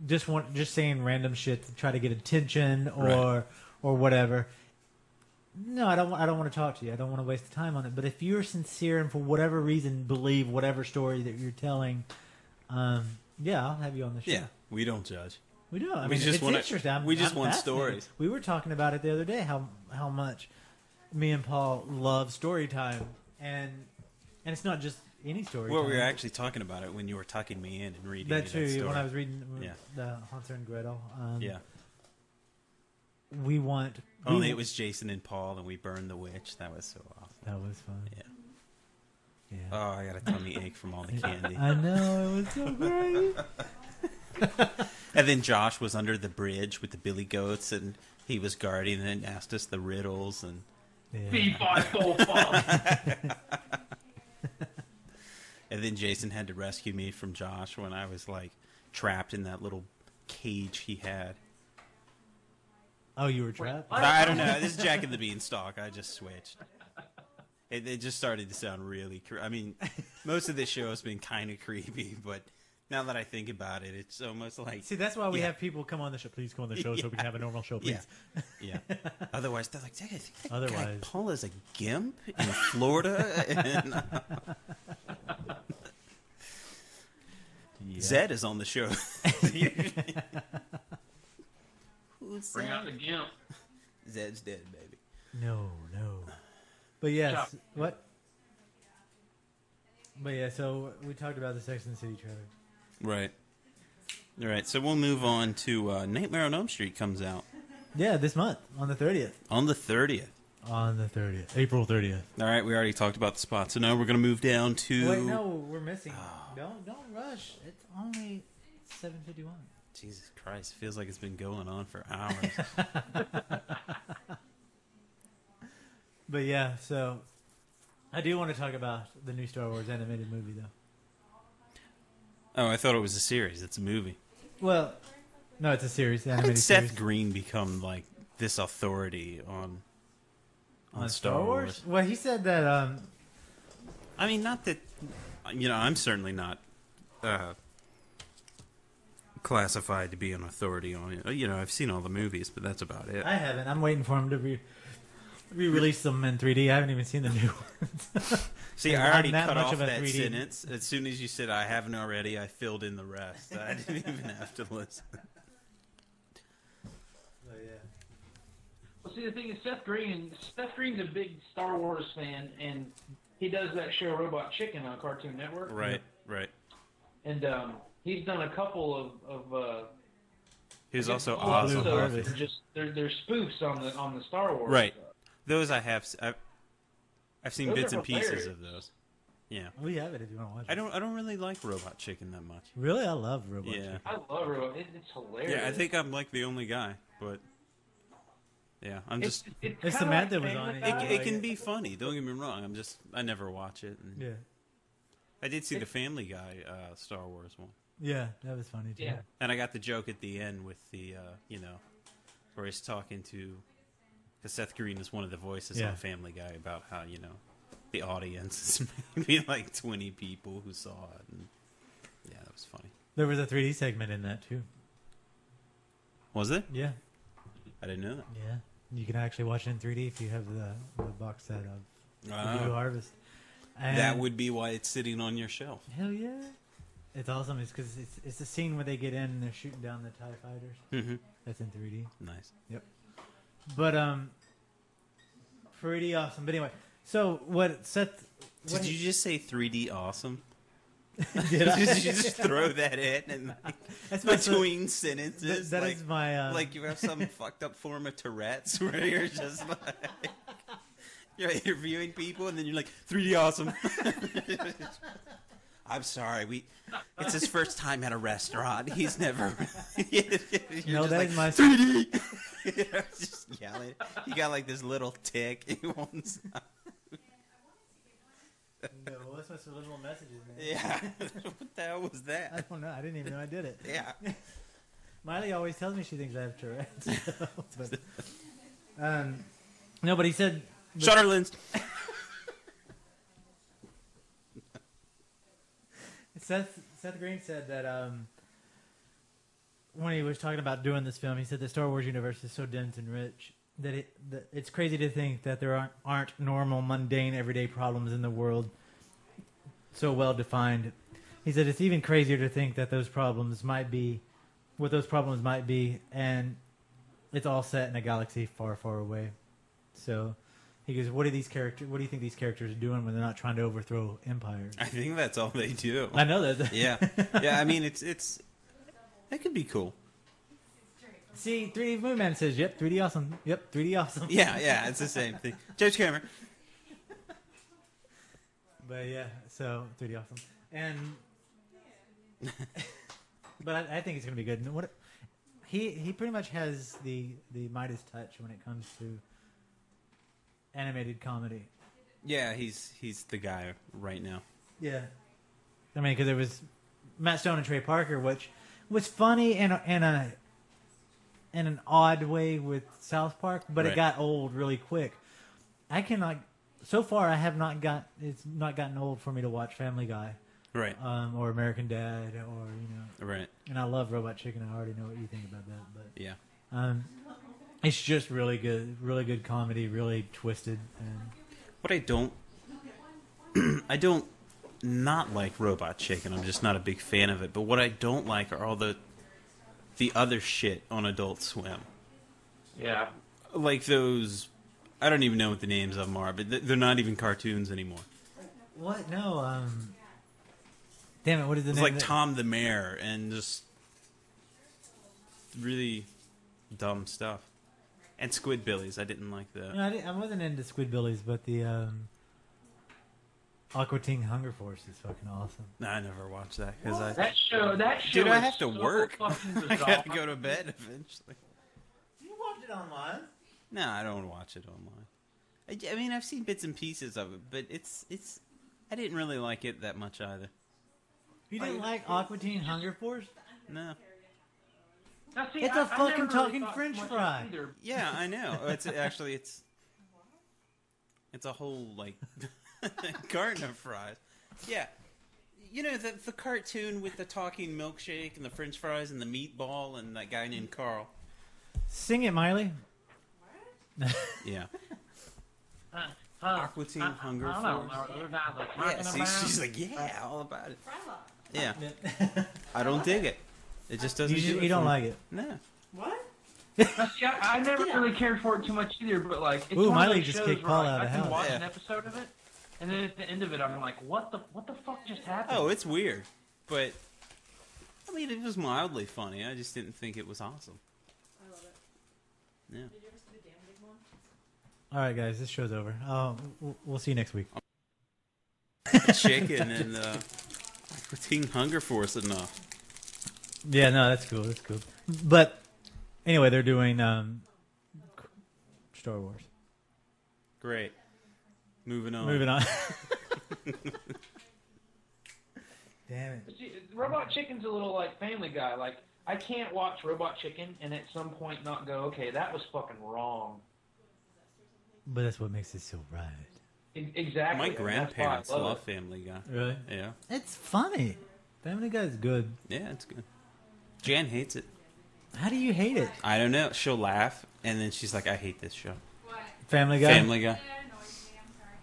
Speaker 1: just saying random shit to try to get attention or whatever. No, I don't want to talk to you. I don't want to waste the time on it. But if you're sincere and for whatever reason believe whatever story that you're telling, yeah, I'll have you on the show.
Speaker 2: Yeah, we don't judge.
Speaker 1: We do. I
Speaker 2: We
Speaker 1: mean,
Speaker 2: just
Speaker 1: it's
Speaker 2: wanna-
Speaker 1: interesting.
Speaker 2: we just
Speaker 1: I'm
Speaker 2: want
Speaker 1: fascinated.
Speaker 2: stories.
Speaker 1: We were talking about it the other day. How much me and Paul love story time, and it's not just any story.
Speaker 2: Well,
Speaker 1: time.
Speaker 2: we were actually talking about it when you were tucking me in and reading
Speaker 1: that
Speaker 2: me
Speaker 1: too.
Speaker 2: that story.
Speaker 1: When I was reading
Speaker 2: Yeah.
Speaker 1: the Hansel and Gretel.
Speaker 2: Yeah.
Speaker 1: We want.
Speaker 2: Only it was Jason and Paul, and we burned the witch. That was so awesome.
Speaker 1: That was fun.
Speaker 2: Yeah.
Speaker 1: Yeah.
Speaker 2: Oh, I got a tummy ache from all the candy.
Speaker 1: I know, it was so great.
Speaker 2: And then Josh was under the bridge with the billy goats, and he was guarding and asked us the riddles. And
Speaker 1: Yeah.
Speaker 3: B545.
Speaker 2: and then Jason had to rescue me from Josh when I was like trapped in that little cage he had.
Speaker 1: Oh, you were trapped?
Speaker 2: I don't know. This is Jack and the Beanstalk. I just switched. It just started to sound really. I mean, most of this show has been kind of creepy, but now that I think about it, it's almost like.
Speaker 1: See, that's why we
Speaker 2: Yeah.
Speaker 1: have people come on the show. Please come on the show so we can have a normal show, please.
Speaker 2: Yeah. Yeah. Otherwise, they're like, "That guy
Speaker 1: Otherwise-
Speaker 2: Paul is a gimp in Florida." And, Zed is on the show. Who's
Speaker 3: Bring out the
Speaker 2: Zed?
Speaker 3: gimp.
Speaker 2: Zed's dead, baby.
Speaker 1: No. But yes,
Speaker 3: Chop.
Speaker 1: what? But yeah, so we talked about the Sex and the City trailer.
Speaker 2: Right. All right, so we'll move on to Nightmare on Elm Street comes out
Speaker 1: Yeah, this month on the 30th.
Speaker 2: on the 30th.
Speaker 1: On the 30th, April 30th.
Speaker 2: All right, we already talked about the spot, so now we're going to move down to...
Speaker 1: Wait, no, we're missing. Don't rush. It's only 7:51.
Speaker 2: Jesus Christ, feels like it's been going on for hours.
Speaker 1: But yeah, so I do want to talk about the new Star Wars animated movie, though.
Speaker 2: Oh, I thought it was a series. It's a movie.
Speaker 1: Well, no, it's a series.
Speaker 2: How did
Speaker 1: Animated
Speaker 2: Seth
Speaker 1: series.
Speaker 2: Green become like this authority on
Speaker 1: On
Speaker 2: Star Wars?
Speaker 1: Well, he said that.
Speaker 2: I mean, not that I'm certainly not classified to be an authority on it. I've seen all the movies, but that's about it.
Speaker 1: I haven't. I'm waiting for him to re-release them in 3D. I haven't even seen the new ones.
Speaker 2: See, I
Speaker 1: I'm
Speaker 2: already
Speaker 1: that
Speaker 2: cut
Speaker 1: much
Speaker 2: off
Speaker 1: of a
Speaker 2: that
Speaker 1: 3D.
Speaker 2: sentence. As soon as you said I haven't already, I filled in the rest. I didn't even have to listen.
Speaker 1: But yeah.
Speaker 3: Well, see, the thing is, Seth Green's a big Star Wars fan, and he does that show Robot Chicken on Cartoon Network.
Speaker 2: Right.
Speaker 3: And he's done a couple of
Speaker 2: He was also
Speaker 3: Blue
Speaker 2: awesome.
Speaker 3: Harvest. They're spoofs on the Star Wars.
Speaker 2: Right.
Speaker 3: stuff.
Speaker 2: Those I've seen
Speaker 3: Those
Speaker 2: bits
Speaker 3: are
Speaker 2: and pieces
Speaker 3: hilarious.
Speaker 2: of those. Yeah.
Speaker 1: We have it if you want to watch it.
Speaker 2: I don't really like Robot Chicken that much.
Speaker 1: Really, I love Robot
Speaker 2: Yeah.
Speaker 1: Chicken.
Speaker 3: I love Robot. It's hilarious.
Speaker 2: Yeah, I think I'm like the only guy, but yeah, I'm just
Speaker 1: If
Speaker 3: kinda
Speaker 1: Samantha was
Speaker 3: Family
Speaker 1: on it,
Speaker 3: Guy.
Speaker 2: it can be funny. Don't get me wrong. I never watch it. And
Speaker 1: Yeah.
Speaker 2: I did see the Family Guy Star Wars one,
Speaker 1: Yeah, that was funny too.
Speaker 3: Yeah.
Speaker 2: and I got the joke at the end with the where he's talking to, because Seth Green is one of the voices
Speaker 1: Yeah.
Speaker 2: on Family Guy, about how the audience is maybe like 20 people who saw it, and yeah, that was funny.
Speaker 1: There was a 3D segment in that too.
Speaker 2: Was it?
Speaker 1: Yeah.
Speaker 2: I didn't know that.
Speaker 1: Yeah. You can actually watch it in 3D if you have the box set of
Speaker 2: Wow.
Speaker 1: Blue Harvest. And
Speaker 2: That would be why it's sitting on your shelf.
Speaker 1: hell yeah. It's awesome. It's because it's the scene where they get in and they're shooting down the TIE fighters.
Speaker 2: Mm-hmm.
Speaker 1: That's in 3D.
Speaker 2: Nice.
Speaker 1: But pretty awesome. But anyway, so what Seth?
Speaker 2: Did you just say 3D awesome?
Speaker 1: Did I?
Speaker 2: You just throw that in and
Speaker 1: That's my
Speaker 2: between sentences.
Speaker 1: That
Speaker 2: like,
Speaker 1: is my.
Speaker 2: like you have some fucked up form of Tourette's where you're just like you're interviewing people and then you're like 3D awesome. I'm sorry, it's his first time at a restaurant. He's never.
Speaker 1: No, that is my
Speaker 2: 3D. Just yelling. He got like this little tick. He won't stop.
Speaker 1: No, what's my subliminal messages, man?
Speaker 2: Yeah. What the hell was
Speaker 1: I
Speaker 2: that?
Speaker 1: don't know. I didn't even know I did it.
Speaker 2: Yeah.
Speaker 1: Miley always tells me she thinks I have Tourette's. So, but, no, but he said.
Speaker 2: Shutterlands.
Speaker 1: Seth Green said that when he was talking about doing this film, he said the Star Wars universe is so dense and rich that it's crazy to think that there aren't normal, mundane, everyday problems in the world so well defined. He said it's even crazier to think that those problems might be what those problems might be, and it's all set in a galaxy far, far away. So he goes, "What do you think these characters are doing when they're not trying to overthrow empires?"
Speaker 2: I think that's all they do.
Speaker 1: I know that.
Speaker 2: Yeah. Yeah, I mean, it's that could be cool.
Speaker 1: See, 3D Movie Man says, "Yep, 3D awesome. Yep, 3D awesome."
Speaker 2: Yeah, it's the same thing. James Cameron.
Speaker 1: But yeah, so 3D awesome, and but I think it's gonna be good. And what he pretty much has the Midas touch when it comes to animated comedy.
Speaker 2: Yeah, he's the guy right now.
Speaker 1: Yeah, I mean, because it was Matt Stone and Trey Parker, which was funny in an odd way with South Park, but
Speaker 2: Right.
Speaker 1: it got old really quick. I cannot. So far, I have not got. It's not gotten old for me to watch Family Guy,
Speaker 2: Right.
Speaker 1: or American Dad, or
Speaker 2: Right.
Speaker 1: And I love Robot Chicken. I already know what you think about that, but
Speaker 2: Yeah.
Speaker 1: it's just really good comedy, really twisted. And
Speaker 2: What I don't not like Robot Chicken. I'm just not a big fan of it. But what I don't like are all the other shit on Adult Swim.
Speaker 3: Yeah.
Speaker 2: Like those, I don't even know what the names of them are, but they're not even cartoons anymore.
Speaker 1: what? No, damn it! What is the
Speaker 2: It's
Speaker 1: name?
Speaker 2: like
Speaker 1: of that?
Speaker 2: Tom the Mayor and just really dumb stuff. And Squidbillies, I didn't like that.
Speaker 1: You know, I wasn't into Squidbillies, but the Aqua Teen Hunger Force is fucking awesome.
Speaker 2: No, I never watched that because
Speaker 3: That show.
Speaker 2: Dude, I
Speaker 3: is
Speaker 2: have to
Speaker 3: so
Speaker 2: work.
Speaker 3: fucking
Speaker 2: I
Speaker 3: bizarre.
Speaker 2: gotta go to bed eventually.
Speaker 1: You watched it online?
Speaker 2: No, I don't watch it online. I mean, I've seen bits and pieces of it, but it's. I didn't really like it that much either.
Speaker 1: You didn't like Aqua Teen Hunger Force?
Speaker 2: No.
Speaker 3: Now, see,
Speaker 1: It's
Speaker 3: I
Speaker 1: a fucking
Speaker 3: never really
Speaker 1: talking
Speaker 3: thought
Speaker 1: French
Speaker 3: much of
Speaker 1: fry.
Speaker 3: it either.
Speaker 2: Yeah, I know. It's actually it's a whole like carton of fries. Yeah. You know the cartoon with the talking milkshake and the French fries and the meatball and that guy named Carl.
Speaker 1: Sing it, Miley.
Speaker 2: Yeah.
Speaker 3: Huh.
Speaker 2: Aqua Teen Hunger
Speaker 3: I don't know.
Speaker 2: Force.
Speaker 3: What guys are
Speaker 2: Yeah,
Speaker 3: talking
Speaker 2: see,
Speaker 3: about.
Speaker 2: she's like, yeah, all about it.
Speaker 4: Frylock.
Speaker 2: Yeah. I don't dig it. It just doesn't.
Speaker 1: You don't like it.
Speaker 2: No.
Speaker 4: What?
Speaker 3: Now, see, I never really cared for it too much either, but like, it's
Speaker 1: Ooh,
Speaker 3: one
Speaker 1: Miley
Speaker 3: of those
Speaker 1: just
Speaker 3: shows
Speaker 1: kicked
Speaker 3: where,
Speaker 1: Paul
Speaker 3: like,
Speaker 1: out of
Speaker 3: I
Speaker 1: the
Speaker 3: can
Speaker 1: house.
Speaker 3: watch
Speaker 2: Yeah.
Speaker 3: an episode of it, and then at the end of it, I'm like, what the fuck just happened?
Speaker 2: Oh, it's weird, but I mean, it was mildly funny. I just didn't think it was awesome.
Speaker 4: I love it.
Speaker 2: Yeah.
Speaker 4: Did you ever see the Damn Big one?
Speaker 1: All right, guys, this show's over. We'll see you next week.
Speaker 2: Chicken and Teen Hunger Force enough.
Speaker 1: Yeah, no, that's cool. That's cool. But anyway, they're doing Star Wars.
Speaker 2: Great. Moving on.
Speaker 1: Moving on. Damn it.
Speaker 3: See, Robot Chicken's a little like Family Guy. Like, I can't watch Robot Chicken and at some point not go, okay, that was fucking wrong.
Speaker 1: But that's what makes it so right.
Speaker 3: Exactly.
Speaker 2: My
Speaker 3: and that's why I
Speaker 2: grandparents
Speaker 3: love
Speaker 2: love
Speaker 3: it.
Speaker 2: Family Guy.
Speaker 1: Really?
Speaker 2: Yeah.
Speaker 1: It's funny. Family Guy's good.
Speaker 2: Yeah, it's good. Jan hates it.
Speaker 1: How do you hate it?
Speaker 2: I don't know. She'll laugh, and then she's like, I hate this show.
Speaker 4: What?
Speaker 1: Family Guy?
Speaker 2: Family Guy.
Speaker 4: That annoys me. I'm sorry.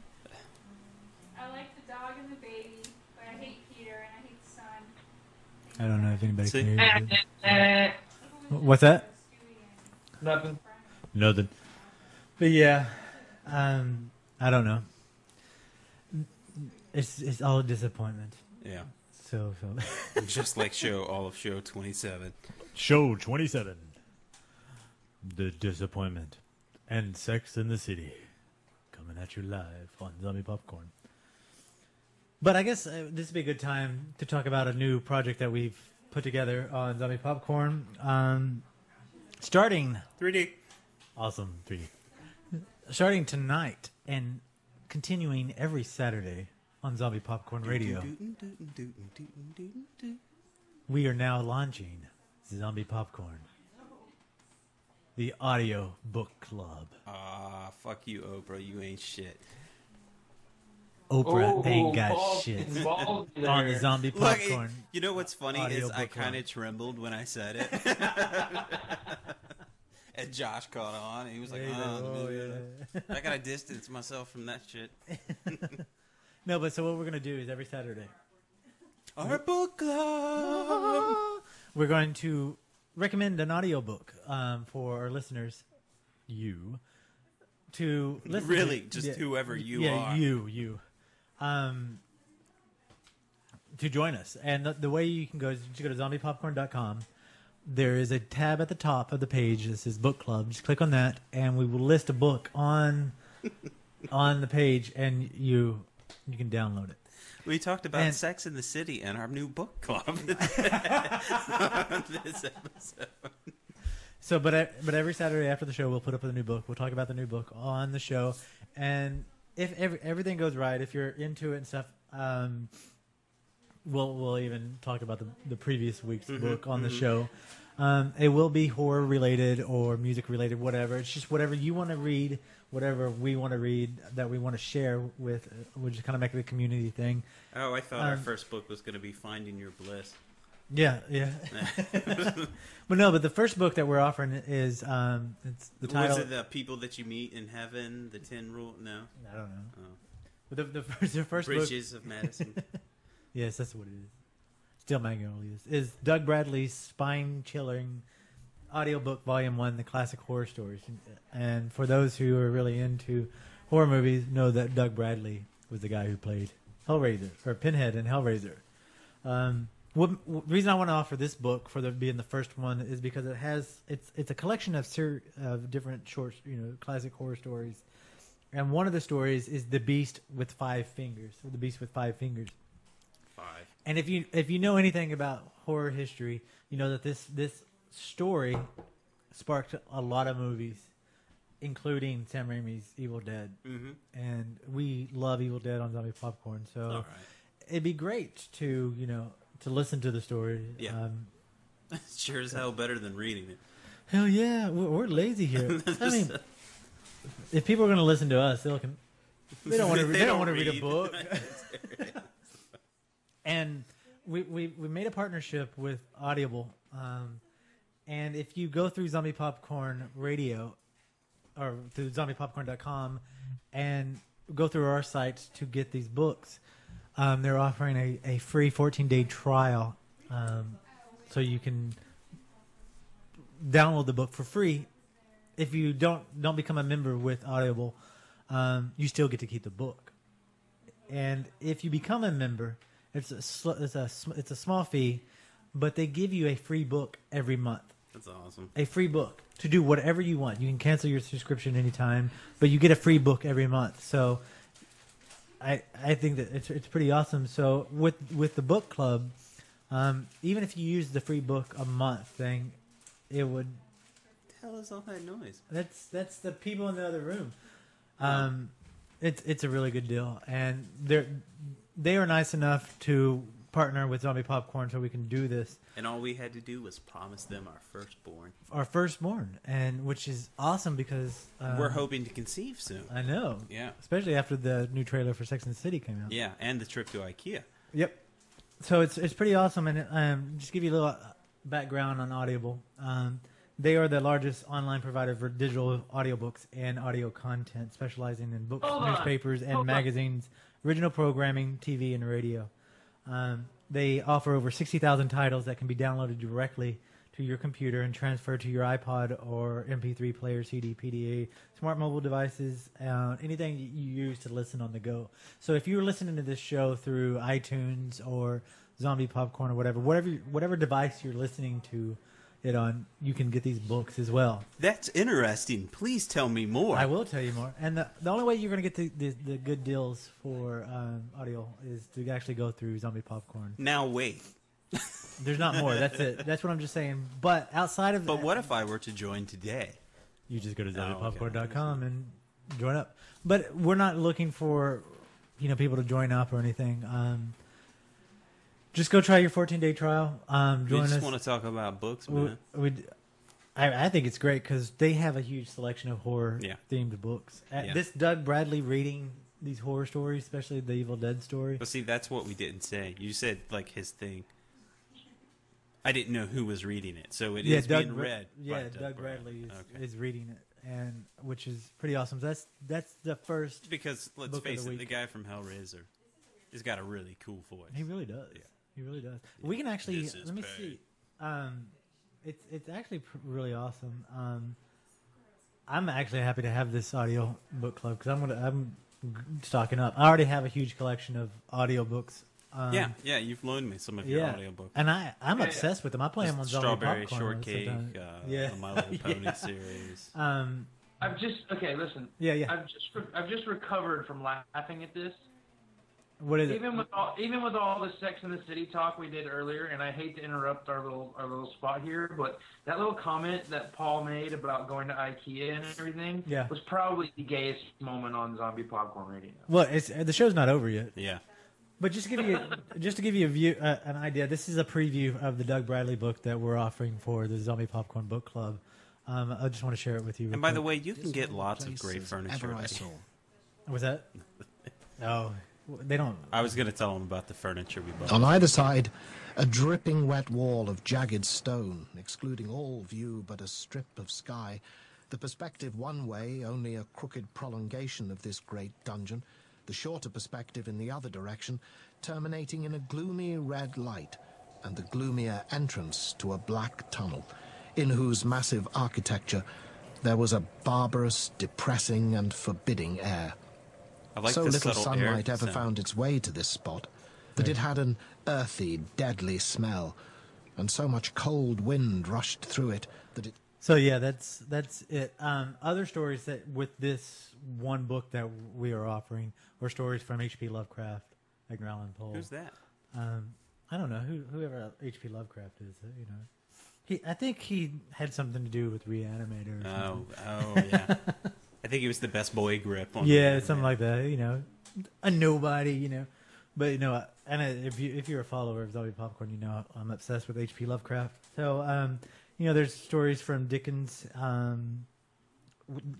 Speaker 4: I like the dog and the baby, but I hate Peter and I hate the son.
Speaker 1: I don't know if anybody
Speaker 2: See?
Speaker 1: can hear you.
Speaker 3: Eh,
Speaker 1: What's that?
Speaker 3: nothing.
Speaker 1: Nothing. But yeah, I don't know. It's all a disappointment.
Speaker 2: Yeah.
Speaker 1: So
Speaker 8: Just like all of show 27.
Speaker 1: show 27, the disappointment and Sex in the City, coming at you live on Zombie Popcorn. But I guess this would be a good time to talk about a new project that we've put together on Zombie Popcorn. Starting
Speaker 8: 3D.
Speaker 1: awesome 3D. Starting tonight and continuing every Saturday on Zombie Popcorn Radio, we are now launching Zombie Popcorn, the audio book club.
Speaker 8: Ah, fuck you, Oprah. You ain't shit.
Speaker 1: Oprah ain't got
Speaker 3: balls
Speaker 1: shit
Speaker 3: involved there.
Speaker 1: on the Zombie
Speaker 8: Look,
Speaker 1: Popcorn.
Speaker 8: you know what's funny is I
Speaker 1: Audiobook
Speaker 8: kind
Speaker 1: club.
Speaker 8: of trembled when I said it. And Josh caught on. And he was like, I gotta distance myself from that shit.
Speaker 1: No, but so what we're going to do is every Saturday,
Speaker 8: Our book club.
Speaker 1: we're going to recommend an audiobook for our listeners, you, to listen
Speaker 8: Really,
Speaker 1: to.
Speaker 8: just whoever you
Speaker 1: yeah,
Speaker 8: are.
Speaker 1: you. To join us. And the way you can go is just go to zombiepopcorn.com. There is a tab at the top of the page that says book club. Just click on that and we will list a book on the page, and you can download it.
Speaker 8: We talked about
Speaker 1: And-
Speaker 8: Sex in the City and our new book club on this episode.
Speaker 1: So, but every Saturday after the show, we'll put up a new book. We'll talk about the new book on the show, and if everything goes right, if you're into it and stuff, we'll even talk about the previous week's book on the show. It will be horror related or music related, whatever. It's just whatever you want to read, whatever we want to read that we want to share with. We'll just kind of make it a community thing.
Speaker 8: Oh, I thought our first book was going to be Finding Your Bliss.
Speaker 1: Yeah. But the first book that we're offering is it's the title.
Speaker 8: Was it The People That You Meet in Heaven, The 10 Rule? No.
Speaker 1: I don't know.
Speaker 8: Oh.
Speaker 1: But the first book.
Speaker 8: Bridges of Madison.
Speaker 1: Yes, that's what it is. Steel Magnolias is Doug Bradley's spine-chilling audiobook, Volume 1, The Classic Horror Stories. And for those who are really into horror movies, know that Doug Bradley was the guy who played Hellraiser, or Pinhead in Hellraiser. Reason I want to offer this book for being the first one is because it's a collection of different short, classic horror stories. And one of the stories is The Beast with Five Fingers, or The Beast with Five Fingers.
Speaker 8: 5.
Speaker 1: And if you know anything about horror history, you know that this story sparked a lot of movies, including Sam Raimi's Evil Dead. Mm-hmm. And we love Evil Dead on Zombie Popcorn, so
Speaker 8: All right.
Speaker 1: it'd be great to to listen to the story.
Speaker 8: Yeah. Sure as hell better than reading it.
Speaker 1: Hell yeah, we're lazy here. I mean, if people are going to listen to us, they don't want to read a book. And we made a partnership with Audible, and if you go through Zombie Popcorn Radio or through zombiepopcorn.com and go through our sites to get these books, they're offering a free 14-day trial, so you can download the book for free. If you don't become a member with Audible, you still get to keep the book. And if you become a member, it's a small fee, but they give you a free book every month.
Speaker 8: That's awesome.
Speaker 1: A free book to do whatever you want. You can cancel your subscription anytime, but you get a free book every month. So I think that it's pretty awesome. So with the book club, even if you use the free book a month thing, it would.
Speaker 8: What the hell is all that noise?
Speaker 1: That's the people in the other room. It's a really good deal, and they are nice enough to partner with Zombie Popcorn so we can do this.
Speaker 8: And all we had to do was promise them
Speaker 1: Our firstborn, and which is awesome because
Speaker 8: we're hoping to conceive soon.
Speaker 1: I know.
Speaker 8: Yeah.
Speaker 1: Especially after the new trailer for Sex and the City came out.
Speaker 8: Yeah, and the trip to IKEA.
Speaker 1: Yep. So it's pretty awesome, and just give you a little background on Audible. They are the largest online provider for digital audiobooks and audio content, specializing in books, newspapers, and magazines, original programming, TV, and radio. They offer over 60,000 titles that can be downloaded directly to your computer and transferred to your iPod or MP3 player, CD, PDA, smart mobile devices, anything you use to listen on the go. So if you're listening to this show through iTunes or Zombie Popcorn or whatever device you're listening to it on, you can get these books as well.
Speaker 8: That's interesting. Please tell me more.
Speaker 1: I will tell you more. And the only way you're going to get the good deals for audio is to actually go through Zombie Popcorn.
Speaker 8: Now wait.
Speaker 1: There's not more. That's it. That's what I'm just saying. But outside of
Speaker 8: But what if I were to join today?
Speaker 1: You just go to
Speaker 8: okay.
Speaker 1: zombiepopcorn.com and join up. But we're not looking for people to join up or anything. Just go try your 14-day trial. Join
Speaker 8: We just
Speaker 1: us.
Speaker 8: want to talk about books, man.
Speaker 1: I think it's great because they have a huge selection of horror-themed books. This Doug Bradley reading these horror stories, especially the Evil Dead story.
Speaker 8: But see, that's what we didn't say. You said, like, his thing. I didn't know who was reading it, so it is being read.
Speaker 1: Yeah,
Speaker 8: by
Speaker 1: Doug Bradley is reading it, and which is pretty awesome. That's the first.
Speaker 8: Because let's face it, the guy from Hellraiser has got a really cool voice.
Speaker 1: He really does.
Speaker 8: Yeah.
Speaker 1: He really does. We can actually let me see. It's actually really awesome. I'm actually happy to have this audio book club because I'm stocking up. I already have a huge collection of audiobooks.
Speaker 8: Yeah, you've loaned me some of your audiobooks.
Speaker 1: And I'm obsessed with them. I play them on Zombie
Speaker 8: Strawberry
Speaker 1: Popcorn.
Speaker 8: Shortcake, the My Little Pony series.
Speaker 3: I've just listen.
Speaker 1: Yeah.
Speaker 3: I've just recovered from laughing at this.
Speaker 1: What is it?
Speaker 3: Even with all the Sex and the City talk we did earlier, and I hate to interrupt our little spot here, but that little comment that Paul made about going to IKEA and everything was probably the gayest moment on Zombie Popcorn Radio.
Speaker 1: Well, the show's not over yet.
Speaker 8: Yeah.
Speaker 1: But just to give you a view, an idea, this is a preview of the Doug Bradley book that we're offering for the Zombie Popcorn Book Club. I just want to share it with you.
Speaker 8: And by the way, you can get lots of great furniture.
Speaker 1: Was that? Oh, they don't.
Speaker 8: I was going to tell them about the furniture we bought.
Speaker 9: On either side, a dripping wet wall of jagged stone, excluding all view but a strip of sky. The perspective one way, only a crooked prolongation of this great dungeon. The shorter perspective in the other direction, terminating in a gloomy red light, and the gloomier entrance to a black tunnel, in whose massive architecture there was a barbarous, depressing, and forbidding air. So little sunlight ever found its way to this spot, that it had an earthy, deadly smell, and so much cold wind rushed through it that it...
Speaker 1: So yeah, that's it. Other stories that with this one book that we are offering were stories from H.P. Lovecraft, Edgar Allan Poe.
Speaker 8: Who's that?
Speaker 1: I don't know whoever H.P. Lovecraft is. I think he had something to do with Reanimator. Or
Speaker 8: oh yeah. I think he was the best boy grip on.
Speaker 1: Yeah, something like that. A nobody. But and if you're a follower of Zombie Popcorn, I'm obsessed with H.P. Lovecraft. So there's stories from Dickens.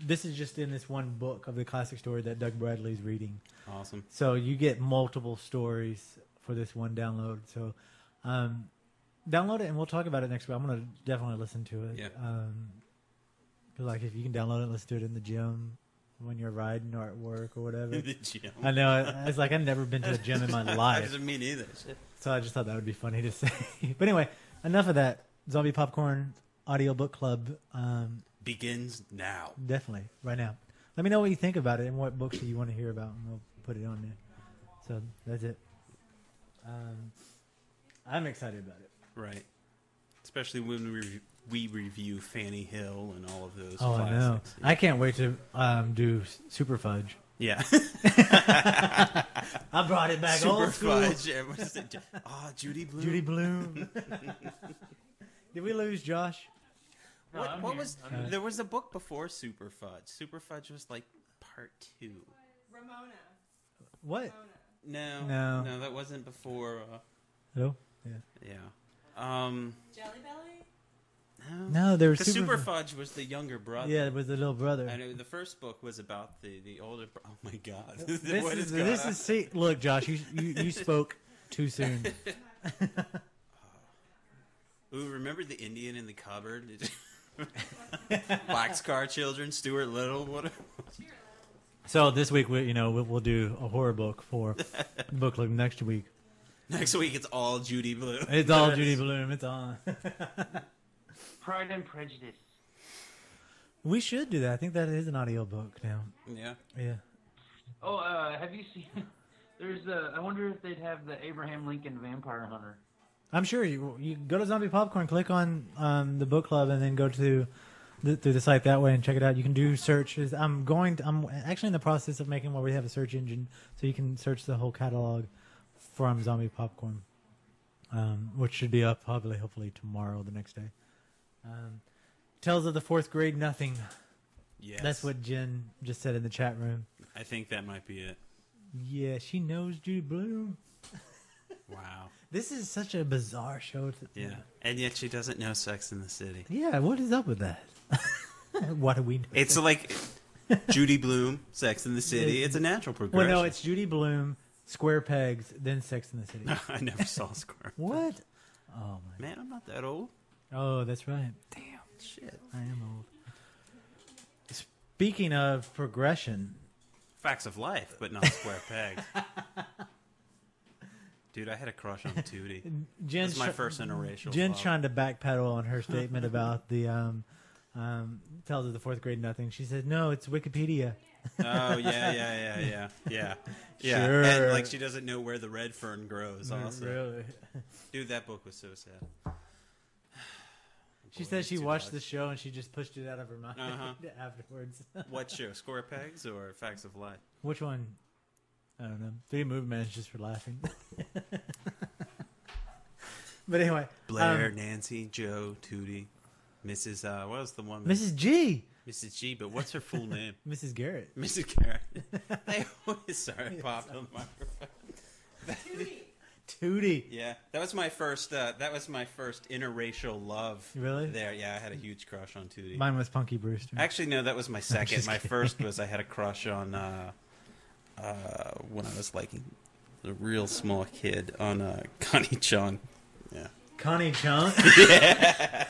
Speaker 1: This is just in this one book of the classic story that Doug Bradley's reading.
Speaker 8: Awesome. So
Speaker 1: you get multiple stories for this one download. So download it, and we'll talk about it next week. I'm going to definitely listen to it.
Speaker 8: Yeah.
Speaker 1: Like if you can download it, let's do it in the gym when you're riding or at work or whatever.
Speaker 8: In the gym.
Speaker 1: I know. It's like I've never been to a gym in my life.
Speaker 8: Doesn't mean either.
Speaker 1: So I just thought that would be funny to say. But anyway, enough of that. Zombie Popcorn Audiobook Club
Speaker 8: begins now.
Speaker 1: Definitely, right now. Let me know what you think about it and what books you want to hear about, and we'll put it on there. So that's it. I'm excited about it.
Speaker 8: Right. Especially when we review Fanny Hill and all of those
Speaker 1: classics. I know. Yeah. I can't wait to do Super Fudge.
Speaker 8: Yeah.
Speaker 1: I brought it back
Speaker 8: Super
Speaker 1: old school.
Speaker 8: Fudge. Judy Blume.
Speaker 1: Judy Blume. Did we lose Josh?
Speaker 3: No,
Speaker 8: what was there was a book before Super Fudge. Super Fudge was like part 2.
Speaker 10: Ramona.
Speaker 1: What?
Speaker 8: No, that wasn't before.
Speaker 1: No.
Speaker 8: Yeah.
Speaker 10: Jelly Belly.
Speaker 1: No, there was
Speaker 8: Super Fudge was the younger brother.
Speaker 1: Yeah, it was the little brother.
Speaker 8: And the first book was about the older. Oh my God!
Speaker 1: Look, Josh, you spoke too soon.
Speaker 8: Ooh, remember the Indian in the cupboard? Boxcar Children, Stuart Little, whatever.
Speaker 1: So this week we'll do a horror book for the book club next week.
Speaker 8: Next week it's all Judy Blume.
Speaker 1: It's all Judy Blume. It's on.
Speaker 3: Pride and Prejudice.
Speaker 1: We should do that. I think that is an audio book now.
Speaker 8: Yeah.
Speaker 1: Yeah.
Speaker 3: Oh, have you seen? There's I wonder if they'd have the Abraham Lincoln Vampire Hunter.
Speaker 1: I'm sure you go to Zombie Popcorn, click on the book club, and then go to through the site that way and check it out. You can do searches. I'm actually in the process of making where we have a search engine, so you can search the whole catalog from Zombie Popcorn, which should be up hopefully tomorrow, the next day. Tales of the Fourth Grade Nothing.
Speaker 8: Yes.
Speaker 1: That's what Jen just said in the chat room.
Speaker 8: I think that might be it.
Speaker 1: Yeah, she knows Judy Bloom.
Speaker 8: Wow.
Speaker 1: This is such a bizarre show.
Speaker 8: Yeah, and yet she doesn't know Sex in the City.
Speaker 1: Yeah, what is up with that? What do we know?
Speaker 8: It's like Judy Bloom, Sex in the City. It's a natural progression.
Speaker 1: Well, no, it's Judy Bloom, Square Pegs, then Sex in the City.
Speaker 8: I never saw Square.
Speaker 1: What? Oh, my.
Speaker 8: Man, I'm not that old.
Speaker 1: Oh, that's right. Damn.
Speaker 8: Shit.
Speaker 1: I am old. Speaking of progression.
Speaker 8: Facts of Life, but not Square Pegs. Dude, I had a crush on Tootie. That's my first interracial.
Speaker 1: Jen's trying to backpedal on her statement about the Tales of the Fourth Grade Nothing. She said, no, it's Wikipedia.
Speaker 8: Oh, yeah.
Speaker 1: Sure.
Speaker 8: And, like, she doesn't know where the red fern grows, also.
Speaker 1: Really?
Speaker 8: Dude, that book was so sad.
Speaker 1: She said she watched the show and she just pushed it out of her mind afterwards.
Speaker 8: What show? Square Pegs or Facts of Life?
Speaker 1: Which one? I don't know. Three Movement is just for laughing. But anyway.
Speaker 8: Blair, Nancy, Joe, Tootie, Mrs. What was the one?
Speaker 1: Mrs. G.
Speaker 8: Mrs. G, but what's her full name?
Speaker 1: Mrs. Garrett.
Speaker 8: Mrs. Garrett. I always popped on the microphone.
Speaker 1: Tootie.
Speaker 8: Yeah, that was my first. That was my first interracial love.
Speaker 1: Really?
Speaker 8: There, yeah, I had a huge crush on Tootie.
Speaker 1: Mine was Punky Brewster.
Speaker 8: Actually, no, that was my second. My first was I had a crush on when I was like a real small kid on Connie Chung. Yeah.
Speaker 1: Connie Chung.
Speaker 8: Yeah.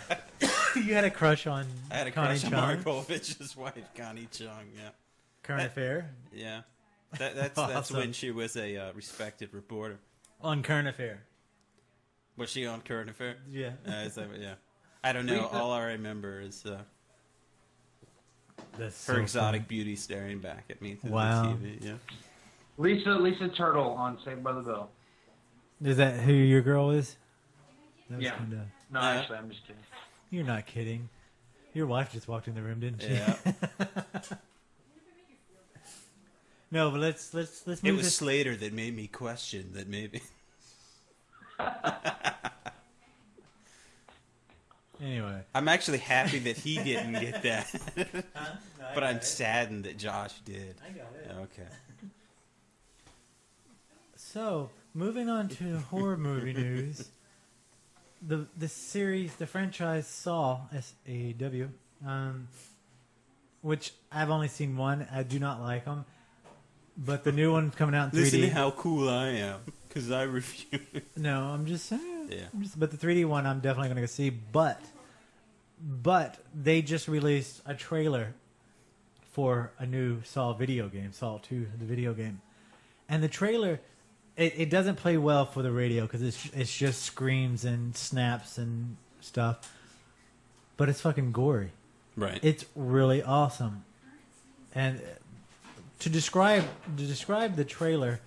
Speaker 1: You had a crush on.
Speaker 8: I had a
Speaker 1: Connie
Speaker 8: crush
Speaker 1: Chung?
Speaker 8: on Markovich's wife, Connie Chung. Yeah.
Speaker 1: Current Affair.
Speaker 8: Yeah. That's
Speaker 1: Awesome.
Speaker 8: when she was a respected reporter.
Speaker 1: On Current Affair.
Speaker 8: Was she on Current Affair?
Speaker 1: Yeah.
Speaker 8: Yeah. I don't know. All I remember is her
Speaker 1: so
Speaker 8: exotic
Speaker 1: funny.
Speaker 8: beauty staring back at me through
Speaker 1: Wow.
Speaker 8: the TV. Yeah.
Speaker 3: Lisa Turtle on Saved by the Bell.
Speaker 1: Is that who your girl is? That was
Speaker 3: Yeah.
Speaker 1: kinda-
Speaker 3: No, actually, I'm just kidding.
Speaker 1: You're not kidding. Your wife just walked in the room, didn't she?
Speaker 8: Yeah.
Speaker 1: No, but let's move
Speaker 8: It was
Speaker 1: this.
Speaker 8: Slater that made me question that maybe.
Speaker 1: Anyway,
Speaker 8: I'm actually happy that he didn't get that,
Speaker 1: Huh? No, I
Speaker 8: but
Speaker 1: got
Speaker 8: I'm
Speaker 1: it.
Speaker 8: saddened that Josh did.
Speaker 1: I got it.
Speaker 8: Okay.
Speaker 1: So, moving on to horror movie news. The series, the franchise Saw, S-A-W, which I've only seen one. I do not like them. But the new one's coming out in 3D.
Speaker 8: Listen to how cool I am, because I review it.
Speaker 1: No, I'm just saying.
Speaker 8: Yeah.
Speaker 1: But the 3D one, I'm definitely going to go see. But they just released a trailer for a new Saw video game, Saw 2, the video game. And the trailer, it doesn't play well for the radio because it's just screams and snaps and stuff. But it's fucking gory.
Speaker 8: Right.
Speaker 1: It's really awesome. And to describe the trailer,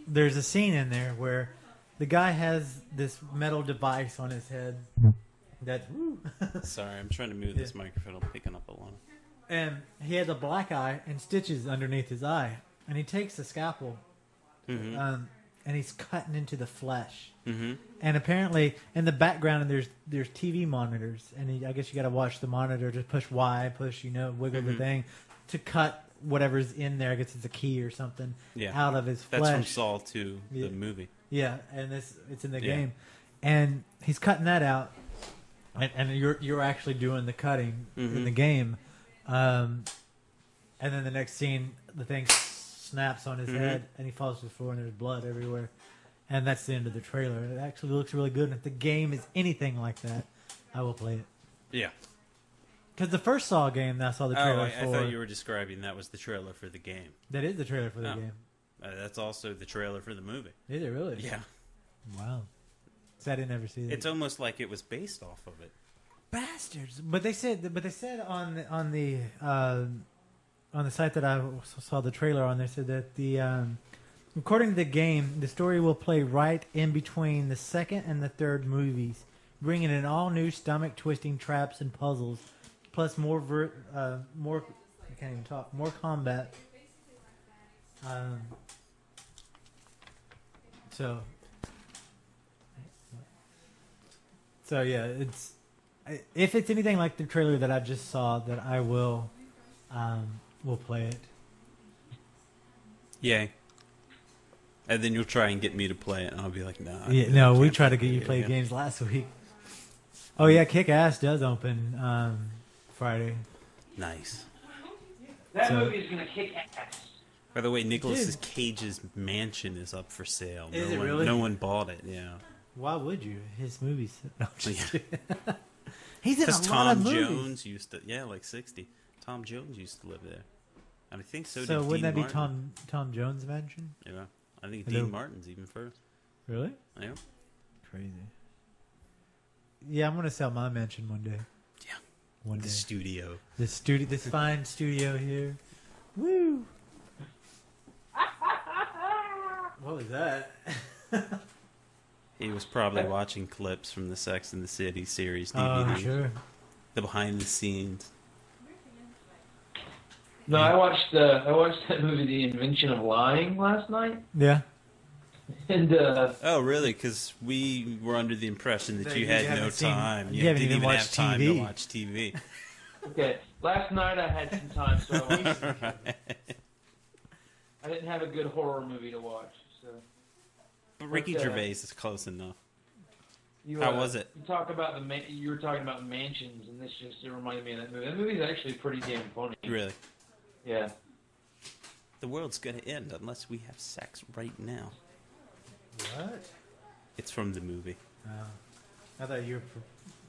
Speaker 1: there's a scene in there where the guy has this metal device on his head that's
Speaker 8: Sorry, I'm trying to move this microphone. I'm picking up a lot.
Speaker 1: and he has a black eye and stitches underneath his eye, and he takes a scalpel and he's cutting into the flesh.
Speaker 8: Mm-hmm.
Speaker 1: And apparently, in the background, there's TV monitors, and I guess you got to watch the monitor to push Y, wiggle the thing to cut whatever's in there. I guess it's a key or something out of his flesh.
Speaker 8: That's from Saw 2, the movie.
Speaker 1: Yeah, and it's in the game, and he's cutting that out, and you're actually doing the cutting in the game, and then the next scene, the thing snaps on his head, and he falls to the floor, and there's blood everywhere. And that's the end of the trailer. It actually looks really good. And if the game is anything like that, I will play it.
Speaker 8: Yeah.
Speaker 1: Because the first Saw game that I saw the trailer
Speaker 8: I
Speaker 1: for...
Speaker 8: thought you were describing that was the trailer for the game.
Speaker 1: That is the trailer for the game.
Speaker 8: That's also the trailer for the movie.
Speaker 1: Is it really?
Speaker 8: Yeah.
Speaker 1: Wow. So I didn't ever see that.
Speaker 8: It's almost like it was based off of it.
Speaker 1: Bastards. But they said on the site that I saw the trailer on, they said that the According to the game, the story will play right in between the second and the third movies, bringing in all new stomach-twisting traps and puzzles, plus more I can't even talk. More combat. So yeah, if it's anything like the trailer that I just saw, that I will play it.
Speaker 8: Yay. And then you'll try and get me to play it, and I'll be like, nah.
Speaker 1: Yeah, no, we tried to get you to play games last week. Oh yeah, Kick Ass does open Friday.
Speaker 8: Nice.
Speaker 3: That movie is gonna kick ass.
Speaker 8: By the way, Nicolas Cage's mansion is up for sale.
Speaker 1: Is it really?
Speaker 8: No one bought it. Yeah.
Speaker 1: Why would you? His movies. No, just he's in a
Speaker 8: Because
Speaker 1: lot of
Speaker 8: Tom
Speaker 1: movies.
Speaker 8: Jones used to, like 60. Tom Jones used to live there, and I think so.
Speaker 1: So
Speaker 8: did
Speaker 1: wouldn't
Speaker 8: Dean
Speaker 1: that be
Speaker 8: Martin.
Speaker 1: Tom Jones' mansion?
Speaker 8: Yeah, I think
Speaker 1: Hello?
Speaker 8: Dean Martin's even first.
Speaker 1: Really?
Speaker 8: Yeah.
Speaker 1: Crazy. Yeah, I'm gonna sell my mansion one day.
Speaker 8: Yeah.
Speaker 1: One
Speaker 8: The
Speaker 1: day.
Speaker 8: studio.
Speaker 1: This fine studio here. Woo! What was that?
Speaker 8: He was probably watching clips from the Sex and the City series DVD.
Speaker 1: Oh, sure.
Speaker 8: The behind the scenes.
Speaker 3: No, I watched that movie, The Invention of Lying, last night.
Speaker 1: Yeah.
Speaker 3: And
Speaker 8: oh, really? Because we were under the impression that you had no time.
Speaker 1: You haven't
Speaker 8: didn't
Speaker 1: even watched
Speaker 8: have time
Speaker 1: TV.
Speaker 8: to watch TV.
Speaker 3: okay, last night I had some time, so I watched. I didn't have a good horror movie to watch, so.
Speaker 8: But Ricky Gervais is close enough.
Speaker 3: You,
Speaker 8: How was it?
Speaker 3: You talk about you were talking about mansions, and it reminded me of that movie. That movie's actually pretty damn funny.
Speaker 8: Really?
Speaker 3: Yeah.
Speaker 8: The world's gonna end unless we have sex right now.
Speaker 1: What?
Speaker 8: It's from the movie.
Speaker 1: Oh. I thought you were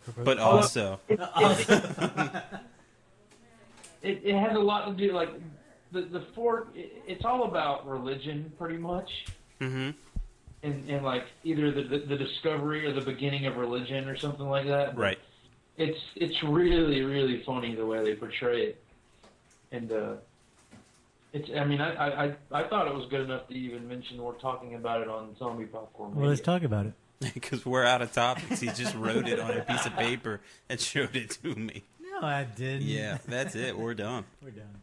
Speaker 1: proposing.
Speaker 8: But also,
Speaker 3: it has a lot to do, like the fort. It's all about religion, pretty much.
Speaker 8: Mm-hmm.
Speaker 3: And like either the discovery or the beginning of religion or something like that.
Speaker 8: Right.
Speaker 3: It's really, really funny the way they portray it, and it's. I mean, I thought it was good enough to even mention we're talking about it on Zombie Popcorn.
Speaker 1: Well, let's talk about it.
Speaker 8: Because we're out of topics. He just wrote it on a piece of paper and showed it to me.
Speaker 1: No, I didn't.
Speaker 8: Yeah, that's it. We're done.
Speaker 1: We're done.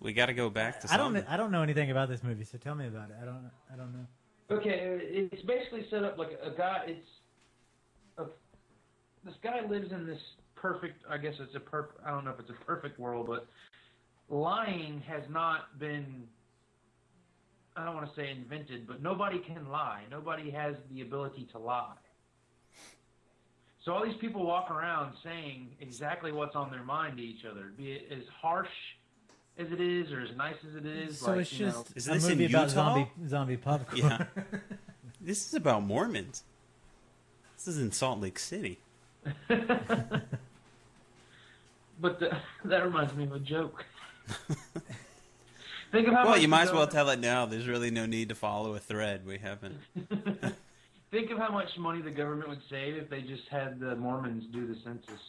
Speaker 8: We got to go back to.
Speaker 1: I don't know anything about this movie, so tell me about it. I don't know.
Speaker 3: Okay, it's basically set up like a guy. This guy lives in this perfect. I guess it's I don't know if it's a perfect world, but lying has not been. I don't want to say invented, but nobody can lie. Nobody has the ability to lie. So all these people walk around saying exactly what's on their mind to each other, be it as harsh as it is or as nice as it is.
Speaker 1: So
Speaker 3: like,
Speaker 1: it's just
Speaker 8: Is
Speaker 1: a
Speaker 8: this
Speaker 1: movie
Speaker 8: in
Speaker 1: about
Speaker 8: Utah?
Speaker 1: zombie popcorn.
Speaker 8: Yeah. This is about Mormons. This is in Salt Lake City.
Speaker 3: But that reminds me of a joke. Think of how
Speaker 8: Well,
Speaker 3: much
Speaker 8: you might
Speaker 3: the
Speaker 8: as well
Speaker 3: government-
Speaker 8: tell it now. There's really no need to follow a thread. We haven't.
Speaker 3: Think of how much money the government would save if they just had the Mormons do the census.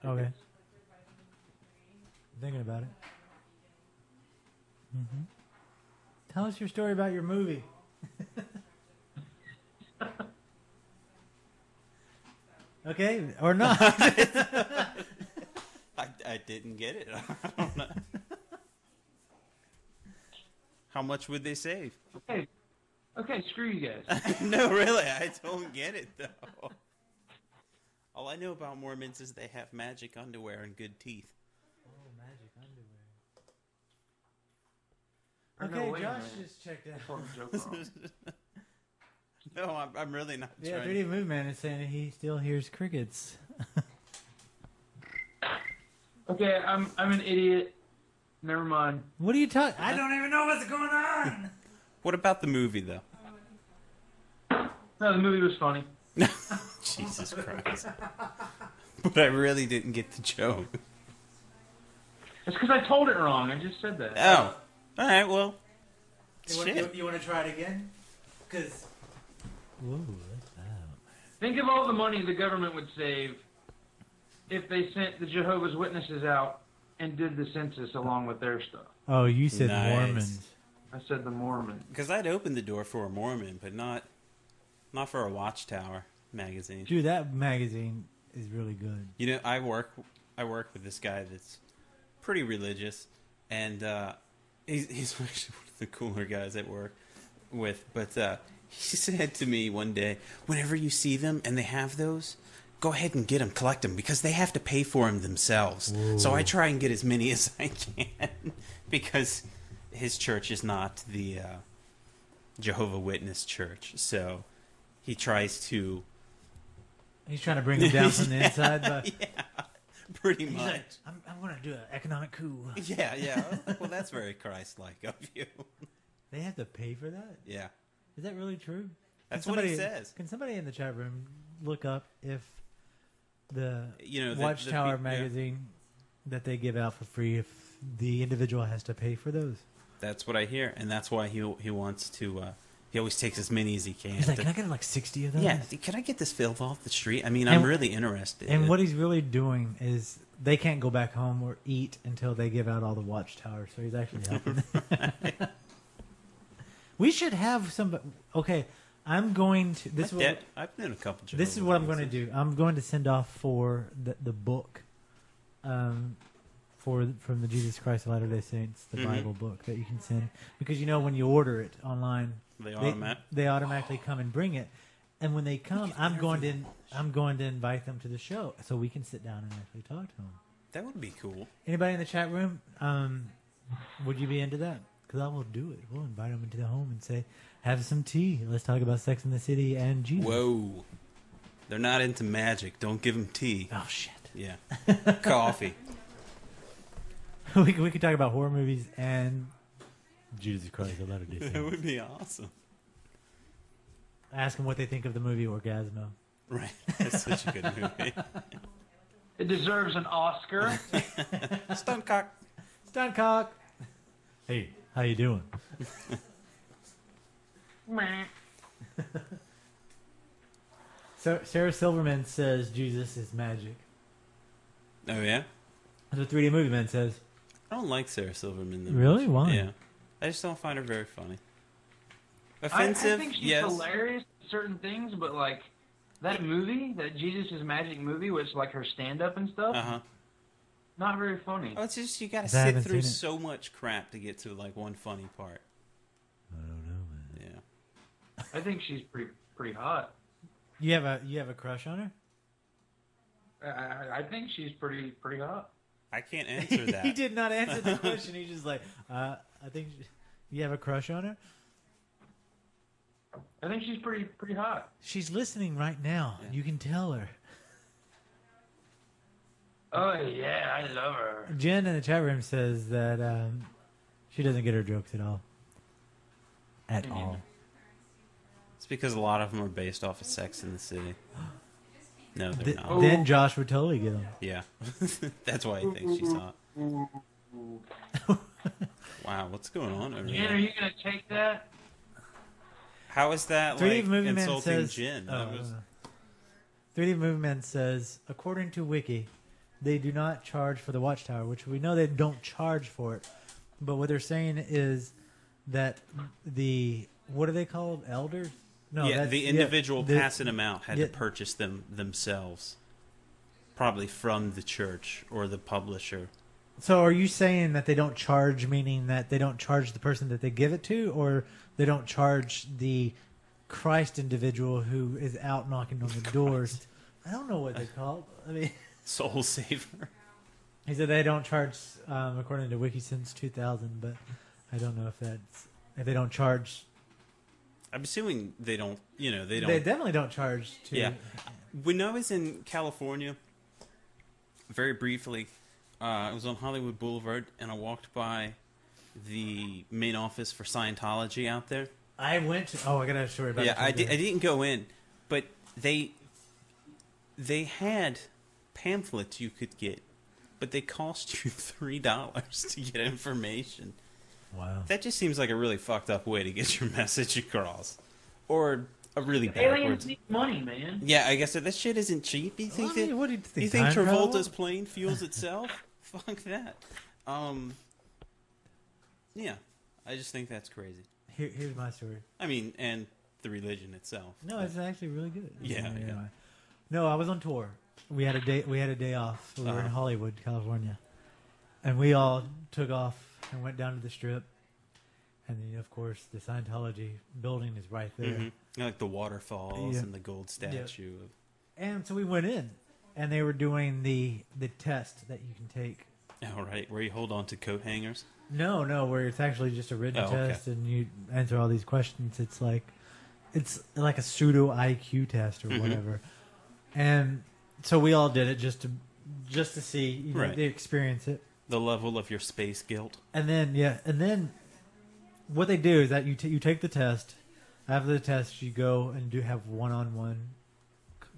Speaker 1: Okay. Thinking about it. Mm-hmm. Tell us your story about your movie. Okay, or not.
Speaker 8: I didn't get it. I don't know. How much would they save?
Speaker 3: Okay, screw you guys.
Speaker 8: No, really, I don't get it though. All I know about Mormons is they have magic underwear and good teeth.
Speaker 1: Oh, magic underwear.
Speaker 3: No,
Speaker 1: Okay,
Speaker 3: wait a
Speaker 1: Josh
Speaker 3: minute.
Speaker 1: just checked
Speaker 3: That's
Speaker 1: out.
Speaker 3: what I'm joking on.
Speaker 8: No, I'm really not
Speaker 1: Yeah,
Speaker 8: trying.
Speaker 1: 3D Move Man is saying he still hears crickets.
Speaker 3: Okay, I'm an idiot. Never mind.
Speaker 1: What are you talking? I don't even know what's going on.
Speaker 8: What about the movie though?
Speaker 3: No, the movie was funny.
Speaker 8: Jesus Christ. But I really didn't get the joke.
Speaker 3: It's because I told it wrong. I just said that.
Speaker 8: Oh. Alright, well.
Speaker 1: You want to try it again? Because. Whoa, what's that?
Speaker 3: Think of all the money the government would save if they sent the Jehovah's Witnesses out and did the census along with their stuff.
Speaker 1: Oh, you said
Speaker 2: Nice.
Speaker 1: Mormons.
Speaker 3: I said the Mormons.
Speaker 8: Because I'd open the door for a Mormon, but not for a Watchtower magazine.
Speaker 1: Dude, that magazine is really good.
Speaker 8: You know, I work with this guy that's pretty religious, and he's actually one of the cooler guys I work with. But he said to me one day, whenever you see them and they have those, go ahead and get them, collect them, because they have to pay for them themselves.
Speaker 1: Ooh.
Speaker 8: So I try and get as many as I can, because his church is not the Jehovah Witness church. So he tries to...
Speaker 1: He's trying to bring them down from the inside. But
Speaker 8: yeah, pretty
Speaker 1: he's
Speaker 8: much.
Speaker 1: like, I'm going to do an economic coup.
Speaker 8: Yeah. Well, that's very Christ-like of you.
Speaker 1: They have to pay for that?
Speaker 8: Yeah.
Speaker 1: Is that really true?
Speaker 8: That's what he says.
Speaker 1: Can somebody in the chat room look up if the
Speaker 8: the
Speaker 1: Watchtower magazine that they give out for free, if the individual has to pay for those?
Speaker 8: That's what I hear, and that's why he wants to. He always takes as many as he can.
Speaker 1: He's like, can I get like 60 of those?
Speaker 8: Yeah, can I get this filth off the street? I mean, I'm really interested.
Speaker 1: And what he's really doing is they can't go back home or eat until they give out all the Watchtower. So he's actually helping. We should have some. Okay, I'm going to.
Speaker 8: I've been a couple.
Speaker 1: This is what I'm going to do. I'm going to send off for the book, from the Jesus Christ of Latter-day Saints, the Bible book that you can send, because when you order it online, they automatically come and bring it, and when they come, I'm going to invite them to the show so we can sit down and actually talk to them.
Speaker 8: That would be cool.
Speaker 1: Anybody in the chat room? Would you be into that? Because I will do it. We'll invite them into the home and say, have some tea. Let's talk about Sex in the City and Jesus.
Speaker 8: Whoa. They're not into magic. Don't give them tea.
Speaker 1: Oh, shit.
Speaker 8: Yeah. Coffee.
Speaker 1: we could talk about horror movies and Jesus Christ of Latter-day Saints.
Speaker 8: That would be awesome.
Speaker 1: Ask them what they think of the movie Orgasmo.
Speaker 8: Right. That's such a good movie.
Speaker 3: It deserves an Oscar.
Speaker 8: Stuntcock.
Speaker 1: Stuntcock. Hey, how you doing? So Sarah Silverman says Jesus is magic.
Speaker 8: Oh, yeah?
Speaker 1: That's what 3D Movie Man says.
Speaker 8: I don't like Sarah Silverman. That
Speaker 1: Really?
Speaker 8: much.
Speaker 1: Why?
Speaker 8: Yeah. I just don't find her very funny. Offensive?
Speaker 3: I think she's
Speaker 8: yes.
Speaker 3: hilarious at certain things, but like that movie, that Jesus is Magic movie, which like her stand-up and stuff, not very funny.
Speaker 8: Oh, it's just you got to sit through so much crap to get to like one funny part.
Speaker 1: I don't know, man.
Speaker 8: Yeah.
Speaker 3: I think she's pretty hot.
Speaker 1: You have a crush on her?
Speaker 3: I think she's pretty hot.
Speaker 8: I can't answer that.
Speaker 1: He did not answer the question. He's just like, I think you have a crush on her?
Speaker 3: I think she's pretty hot.
Speaker 1: She's listening right now. Yeah. You can tell her.
Speaker 3: Oh, yeah, I love her.
Speaker 1: Jen in the chat room says that she doesn't get her jokes at all. At all.
Speaker 8: It's because a lot of them are based off of Sex in the City. No, they're not.
Speaker 1: Then Josh would totally get them.
Speaker 8: Yeah. That's why he thinks she's hot. Wow, what's going on over
Speaker 3: Jen,
Speaker 8: there?
Speaker 3: are you going to take that?
Speaker 8: How is that
Speaker 1: 3D
Speaker 8: like
Speaker 1: Movie Man
Speaker 8: insulting
Speaker 1: says,
Speaker 8: Jen?
Speaker 1: 3D Movie Man says, according to Wiki, they do not charge for the Watchtower, which we know they don't charge for it. But what they're saying is that what are they called? Elders? No,
Speaker 8: yeah, the individual passing them out had to purchase them themselves. Probably from the church or the publisher.
Speaker 1: So are you saying that they don't charge, meaning that they don't charge the person that they give it to, or they don't charge the Christ individual who is out knocking on the doors? I don't know what they call it. I mean,
Speaker 8: Soul Saver.
Speaker 1: He said they don't charge, according to Wiki, since 2000, but I don't know if they don't charge. I'm
Speaker 8: assuming they don't. They don't.
Speaker 1: They definitely don't charge.
Speaker 8: Yeah. When I was in California, very briefly, I was on Hollywood Boulevard, and I walked by the main office for Scientology out there.
Speaker 1: I went to... Oh, I got a story about that.
Speaker 8: Yeah, I didn't go in, but they had pamphlets you could get, but they cost you $3 to get information.
Speaker 1: Wow.
Speaker 8: That just seems like a really fucked up way to get your message across. Or a really
Speaker 3: aliens need money, man.
Speaker 8: Yeah, I guess that shit isn't cheap. You think
Speaker 1: what do you think?
Speaker 8: Travolta's plane fuels itself? fuck that. Yeah, I just think that's crazy.
Speaker 1: Here's my story.
Speaker 8: I mean, and the religion itself.
Speaker 1: No, it's actually really good.
Speaker 8: Yeah.
Speaker 1: No, I was on tour. We had a day off. We were in Hollywood, California, and we all took off and went down to the Strip. And then, of course, the Scientology building is right there.
Speaker 8: Mm-hmm. Like the waterfalls and the gold statue.
Speaker 1: And so we went in, and they were doing the test that you can take.
Speaker 8: Oh, right, where you hold on to coat hangers?
Speaker 1: No, where it's actually just a written test, and you answer all these questions. It's like a pseudo IQ test or whatever. And so we all did it just to see, they experience it.
Speaker 8: The level of your space guilt.
Speaker 1: And then what they do is that you take the test. After the test, you go and have one-on-one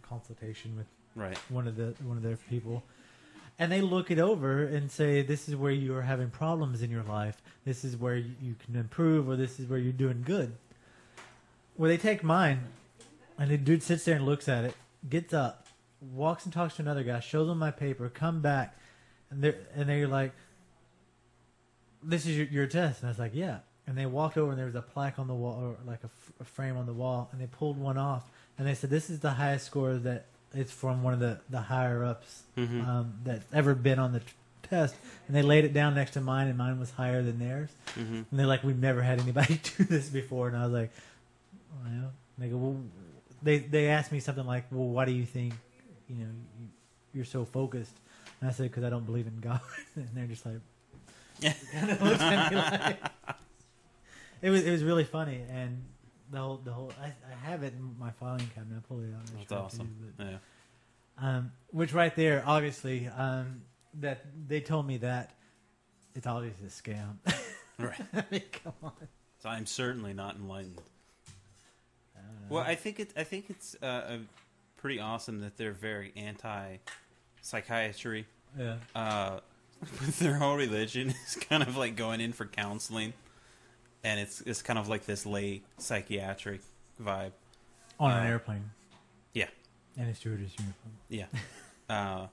Speaker 1: consultation with one of their people. And they look it over and say, this is where you are having problems in your life. This is where you can improve, or this is where you're doing good. Well, they take mine, and the dude sits there and looks at it, gets up, walks and talks to another guy, shows them my paper, come back, and they're like, this is your test. And I was like, yeah. And they walked over, and there was a plaque on the wall, or like a frame on the wall, and they pulled one off, and they said, this is the highest score that it's from one of the higher ups that's ever been on the test, and they laid it down next to mine, and mine was higher than theirs. And they're like, we've never had anybody do this before. And I was like, well, they go, well, they asked me something like, well, why do you think you're so focused? And I said, because I don't believe in God. And they're just like, kind of looked at me like, it was really funny. And the whole I have it in my filing cabinet. I pulled it out.
Speaker 8: That's awesome.
Speaker 1: Which right there, obviously, that they told me that it's obviously a scam.
Speaker 8: Right.
Speaker 1: I mean, come on.
Speaker 8: So I'm certainly not enlightened. Well, I think it's pretty awesome that they're very anti-psychiatry.
Speaker 1: Yeah.
Speaker 8: With their whole religion is kind of like going in for counseling. And it's kind of like this lay psychiatric vibe.
Speaker 1: On an airplane.
Speaker 8: Yeah.
Speaker 1: And a stewardess uniform.
Speaker 8: Yeah.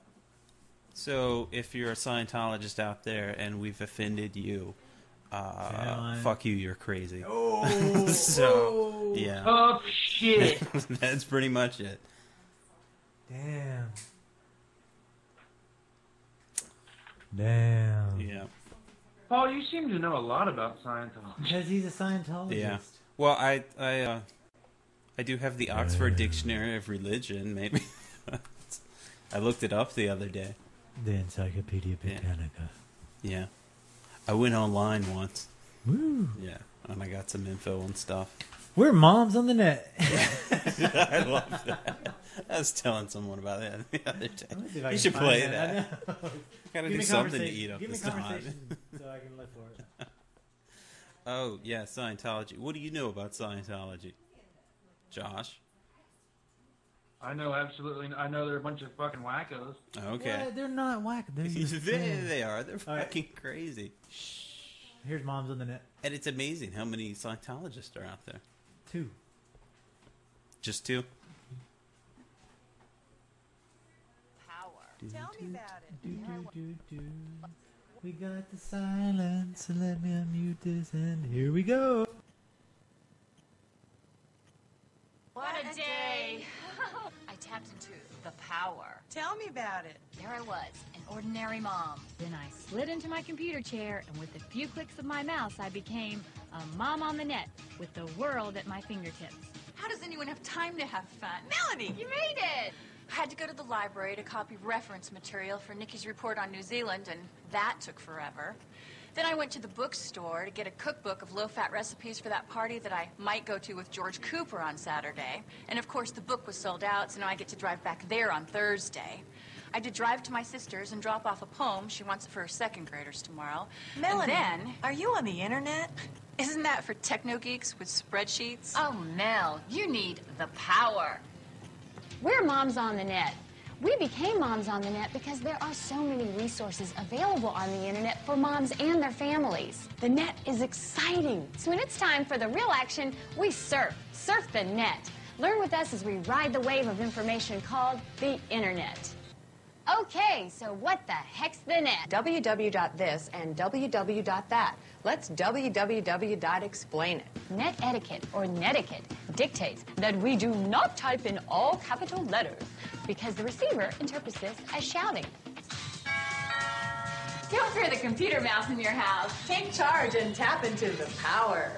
Speaker 8: So if you're a Scientologist out there and we've offended you, fuck you, you're crazy.
Speaker 1: Oh!
Speaker 8: So, yeah.
Speaker 3: Oh, shit.
Speaker 8: That's pretty much it.
Speaker 1: Damn.
Speaker 8: Yeah.
Speaker 3: Paul, you seem to know a lot about Scientology.
Speaker 1: Because he's a Scientologist.
Speaker 8: Yeah. Well, I do have the Oxford Dictionary of Religion, maybe. I looked it up the other day.
Speaker 1: The Encyclopedia Britannica.
Speaker 8: Yeah. I went online once.
Speaker 1: Woo.
Speaker 8: Yeah. And I got some info and stuff.
Speaker 1: We're moms on the net.
Speaker 8: I love that. I was telling someone about that the other day. You should play that. Gotta do something to eat up this time.
Speaker 1: So I can look for it.
Speaker 8: Oh, yeah, Scientology. What do you know about Scientology? Josh?
Speaker 3: I know absolutely. I know they're a bunch of fucking wackos.
Speaker 8: Okay.
Speaker 1: Well, they're not whack.
Speaker 8: They are. They're fucking crazy.
Speaker 1: Shh. Here's moms on the net.
Speaker 8: And it's amazing how many Scientologists are out there.
Speaker 1: 2.
Speaker 8: Just 2?
Speaker 10: Tell me about it.
Speaker 1: We got the silence, and let me unmute this, and here we go.
Speaker 11: What a day! I tapped into the power.
Speaker 10: Tell me about it.
Speaker 11: There I was, an ordinary mom. Then I slid into my computer chair, and with a few clicks of my mouse, I became a mom on the net with the world at my fingertips.
Speaker 12: How does anyone have time to have fun?
Speaker 11: Melanie, you made it!
Speaker 12: I had to go to the library to copy reference material for Nikki's report on New Zealand, and that took forever. Then I went to the bookstore to get a cookbook of low-fat recipes for that party that I might go to with George Cooper on Saturday. And of course, the book was sold out, so now I get to drive back there on Thursday. I had to drive to my sister's and drop off a poem. She wants it for her second graders tomorrow.
Speaker 10: Melanie,
Speaker 12: and then,
Speaker 10: are you on the internet?
Speaker 12: Isn't that for techno geeks with spreadsheets?
Speaker 11: Oh, Mel, you need the power. We're Moms on the Net. We became Moms on the Net because there are so many resources available on the internet for moms and their families. The net is exciting. So when it's time for the real action, we surf the net. Learn with us as we ride the wave of information called the internet. Okay, so what the heck's the net?
Speaker 10: www.this and www.that. Let's www.explain it.
Speaker 11: Net etiquette, or netiquette, dictates that we do not type in all capital letters because the receiver interprets this as shouting.
Speaker 12: Don't fear the computer mouse in your house.
Speaker 10: Take charge and tap into the power.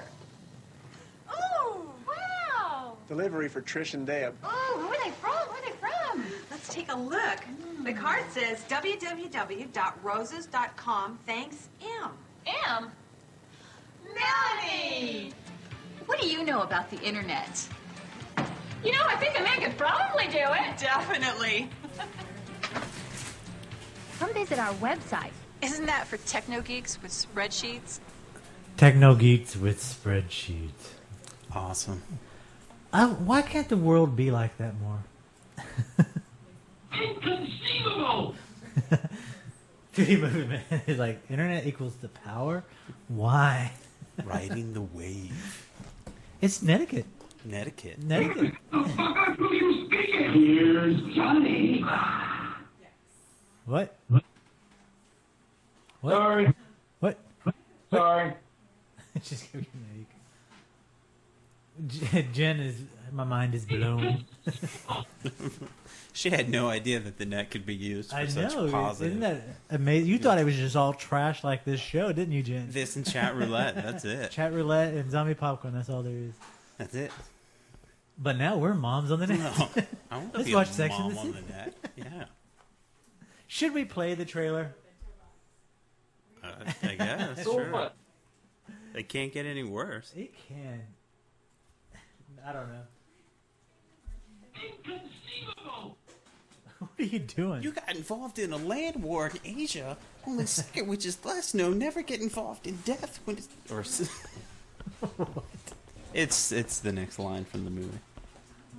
Speaker 12: Oh, wow.
Speaker 13: Delivery for Trish and Deb.
Speaker 12: Oh, who are they from? Where are they from?
Speaker 10: Let's take a look. The card says www.roses.com. Thanks, M.
Speaker 12: M? Melanie! What do you know about the internet? You know, I think a man could probably do it.
Speaker 10: Definitely.
Speaker 11: Come visit our website.
Speaker 12: Isn't that for techno geeks with spreadsheets?
Speaker 1: Techno geeks with spreadsheets.
Speaker 8: Awesome.
Speaker 1: Why can't the world be like that more?
Speaker 3: Inconceivable!
Speaker 1: 3D movie man is like internet equals the power. Why?
Speaker 8: Riding the wave.
Speaker 1: It's netiquette.
Speaker 8: Netiquette.
Speaker 1: Netiquette.
Speaker 3: The fuck are you speaking? Here's Johnny.
Speaker 1: What? What?
Speaker 3: Sorry.
Speaker 1: What?
Speaker 3: Sorry.
Speaker 1: Just give me Jen is. My mind is blown.
Speaker 8: She had no idea that the net could be used for such positive.
Speaker 1: Isn't that amazing? You thought it was just all trash like this show, didn't you, Jen?
Speaker 8: This and chat roulette. That's it.
Speaker 1: Chat roulette and zombie popcorn. That's all there is.
Speaker 8: That's it.
Speaker 1: But now we're moms on the net.
Speaker 8: No, I want to
Speaker 1: Let's
Speaker 8: be
Speaker 1: watch
Speaker 8: a
Speaker 1: Sex
Speaker 8: mom
Speaker 1: and the
Speaker 8: on
Speaker 1: City.
Speaker 8: the net. Yeah.
Speaker 1: Should we play the trailer?
Speaker 8: I guess.
Speaker 3: So
Speaker 8: Sure.
Speaker 3: what?
Speaker 8: It can't get any worse.
Speaker 1: It can. I don't know.
Speaker 3: Inconceivable!
Speaker 1: What are you doing?
Speaker 8: You got involved in a land war in Asia. Only second, which is less known. Never get involved in death when it's it's the next line from the movie.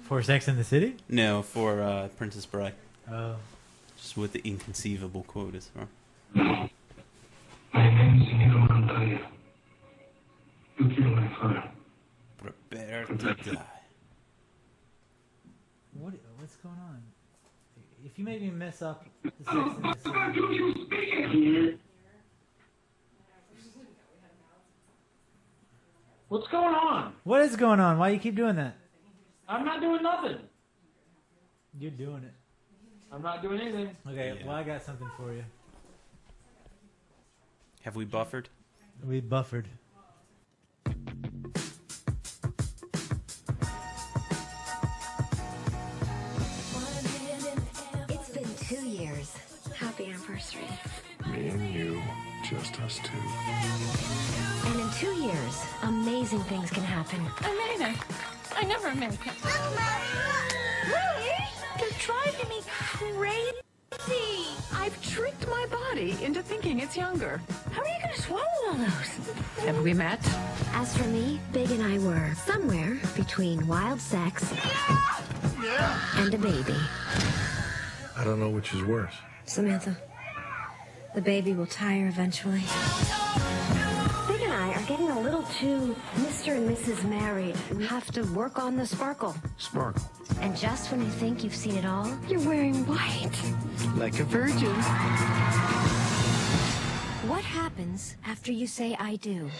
Speaker 1: For Sex and the City?
Speaker 8: No, for Princess Bride.
Speaker 1: Oh.
Speaker 8: Just what the inconceivable quote is from. Prepare to die.
Speaker 1: What's going on? If you make me mess up the Sex and the City.
Speaker 3: What are you speaking here? What's going on?
Speaker 1: What is going on? Why you keep doing that?
Speaker 3: I'm not doing nothing.
Speaker 1: You're doing it.
Speaker 3: I'm not doing anything.
Speaker 1: Okay,
Speaker 8: Yeah.
Speaker 1: well, I got something for you.
Speaker 8: Have we buffered?
Speaker 1: We buffered.
Speaker 14: It's been 2 years. Happy anniversary.
Speaker 6: Me and you, just us two.
Speaker 14: And in 2 years, amazing things can happen.
Speaker 12: Amazing. I never make it.
Speaker 10: Really? You're driving me crazy. I've tricked my body into thinking it's younger. How are you going to swallow all those? Have we met?
Speaker 14: As for me, Big and I were somewhere between wild sex and a baby.
Speaker 6: I don't know which is worse.
Speaker 14: Samantha, the baby will tire eventually. Big and I are getting a little too Mr. and Mrs. Married. We have to work on the sparkle.
Speaker 6: Sparkle.
Speaker 14: And just when you think you've seen it all, you're wearing white.
Speaker 10: Like a virgin.
Speaker 14: What happens after you say I do? I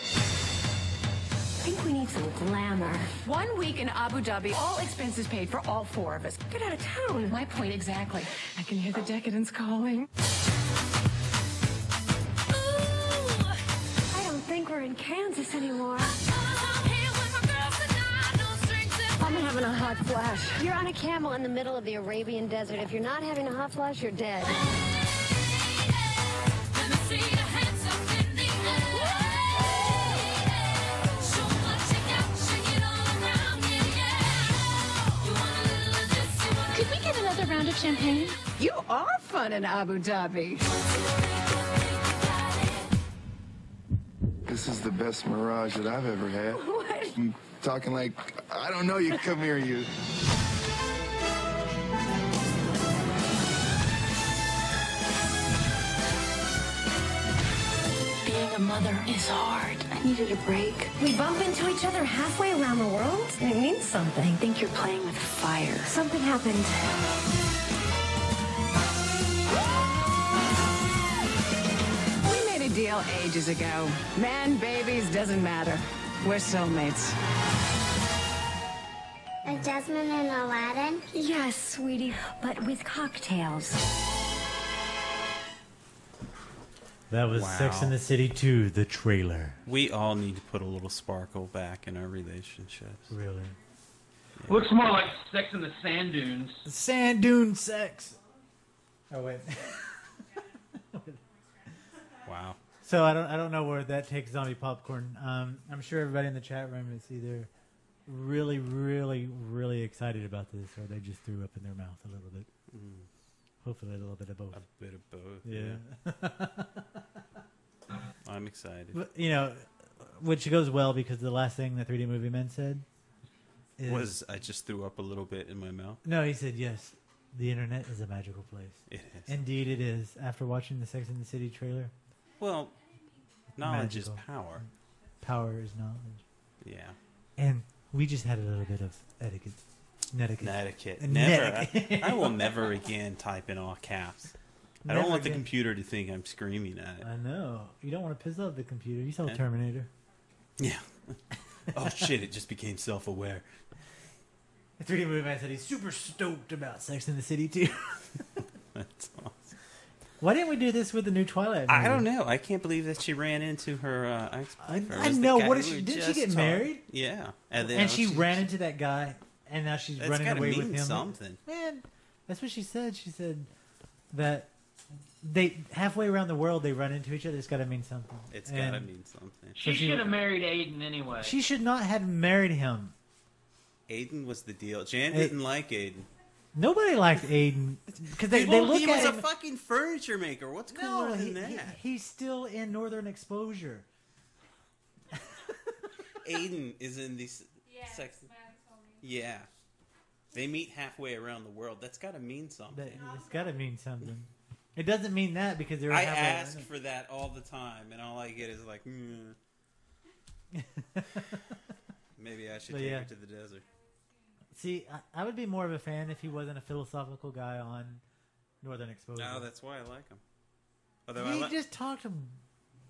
Speaker 14: think we need some glamour.
Speaker 10: 1 week in Abu Dhabi, all expenses paid for all 4 of us. Get out of town. My point exactly. I can hear the decadence calling.
Speaker 14: I don't think we're in Kansas anymore. I'm having a hot flash. You're on a camel in the middle of the Arabian desert. If you're not having a hot flash, you're dead.
Speaker 12: Could we get another round of champagne?
Speaker 10: You are fun in Abu Dhabi.
Speaker 6: This is the best mirage that I've ever had.
Speaker 14: What?
Speaker 6: I'm talking like, I don't know, you come here, you.
Speaker 10: Being a mother is hard. I needed a break.
Speaker 14: We bump into each other halfway around the world, and it means something.
Speaker 10: I think you're playing with fire.
Speaker 14: Something happened.
Speaker 10: email ages ago. Men, babies, doesn't matter. We're soulmates.
Speaker 14: Jasmine and Aladdin? Yes, sweetie, but with cocktails.
Speaker 1: That was Sex and the City 2, the trailer.
Speaker 8: We all need to put a little sparkle back in our relationships.
Speaker 1: Really?
Speaker 3: Yeah. Looks more like Sex in the Sand Dunes.
Speaker 1: Sand dune sex. Oh wait.
Speaker 8: Wow.
Speaker 1: So I don't know where that takes Zombie Popcorn. I'm sure everybody in the chat room is either really, really, really excited about this, or they just threw up in their mouth a little bit. Hopefully a little bit of both.
Speaker 8: A bit of both.
Speaker 1: Yeah.
Speaker 8: I'm excited.
Speaker 1: But, you know, which goes well because the last thing the 3D Movie Man said
Speaker 8: was I just threw up a little bit in my mouth.
Speaker 1: No, he said yes. The internet is a magical place.
Speaker 8: It is.
Speaker 1: Indeed, it is. After watching the Sex and the City trailer.
Speaker 8: Well, knowledge
Speaker 1: magical.
Speaker 8: is power.
Speaker 1: Power is knowledge.
Speaker 8: Yeah.
Speaker 1: And we just had a little bit of etiquette.
Speaker 8: Netiquette. Never. I will never again type in all caps. I don't want the computer to think I'm screaming at it.
Speaker 1: I know. You don't want to piss off the computer. You saw
Speaker 8: And-
Speaker 1: Terminator.
Speaker 8: Yeah. Oh shit! It just became self-aware.
Speaker 1: The 3D Movie Man said he's super stoked about Sex and the City 2.
Speaker 8: That's awesome.
Speaker 1: Why didn't we do this with the new Twilight movie?
Speaker 8: I don't know. I can't believe that she ran into her ex-boyfriend.
Speaker 1: I know. What did she? Didn't she get married?
Speaker 8: Yeah,
Speaker 1: And she ran into that guy, and now she's
Speaker 8: That's
Speaker 1: running
Speaker 8: gotta
Speaker 1: away
Speaker 8: mean
Speaker 1: with him.
Speaker 8: something.
Speaker 1: Man, that's what she said. She said that they halfway around the world they run into each other. It's got to mean something.
Speaker 8: It's got to mean something.
Speaker 3: She should have married Aiden anyway.
Speaker 1: She should not have married him.
Speaker 8: Aiden was the deal. Jan didn't like Aiden.
Speaker 1: Nobody liked Aiden because they look
Speaker 8: he
Speaker 1: at
Speaker 8: was
Speaker 1: him.
Speaker 8: a fucking furniture maker. What's cooler than that?
Speaker 1: He's still in Northern Exposure.
Speaker 8: Aiden is in these sex. Yeah, they meet halfway around the world. That's got to mean something.
Speaker 1: It's got to mean something. It doesn't mean that because they're.
Speaker 8: I ask for that all the time, and all I get is like, maybe I should take her to the desert.
Speaker 1: See, I would be more of a fan if he wasn't a philosophical guy on Northern Exposure.
Speaker 8: No, that's why I like him. Although
Speaker 1: he just talked to.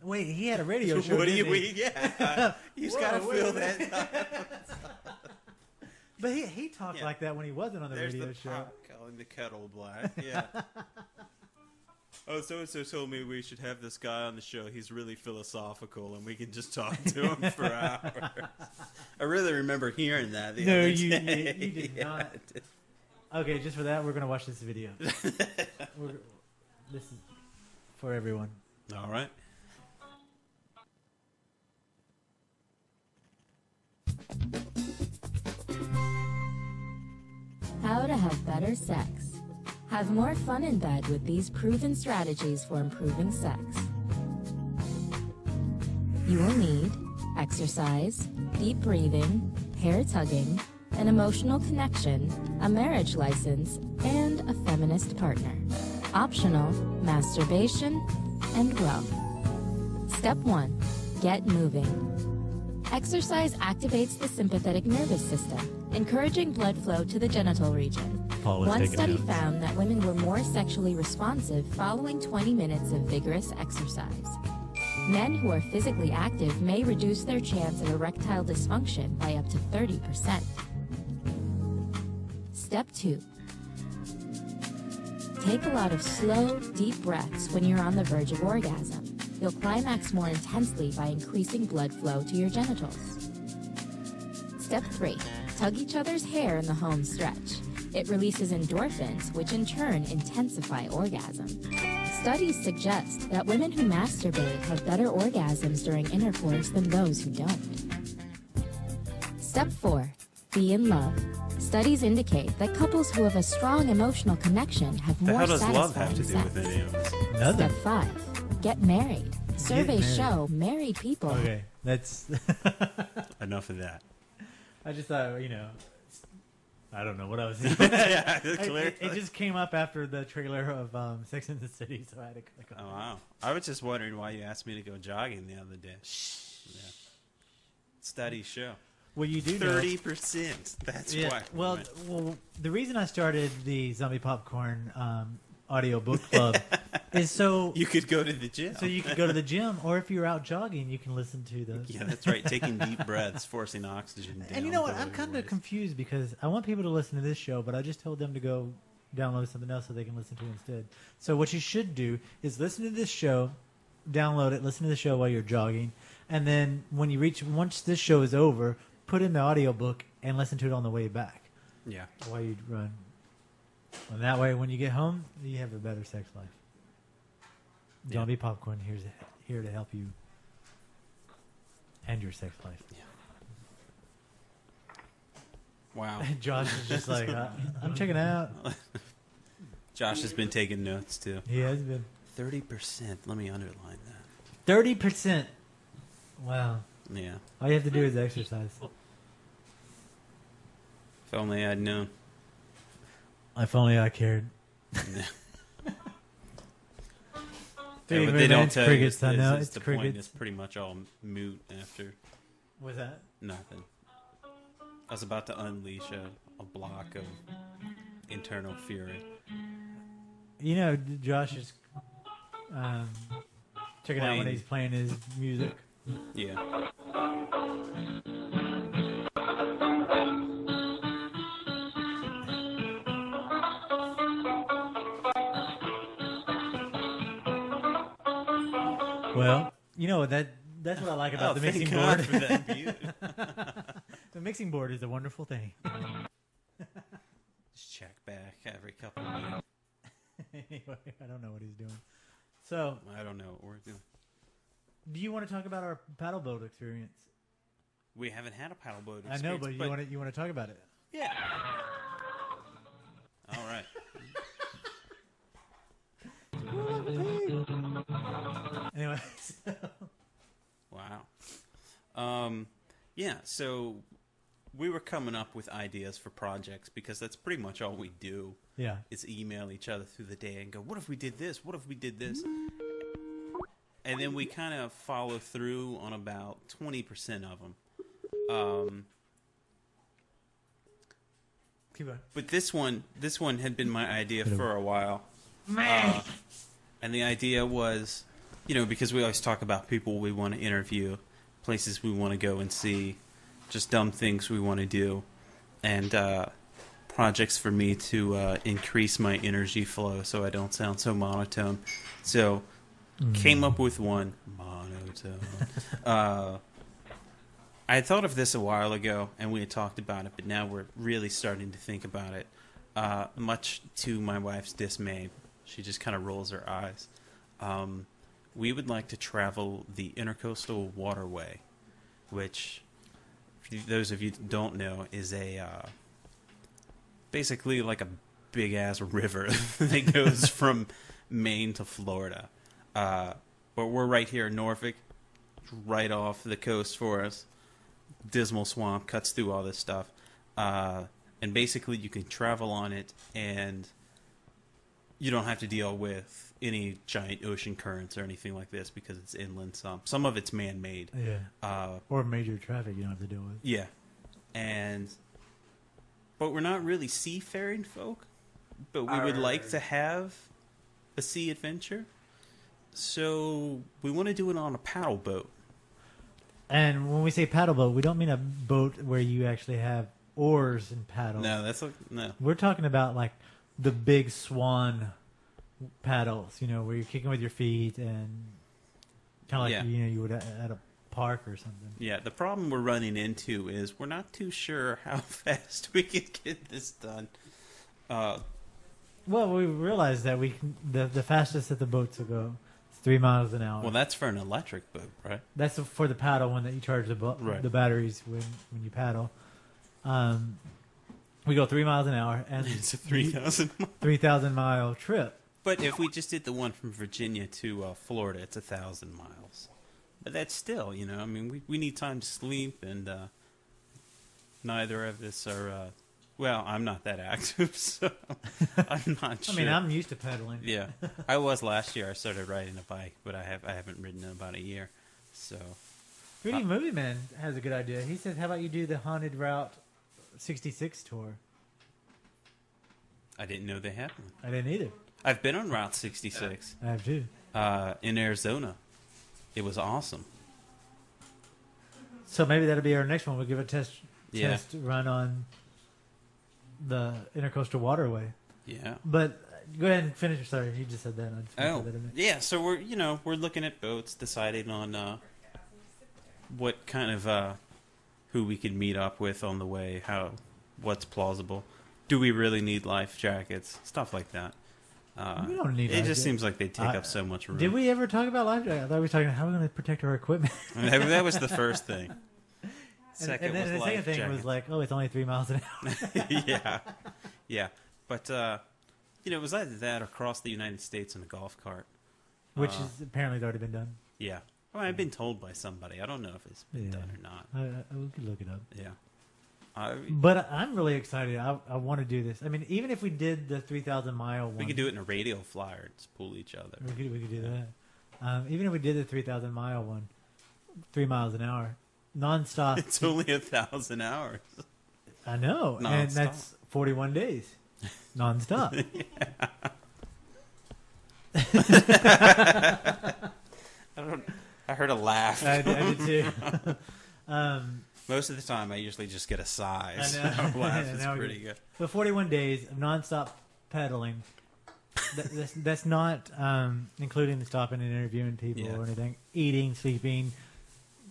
Speaker 1: Wait, he had a radio show.
Speaker 8: What do you
Speaker 1: didn't he?
Speaker 8: mean? Yeah, you just gotta feel that.
Speaker 1: But he talked like that when he wasn't on the radio show.
Speaker 8: Pot calling the kettle black. Yeah. Oh, so-and-so told me we should have this guy on the show. He's really philosophical, and we can just talk to him for hours. I really remember hearing that the other day.
Speaker 1: You did not. Okay, just for that, we're going to watch this video. This is for everyone.
Speaker 8: All right.
Speaker 13: How to have better sex. Have more fun in bed with these proven strategies for improving sex. You will need exercise, deep breathing, hair tugging, an emotional connection, a marriage license, and a feminist partner. Optional, masturbation, and wealth. Step 1. Get moving. Exercise activates the sympathetic nervous system, encouraging blood flow to the genital region. One study found that women were more sexually responsive following 20 minutes of vigorous exercise. Men who are physically active may reduce their chance of erectile dysfunction by up to 30%. Step 2. Take a lot of slow, deep breaths when you're on the verge of orgasm. You'll climax more intensely by increasing blood flow to your genitals. Step 3. Tug each other's hair in the home stretch. It releases endorphins, which in turn intensify orgasm. Studies suggest that women who masturbate have better orgasms during intercourse than those who don't. Step 4. Be in love. Studies indicate that couples who have a strong emotional connection have more
Speaker 8: How does
Speaker 13: satisfying
Speaker 8: love have to do
Speaker 13: sex.
Speaker 8: with any of this?
Speaker 13: Step 5. Get married. Surveys
Speaker 1: married.
Speaker 13: show married people.
Speaker 1: Okay, that's
Speaker 8: Enough of that.
Speaker 1: I just thought, I don't know what I was saying.
Speaker 8: Yeah, clearly.
Speaker 1: It just came up after the trailer of Sex and the City, so I had to click on
Speaker 8: Oh, wow. I was just wondering why you asked me to go jogging the other day. Yeah. Studies show.
Speaker 1: Well, you do know-
Speaker 8: 30%. That's why.
Speaker 1: Well, the reason I started the Zombie Popcorn audio book club is so
Speaker 8: You could go to the gym.
Speaker 1: So you could go to the gym, or if you're out jogging, you can listen to those.
Speaker 8: Yeah, that's right. Taking deep breaths, forcing oxygen down.
Speaker 1: And you know what?
Speaker 8: below
Speaker 1: I'm
Speaker 8: your
Speaker 1: kind of
Speaker 8: waist.
Speaker 1: confused because I want people to listen to this show, but I just told them to go download something else so they can listen to it instead. So what you should do is listen to this show, download it, listen to the show while you're jogging, and then once this show is over, put in the audiobook and listen to it on the way back.
Speaker 8: Yeah.
Speaker 1: While you run. And that way, when you get home, you have a better sex life. Zombie Popcorn here to help you and your sex life.
Speaker 8: Yeah. Wow.
Speaker 1: Josh is just like, I'm checking out.
Speaker 8: Josh has been taking notes too.
Speaker 1: He has been.
Speaker 8: 30%. Let me underline that.
Speaker 1: 30%. Wow.
Speaker 8: Yeah.
Speaker 1: All you have to do is exercise.
Speaker 8: If only I'd known.
Speaker 1: If only I cared.
Speaker 8: Yeah, but they don't tell
Speaker 1: crickets,
Speaker 8: you.
Speaker 1: I know.
Speaker 8: It's
Speaker 1: It's
Speaker 8: the
Speaker 1: crickets.
Speaker 8: point. It's pretty much all moot after.
Speaker 1: What's that?
Speaker 8: Nothing. I was about to unleash a block of internal fury.
Speaker 1: You know, Josh is checking out when
Speaker 8: Playing.
Speaker 1: he's playing his music.
Speaker 8: Yeah.
Speaker 1: Well, you know that's what I like about
Speaker 8: Oh,
Speaker 1: the
Speaker 8: thank
Speaker 1: mixing
Speaker 8: God
Speaker 1: board.
Speaker 8: for that beauty.
Speaker 1: The mixing board is a wonderful thing.
Speaker 8: Just check back every couple of minutes.
Speaker 1: Anyway, I don't know what he's doing. So
Speaker 8: I don't know what we're doing.
Speaker 1: do you want to talk about our paddle boat experience?
Speaker 8: We haven't had a paddle boat
Speaker 1: I
Speaker 8: experience.
Speaker 1: know, but you want to talk about it?
Speaker 8: Yeah. All right.
Speaker 1: Anyway,
Speaker 8: Wow. Yeah, so we were coming up with ideas for projects because that's pretty much all we do.
Speaker 1: Yeah.
Speaker 8: Is email each other through the day and go, what if we did this? What if we did this? And then we kind of follow through on about 20% of them.
Speaker 1: keep on.
Speaker 8: But this one had been my idea
Speaker 1: Hello.
Speaker 8: for a while. And the idea was, because we always talk about people we want to interview, places we want to go and see, just dumb things we want to do, and projects for me to increase my energy flow so I don't sound so monotone. So, came up with one. Monotone. I had thought of this a while ago, and we had talked about it, but now we're really starting to think about it, much to my wife's dismay. She just kind of rolls her eyes. We would like to travel the Intercoastal Waterway, which, for those of you who don't know, is basically like a big-ass river that goes from Maine to Florida. But we're right here in Norfolk, right off the coast for us. Dismal Swamp cuts through all this stuff. And basically you can travel on it, and you don't have to deal with any giant ocean currents or anything like this because it's inland. Some of it's man-made.
Speaker 1: Yeah. Or major traffic you don't have to deal with.
Speaker 8: Yeah. But we're not really seafaring folk. But we would like to have a sea adventure. So we want to do it on a paddle boat.
Speaker 1: And when we say paddle boat, we don't mean a boat where you actually have oars and paddles.
Speaker 8: No, no.
Speaker 1: We're talking about like the big swan paddles, where you're kicking with your feet and kind of like you would at a park or something.
Speaker 8: Yeah, the problem we're running into is we're not too sure how fast we can get this done.
Speaker 1: Well, we realized that the fastest that the boats will go is 3 miles an hour.
Speaker 8: Well, that's for an electric boat, right?
Speaker 1: That's for the paddle one that you charge the batteries when you paddle. We go 3 miles an hour, and
Speaker 8: it's a
Speaker 1: 3,000 mile trip.
Speaker 8: But if we just did the one from Virginia to Florida, it's 1,000 miles. But that's still, I mean, we need time to sleep, and neither of us are. Well, I'm not that active, so I'm not sure.
Speaker 1: I mean, I'm used to pedaling.
Speaker 8: Yeah, I was last year. I started riding a bike, but I haven't ridden in about a year. So,
Speaker 1: 3D Movie Man has a good idea. He says, "How about you do the Haunted Route 66 tour?"
Speaker 8: I didn't know they had one.
Speaker 1: I didn't either.
Speaker 8: I've been on Route 66.
Speaker 1: I have too.
Speaker 8: In Arizona. It was awesome.
Speaker 1: So maybe that'll be our next one. We'll give a test
Speaker 8: Yeah.
Speaker 1: run on the Intercoastal Waterway.
Speaker 8: Yeah.
Speaker 1: But go ahead and finish. Sorry, you just said that. I just
Speaker 8: Oh,
Speaker 1: put that in there.
Speaker 8: yeah. So we're looking at boats, deciding on what kind of who we could meet up with on the way, what's plausible. Do we really need life jackets? Stuff like that.
Speaker 1: We don't need
Speaker 8: it.
Speaker 1: life
Speaker 8: Just
Speaker 1: jackets.
Speaker 8: seems like they take up so much room.
Speaker 1: Did we ever talk about life jackets? I thought we were talking about how we're going to protect our equipment.
Speaker 8: That was the first thing.
Speaker 1: And then the second thing was like, oh, it's only 3 miles an hour.
Speaker 8: yeah. But it was either that or cross the United States in a golf cart,
Speaker 1: Which is apparently already been done.
Speaker 8: Yeah. Well, I've been told by somebody. I don't know if it's been done or not.
Speaker 1: We could look it up.
Speaker 8: Yeah.
Speaker 1: But I'm really excited. I want to do this. I mean, even if we did the 3,000-mile one.
Speaker 8: We could do it in a radio flyer. Just pull each other.
Speaker 1: We could do that. Even if we did the 3,000-mile one, 3 miles an hour, nonstop.
Speaker 8: It's only 1,000 hours.
Speaker 1: I know.
Speaker 8: Non-stop.
Speaker 1: And that's 41 days. Nonstop.
Speaker 8: I heard a laugh.
Speaker 1: I did too.
Speaker 8: Most of the time, I usually just get a sigh.
Speaker 1: I
Speaker 8: So
Speaker 1: know.
Speaker 8: laugh is pretty good.
Speaker 1: But 41 days of nonstop pedaling. That's not including the stopping and interviewing people or anything. Eating, sleeping,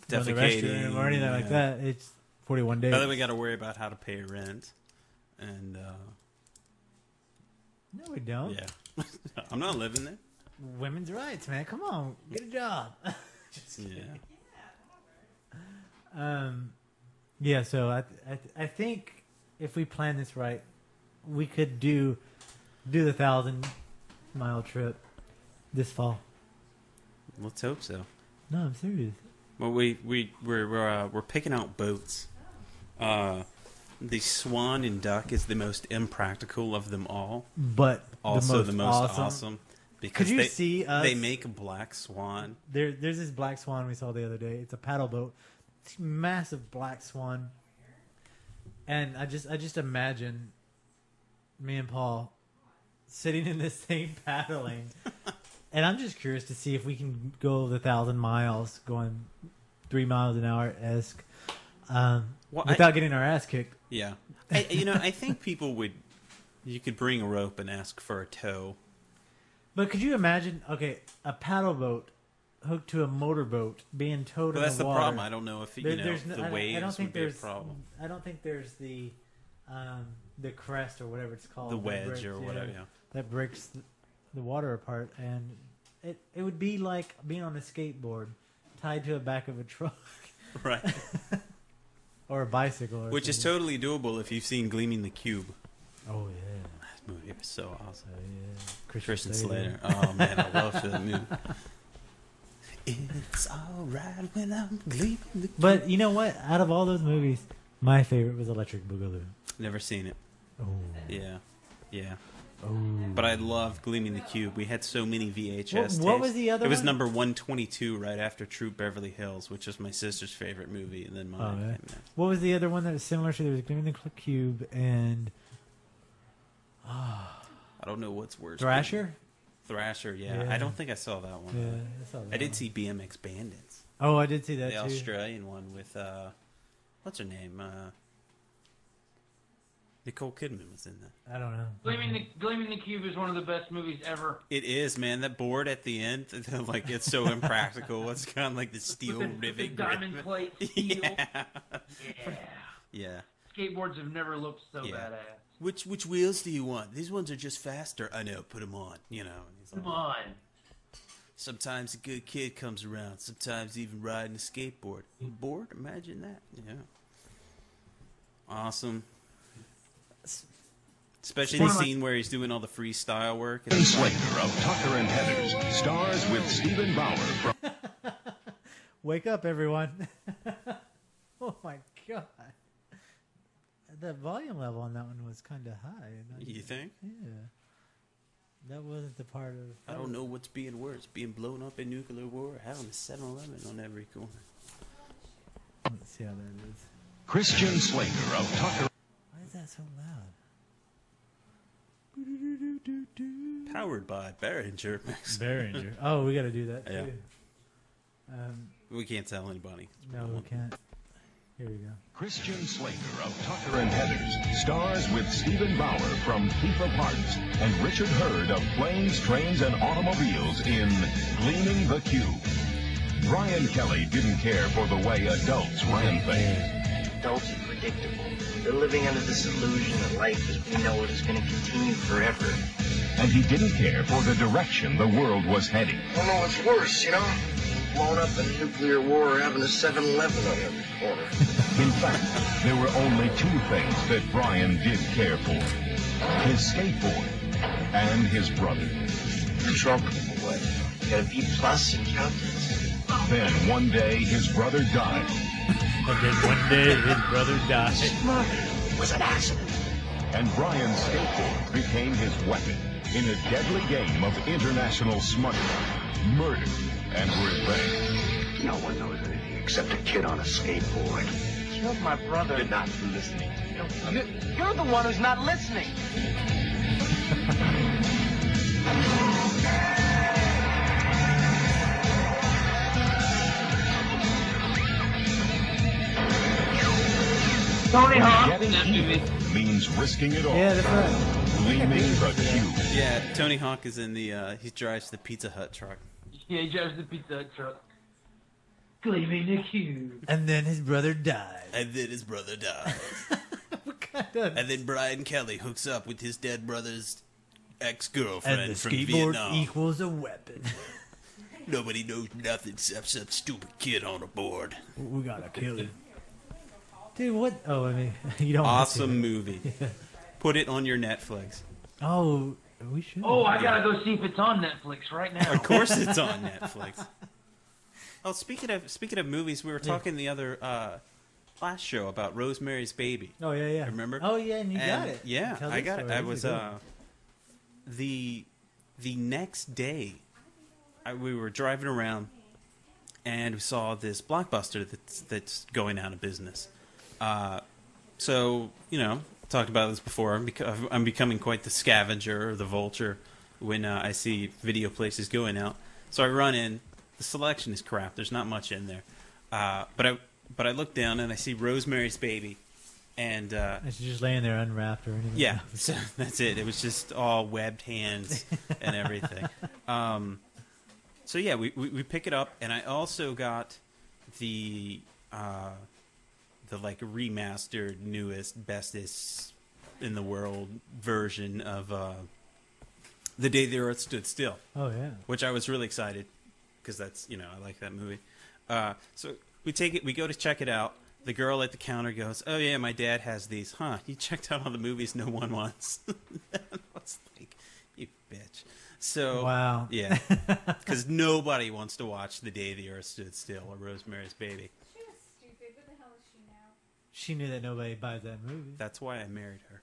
Speaker 1: going to the
Speaker 8: Defecating,
Speaker 1: restroom or anything like that. It's 41 days.
Speaker 8: Now that we got to worry about how to pay rent, and
Speaker 1: no, we don't.
Speaker 8: Yeah, I'm not living there.
Speaker 1: Women's rights, man. Come on, get a job. Yeah. So I think if we plan this right, we could do the 1,000-mile trip this fall.
Speaker 8: Let's hope so.
Speaker 1: No, I'm serious.
Speaker 8: Well, we're picking out boats. The Swan and Duck is the most impractical of them all,
Speaker 1: but
Speaker 8: also the most awesome. Because
Speaker 1: Could you see us?
Speaker 8: They make a black swan.
Speaker 1: There's this black swan we saw the other day. It's a paddle boat. It's a massive black swan. And I just imagine me and Paul sitting in this thing paddling. And I'm just curious to see if we can go the 1,000 miles going 3 miles an hour esque without getting our ass kicked.
Speaker 8: Yeah. I think people would. You could bring a rope and ask for a tow.
Speaker 1: But could you imagine, a paddle boat hooked to a motorboat being towed in the water?
Speaker 8: That's the problem. I don't know if the waves
Speaker 1: I don't think
Speaker 8: would be a
Speaker 1: there's
Speaker 8: problem.
Speaker 1: I don't think there's the crest or whatever it's called.
Speaker 8: The
Speaker 1: that
Speaker 8: wedge
Speaker 1: breaks,
Speaker 8: or whatever, yeah.
Speaker 1: That breaks the water apart, and it would be like being on a skateboard tied to the back of a truck,
Speaker 8: Right.
Speaker 1: or a bicycle,
Speaker 8: Which is totally doable if you've seen Gleaming the Cube.
Speaker 1: Oh yeah,
Speaker 8: that movie was so awesome.
Speaker 1: Oh yeah,
Speaker 8: Christian Slater. Oh man, I love that movie. It's alright when I'm gleaming the cube.
Speaker 1: But you know what? Out of all those movies, my favorite was Electric Boogaloo.
Speaker 8: Never seen it.
Speaker 1: Oh.
Speaker 8: Yeah.
Speaker 1: Oh.
Speaker 8: But I love Gleaming the Cube. We had so many VHS
Speaker 1: What
Speaker 8: tapes.
Speaker 1: was the other
Speaker 8: It was
Speaker 1: one?
Speaker 8: number 122 right after Troop Beverly Hills, which was my sister's favorite movie, and then mine.
Speaker 1: Oh, yeah.
Speaker 8: came next.
Speaker 1: What was the other one that was similar to? There was Gleaming the Cube and
Speaker 8: I don't know what's worse.
Speaker 1: Thrasher?
Speaker 8: Thrasher, yeah. I don't think I saw that one.
Speaker 1: Yeah, I saw that
Speaker 8: I did
Speaker 1: one.
Speaker 8: see BMX Bandits.
Speaker 1: Oh, I did see that
Speaker 8: the
Speaker 1: too.
Speaker 8: Australian one with what's her name? Nicole Kidman was in that.
Speaker 1: I don't know.
Speaker 3: Gleaming the Cube is one of the best movies ever.
Speaker 8: It is, man. That board at the end, like it's so impractical. It's kind of like the steel
Speaker 3: With the
Speaker 8: rivet.
Speaker 3: diamond plate steel.
Speaker 8: Yeah.
Speaker 3: Skateboards have never looked so
Speaker 8: Yeah.
Speaker 3: badass.
Speaker 8: Which wheels do you want? These ones are just faster. I know. Put them on. You know. And he's
Speaker 3: Come
Speaker 8: like,
Speaker 3: on.
Speaker 8: Sometimes a good kid comes around. Sometimes even riding a skateboard. Bored? Imagine that. Yeah. Awesome. Especially the scene where he's doing all the freestyle work.
Speaker 15: Ian Slater of Tucker and Heathers stars with Stephen Bauer from
Speaker 1: Wake up, everyone. Oh my god. The volume level on that one was kind of high.
Speaker 8: You think?
Speaker 1: Yeah. That wasn't the part of...
Speaker 8: I don't know what's being worse. Being blown up in nuclear war or having a 7-Eleven on every corner.
Speaker 1: Let's see how that is.
Speaker 15: Christian Slater of Tucker.
Speaker 1: Why is that so loud?
Speaker 8: Powered by Behringer.
Speaker 1: Behringer. Oh, we got to do that too.
Speaker 8: Yeah. We can't tell anybody.
Speaker 1: No, we can't. Here we go.
Speaker 15: Christian Slater of Tucker and Heathers stars with Stephen Bauer from Thief of Hearts and Richard Hurd of Planes, Trains, and Automobiles in Gleaming the Cube. Brian Kelly didn't care for the way adults ran things.
Speaker 16: Adults are predictable. They're living under this illusion that life as we know it is going to continue forever.
Speaker 15: And he didn't care for the direction the world was heading.
Speaker 16: I don't know what's worse, you know? Blowing up in a nuclear war or having a 7-Eleven on every corner.
Speaker 15: In fact, there were only two things that Brian did care for. His skateboard and his brother.
Speaker 16: Trump, what? You got a B+ in calculus.
Speaker 15: Then one day his brother died.
Speaker 1: And then one day his brother died.
Speaker 16: It was an accident.
Speaker 15: And Brian's skateboard became his weapon in a deadly game of international smuggling, murder, and revenge.
Speaker 16: No one knows anything except a kid on a skateboard. Killed my brother.
Speaker 17: You're not listening to me.
Speaker 16: You're the one who's not listening.
Speaker 3: Tony Hawk.
Speaker 15: Getting even means risking it all.
Speaker 1: Yeah, that's right.
Speaker 15: Gleaming the Cube.
Speaker 8: Yeah, Tony Hawk is in the, he drives the Pizza Hut truck.
Speaker 3: Yeah, he drives the Pizza Hut truck. Gleaming the Cube.
Speaker 1: And then his brother died.
Speaker 8: And then his brother dies. And then Brian Kelly hooks up with his dead brother's ex-girlfriend
Speaker 1: And the
Speaker 8: from
Speaker 1: skateboard
Speaker 8: Vietnam.
Speaker 1: equals a weapon.
Speaker 8: Nobody knows nothing except some stupid kid on a board.
Speaker 1: We gotta kill him. Dude, what? Oh, I mean, you don't want to see
Speaker 8: Awesome
Speaker 1: it.
Speaker 8: movie.
Speaker 1: Yeah.
Speaker 8: Put it on your Netflix.
Speaker 1: Oh, we should.
Speaker 3: Oh, I gotta go see if it's on Netflix right now.
Speaker 8: Of course it's on Netflix. Oh, speaking of movies, we were talking the other last show about Rosemary's Baby.
Speaker 1: Oh yeah.
Speaker 8: Remember?
Speaker 1: Oh yeah, and you got it.
Speaker 8: Yeah,
Speaker 1: Tell
Speaker 8: I
Speaker 1: this
Speaker 8: got it.
Speaker 1: story.
Speaker 8: I
Speaker 1: This
Speaker 8: was
Speaker 1: is good.
Speaker 8: the next day, we were driving around, and we saw this Blockbuster that's going out of business. So talked about this before. I'm becoming quite the scavenger or the vulture when I see video places going out. So I run in. The selection is crap. There's not much in there. But I look down and I see Rosemary's Baby, and
Speaker 1: She's just laying there unwrapped or anything.
Speaker 8: yeah, so that's it. It was just all webbed hands and everything. So yeah, we pick it up, and I also got the like remastered, newest, bestest in the world version of The Day the Earth Stood Still.
Speaker 1: Oh yeah.
Speaker 8: Which I was really excited because that's I like that movie. So we take it, we go to check it out. The girl at the counter goes, "Oh yeah, my dad has these, huh? You checked out all the movies no one wants." I was like, "You bitch." So
Speaker 1: wow.
Speaker 8: Yeah, because nobody wants to watch The Day the Earth Stood Still or Rosemary's Baby.
Speaker 4: She was stupid. What the hell is she now?
Speaker 1: She knew that nobody buys that movie.
Speaker 8: That's why I married her.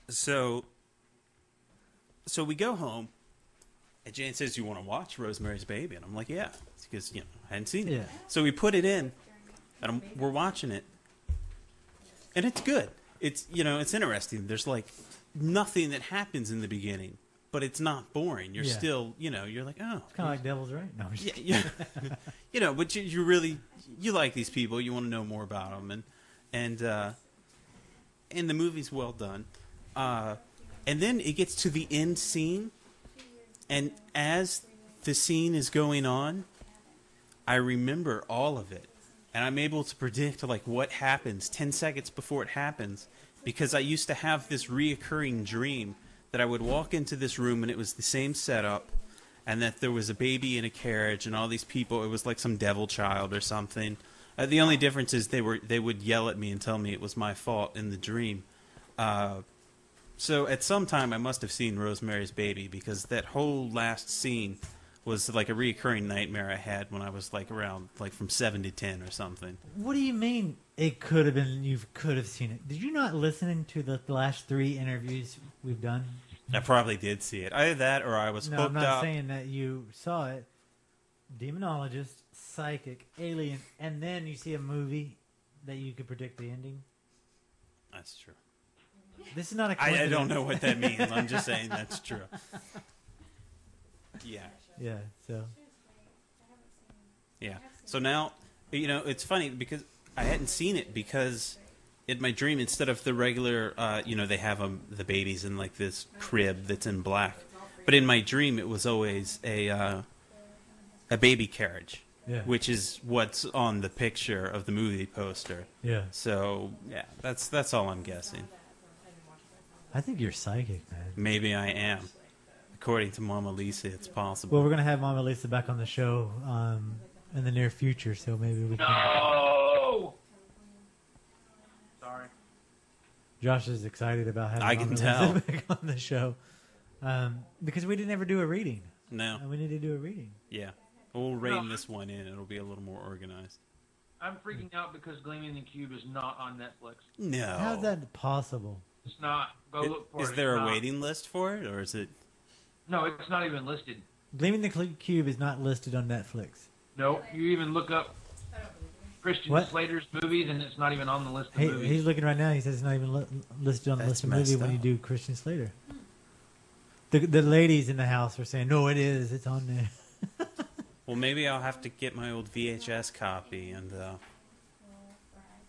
Speaker 8: So we go home, and Jane says, "You want to watch Rosemary's Baby?" And I'm like, "Yeah," because I hadn't seen it.
Speaker 1: Yeah.
Speaker 8: So we put it in, and we're watching it, and it's good. It's it's interesting. There's like nothing that happens in the beginning, but it's not boring. You're
Speaker 1: Yeah.
Speaker 8: still you're like, oh,
Speaker 1: It's kind of like Devil's Right. No, I'm just
Speaker 8: yeah. But you really like these people. You want to know more about them, and the movie's well done. And then it gets to the end scene, and as the scene is going on, I remember all of it, and I'm able to predict like what happens 10 seconds before it happens, because I used to have this reoccurring dream that I would walk into this room and it was the same setup, and that there was a baby in a carriage and all these people. It was like some devil child or something. The only difference is they would yell at me and tell me it was my fault in the dream. So at some time I must have seen Rosemary's Baby, because that whole last scene was like a recurring nightmare I had when I was like around like from 7 to 10 or something.
Speaker 1: What do you mean it could have been? You could have seen it. Did you not listen to the last 3 interviews we've done?
Speaker 8: I probably did see it. Either that or I was
Speaker 1: No,
Speaker 8: hooked
Speaker 1: I'm not
Speaker 8: up.
Speaker 1: saying that you saw it. Demonologist, psychic, alien, and then you see a movie that you could predict the ending.
Speaker 8: That's true.
Speaker 1: This is not a
Speaker 8: I
Speaker 1: coincidence.
Speaker 8: don't know what that means. I'm just saying that's true. Yeah.
Speaker 1: Yeah. So.
Speaker 8: Yeah. So now, it's funny because I hadn't seen it because in my dream, instead of the regular, they have the babies in like this crib that's in black. But in my dream, it was always a baby carriage,
Speaker 1: Yeah.
Speaker 8: which is what's on the picture of the movie poster.
Speaker 1: Yeah.
Speaker 8: So yeah, that's all I'm guessing.
Speaker 1: I think you're psychic, man.
Speaker 8: Maybe I am. According to Mama Lisa, it's possible.
Speaker 1: Well, we're gonna have Mama Lisa back on the show in the near future, so maybe we can.
Speaker 3: No. Sorry.
Speaker 1: Josh is excited about having
Speaker 8: I can
Speaker 1: Mama
Speaker 8: tell.
Speaker 1: Lisa back on the show because we didn't ever do a reading.
Speaker 8: No.
Speaker 1: And we need to do a reading.
Speaker 8: Yeah. We'll rein this one in. It'll be a little more organized.
Speaker 3: I'm freaking out because Gleaming the Cube is not on Netflix.
Speaker 8: No.
Speaker 1: How's that possible?
Speaker 3: It's not. Go look for it.
Speaker 8: Is
Speaker 3: It's
Speaker 8: there a
Speaker 3: not.
Speaker 8: waiting list for it, or is it?
Speaker 3: No, it's not even listed.
Speaker 1: Gleaming the Cube is not listed on Netflix.
Speaker 3: No, you even look up Christian
Speaker 1: What?
Speaker 3: Slater's movies, and it's not even on the list of
Speaker 1: Hey,
Speaker 3: movies.
Speaker 1: he's looking right now. He says it's not even listed on the
Speaker 8: That's
Speaker 1: list of movie
Speaker 8: messed
Speaker 1: when you
Speaker 8: up.
Speaker 1: do Christian Slater. The ladies in the house are saying, no, it is. It's on there.
Speaker 8: Well, maybe I'll have to get my old VHS copy, and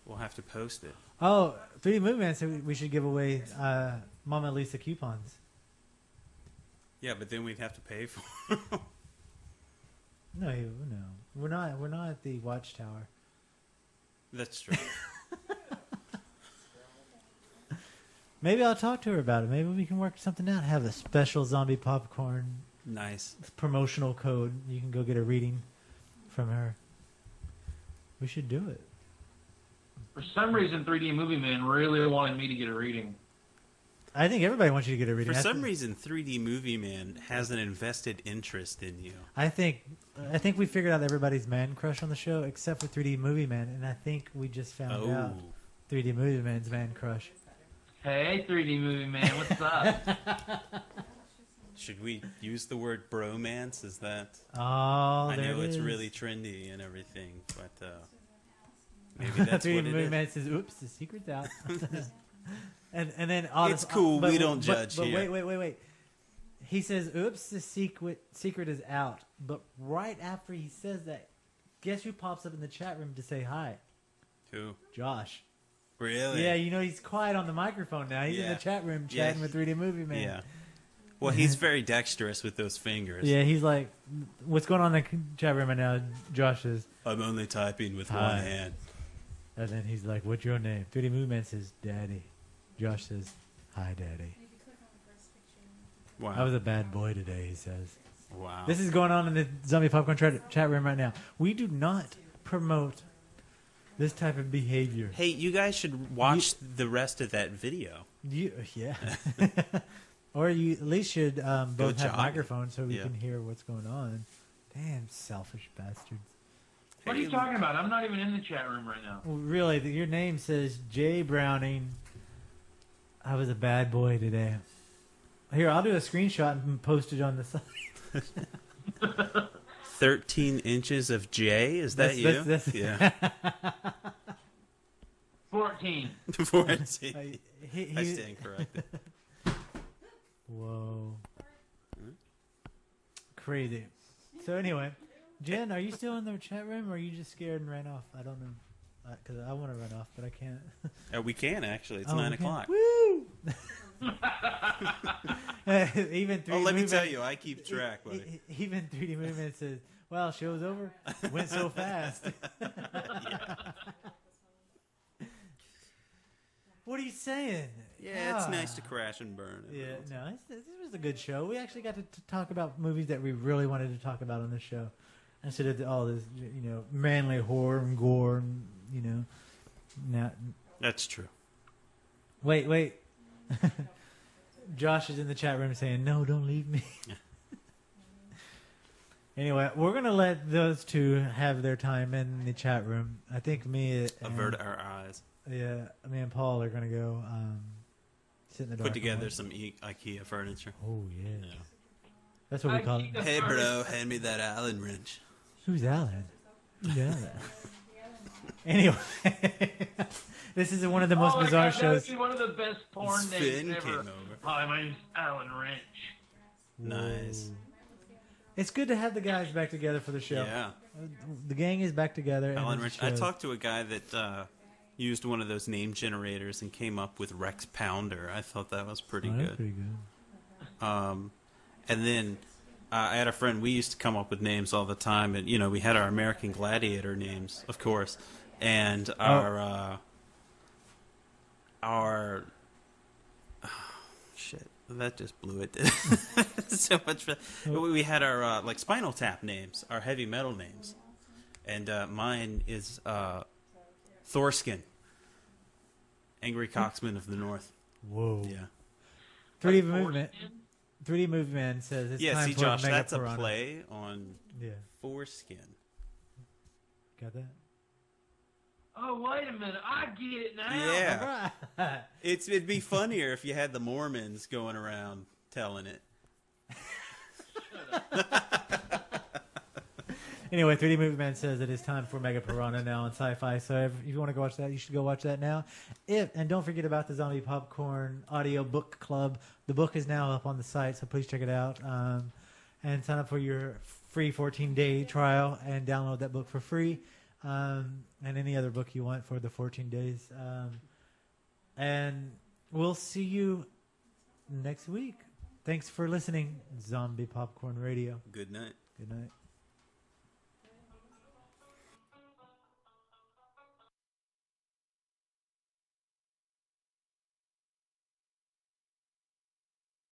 Speaker 8: we'll have to post it.
Speaker 1: Oh, 3D Movie Man said we should give away Mama Lisa coupons.
Speaker 8: Yeah, but then we'd have to pay for.
Speaker 1: No, we're not. We're not at the Watchtower.
Speaker 8: That's true.
Speaker 1: Maybe I'll talk to her about it. Maybe we can work something out. Have a special zombie popcorn
Speaker 8: Nice.
Speaker 1: promotional code. You can go get a reading from her. We should do it.
Speaker 3: For some reason, 3D Movie Man really wanted me to get a reading.
Speaker 1: I think everybody wants you to get a reading.
Speaker 8: For some reason, 3D Movie Man has an invested interest in you.
Speaker 1: I think we figured out everybody's man crush on the show except for 3D Movie Man, and I think we just found out 3D Movie Man's man crush.
Speaker 3: Hey, 3D Movie Man, what's up?
Speaker 8: Should we use the word bromance? Is that?
Speaker 1: Oh,
Speaker 8: I
Speaker 1: there
Speaker 8: know
Speaker 1: it
Speaker 8: it's
Speaker 1: is.
Speaker 8: really trendy and everything, but maybe that's
Speaker 1: 3D
Speaker 8: what it
Speaker 1: Movie
Speaker 8: is. Man
Speaker 1: says, "Oops, the secret's out." and then
Speaker 8: It's cool. We don't judge
Speaker 1: but
Speaker 8: here.
Speaker 1: Wait. He says, "Oops, the secret is out." But right after he says that, guess who pops up in the chat room to say hi?
Speaker 8: Who?
Speaker 1: Josh.
Speaker 8: Really?
Speaker 1: Yeah, he's quiet on the microphone now. He's in
Speaker 8: Yeah.
Speaker 1: the chat room
Speaker 8: Yeah.
Speaker 1: chatting with 3D Movie Man.
Speaker 8: Yeah. Well, he's very dexterous with those fingers.
Speaker 1: Yeah, he's like, "What's going on in the chat room right now?" Josh says,
Speaker 8: I'm only typing with
Speaker 1: Hi.
Speaker 8: one hand.
Speaker 1: and then he's like, "What's your name?" 3D Movie Man says, "Daddy." Josh says, "Hi, Daddy."
Speaker 8: Wow.
Speaker 1: I was a bad boy today, he says.
Speaker 8: Wow.
Speaker 1: This is going on in the Zombie Popcorn chat room right now. We do not promote this type of behavior.
Speaker 8: Hey, you guys should watch the rest of that video.
Speaker 1: Yeah. Or you at least should both have
Speaker 8: jogging.
Speaker 1: microphones so we
Speaker 8: Yeah.
Speaker 1: can hear what's going on. Damn selfish bastards.
Speaker 3: What are you talking about? I'm not even in the chat room right now.
Speaker 1: Well, really, your name says Jay Browning. I was a bad boy today. Here, I'll do a screenshot and post it on the site.
Speaker 8: 13 inches of J? Is that you?
Speaker 1: That's-
Speaker 8: Yeah.
Speaker 3: 14.
Speaker 8: 14.
Speaker 1: He-
Speaker 8: I stand corrected.
Speaker 1: Whoa. Crazy. So anyway, Jen, are you still in the chat room or are you just scared and ran off? I don't know. Because I want to run off, but I can't.
Speaker 8: We can, actually. It's
Speaker 1: Oh,
Speaker 8: 9
Speaker 1: we can.
Speaker 8: o'clock.
Speaker 1: Woo! Even 3D
Speaker 8: Oh, let me
Speaker 1: Movement-
Speaker 8: tell you, I keep track, buddy.
Speaker 1: Even 3D Movement says, "Well, show's over. Went so fast." What are you saying?
Speaker 8: Yeah, it's nice to
Speaker 1: Ah.
Speaker 8: crash and burn.
Speaker 1: Yeah, no, this was a good show. We actually got to talk about movies that we really wanted to talk about on the show, instead of all this, manly horror and gore, and now.
Speaker 8: That's true.
Speaker 1: Wait. Josh is in the chat room saying, "No, don't leave me." Anyway, we're gonna let those two have their time in the chat room. I think
Speaker 8: Avert our eyes.
Speaker 1: Yeah, me and Paul are gonna go sit in the dark.
Speaker 8: Put together
Speaker 1: and
Speaker 8: some IKEA furniture.
Speaker 1: Oh, yeah. That's what we call it.
Speaker 8: Hey, bro, hand me that Allen wrench.
Speaker 1: Who's Alan? Who's Alan? Anyway, this is one of the most
Speaker 3: my
Speaker 1: bizarre
Speaker 3: God,
Speaker 1: shows.
Speaker 3: That would be one of the best porn
Speaker 8: Finn
Speaker 3: names
Speaker 8: came
Speaker 3: ever.
Speaker 8: over.
Speaker 3: Hi, my name's Alan Wrench.
Speaker 8: Nice.
Speaker 1: It's good to have the guys back together for the show.
Speaker 8: Yeah.
Speaker 1: The gang is back together. and
Speaker 8: Alan
Speaker 1: it
Speaker 8: Rich. I
Speaker 1: shows.
Speaker 8: talked to a guy that used one of those name generators and came up with Rex Pounder. I thought that was pretty
Speaker 1: Oh, that's
Speaker 8: good.
Speaker 1: pretty good.
Speaker 8: And then I had a friend. We used to come up with names all the time, and we had our American Gladiator names, of course, and our shit. That just blew it. So much fun. We had our like Spinal Tap names, our heavy metal names, and mine is Thorskin, Angry Coxman of the North.
Speaker 1: Whoa.
Speaker 8: Yeah.
Speaker 1: 3D movement. 3D movement says it's time
Speaker 8: see,
Speaker 1: for
Speaker 8: Josh,
Speaker 1: Mega
Speaker 8: that's a
Speaker 1: Piranha.
Speaker 8: play on foreskin.
Speaker 1: Got that?
Speaker 3: Oh, wait a minute. I get it now.
Speaker 8: Yeah. It'd be funnier if you had the Mormons going around telling it.
Speaker 1: Anyway, 3D Movie Man says it is time for Mega Piranha now on Sci-Fi. So if you want to go watch that, you should go watch that now. And don't forget about the Zombie Popcorn Audio Book Club. The book is now up on the site, so please check it out. And sign up for your free 14-day trial and download that book for free. And any other book you want for the 14 days. And we'll see you next week. Thanks for listening, Zombie Popcorn Radio.
Speaker 8: Good night.
Speaker 1: Good night.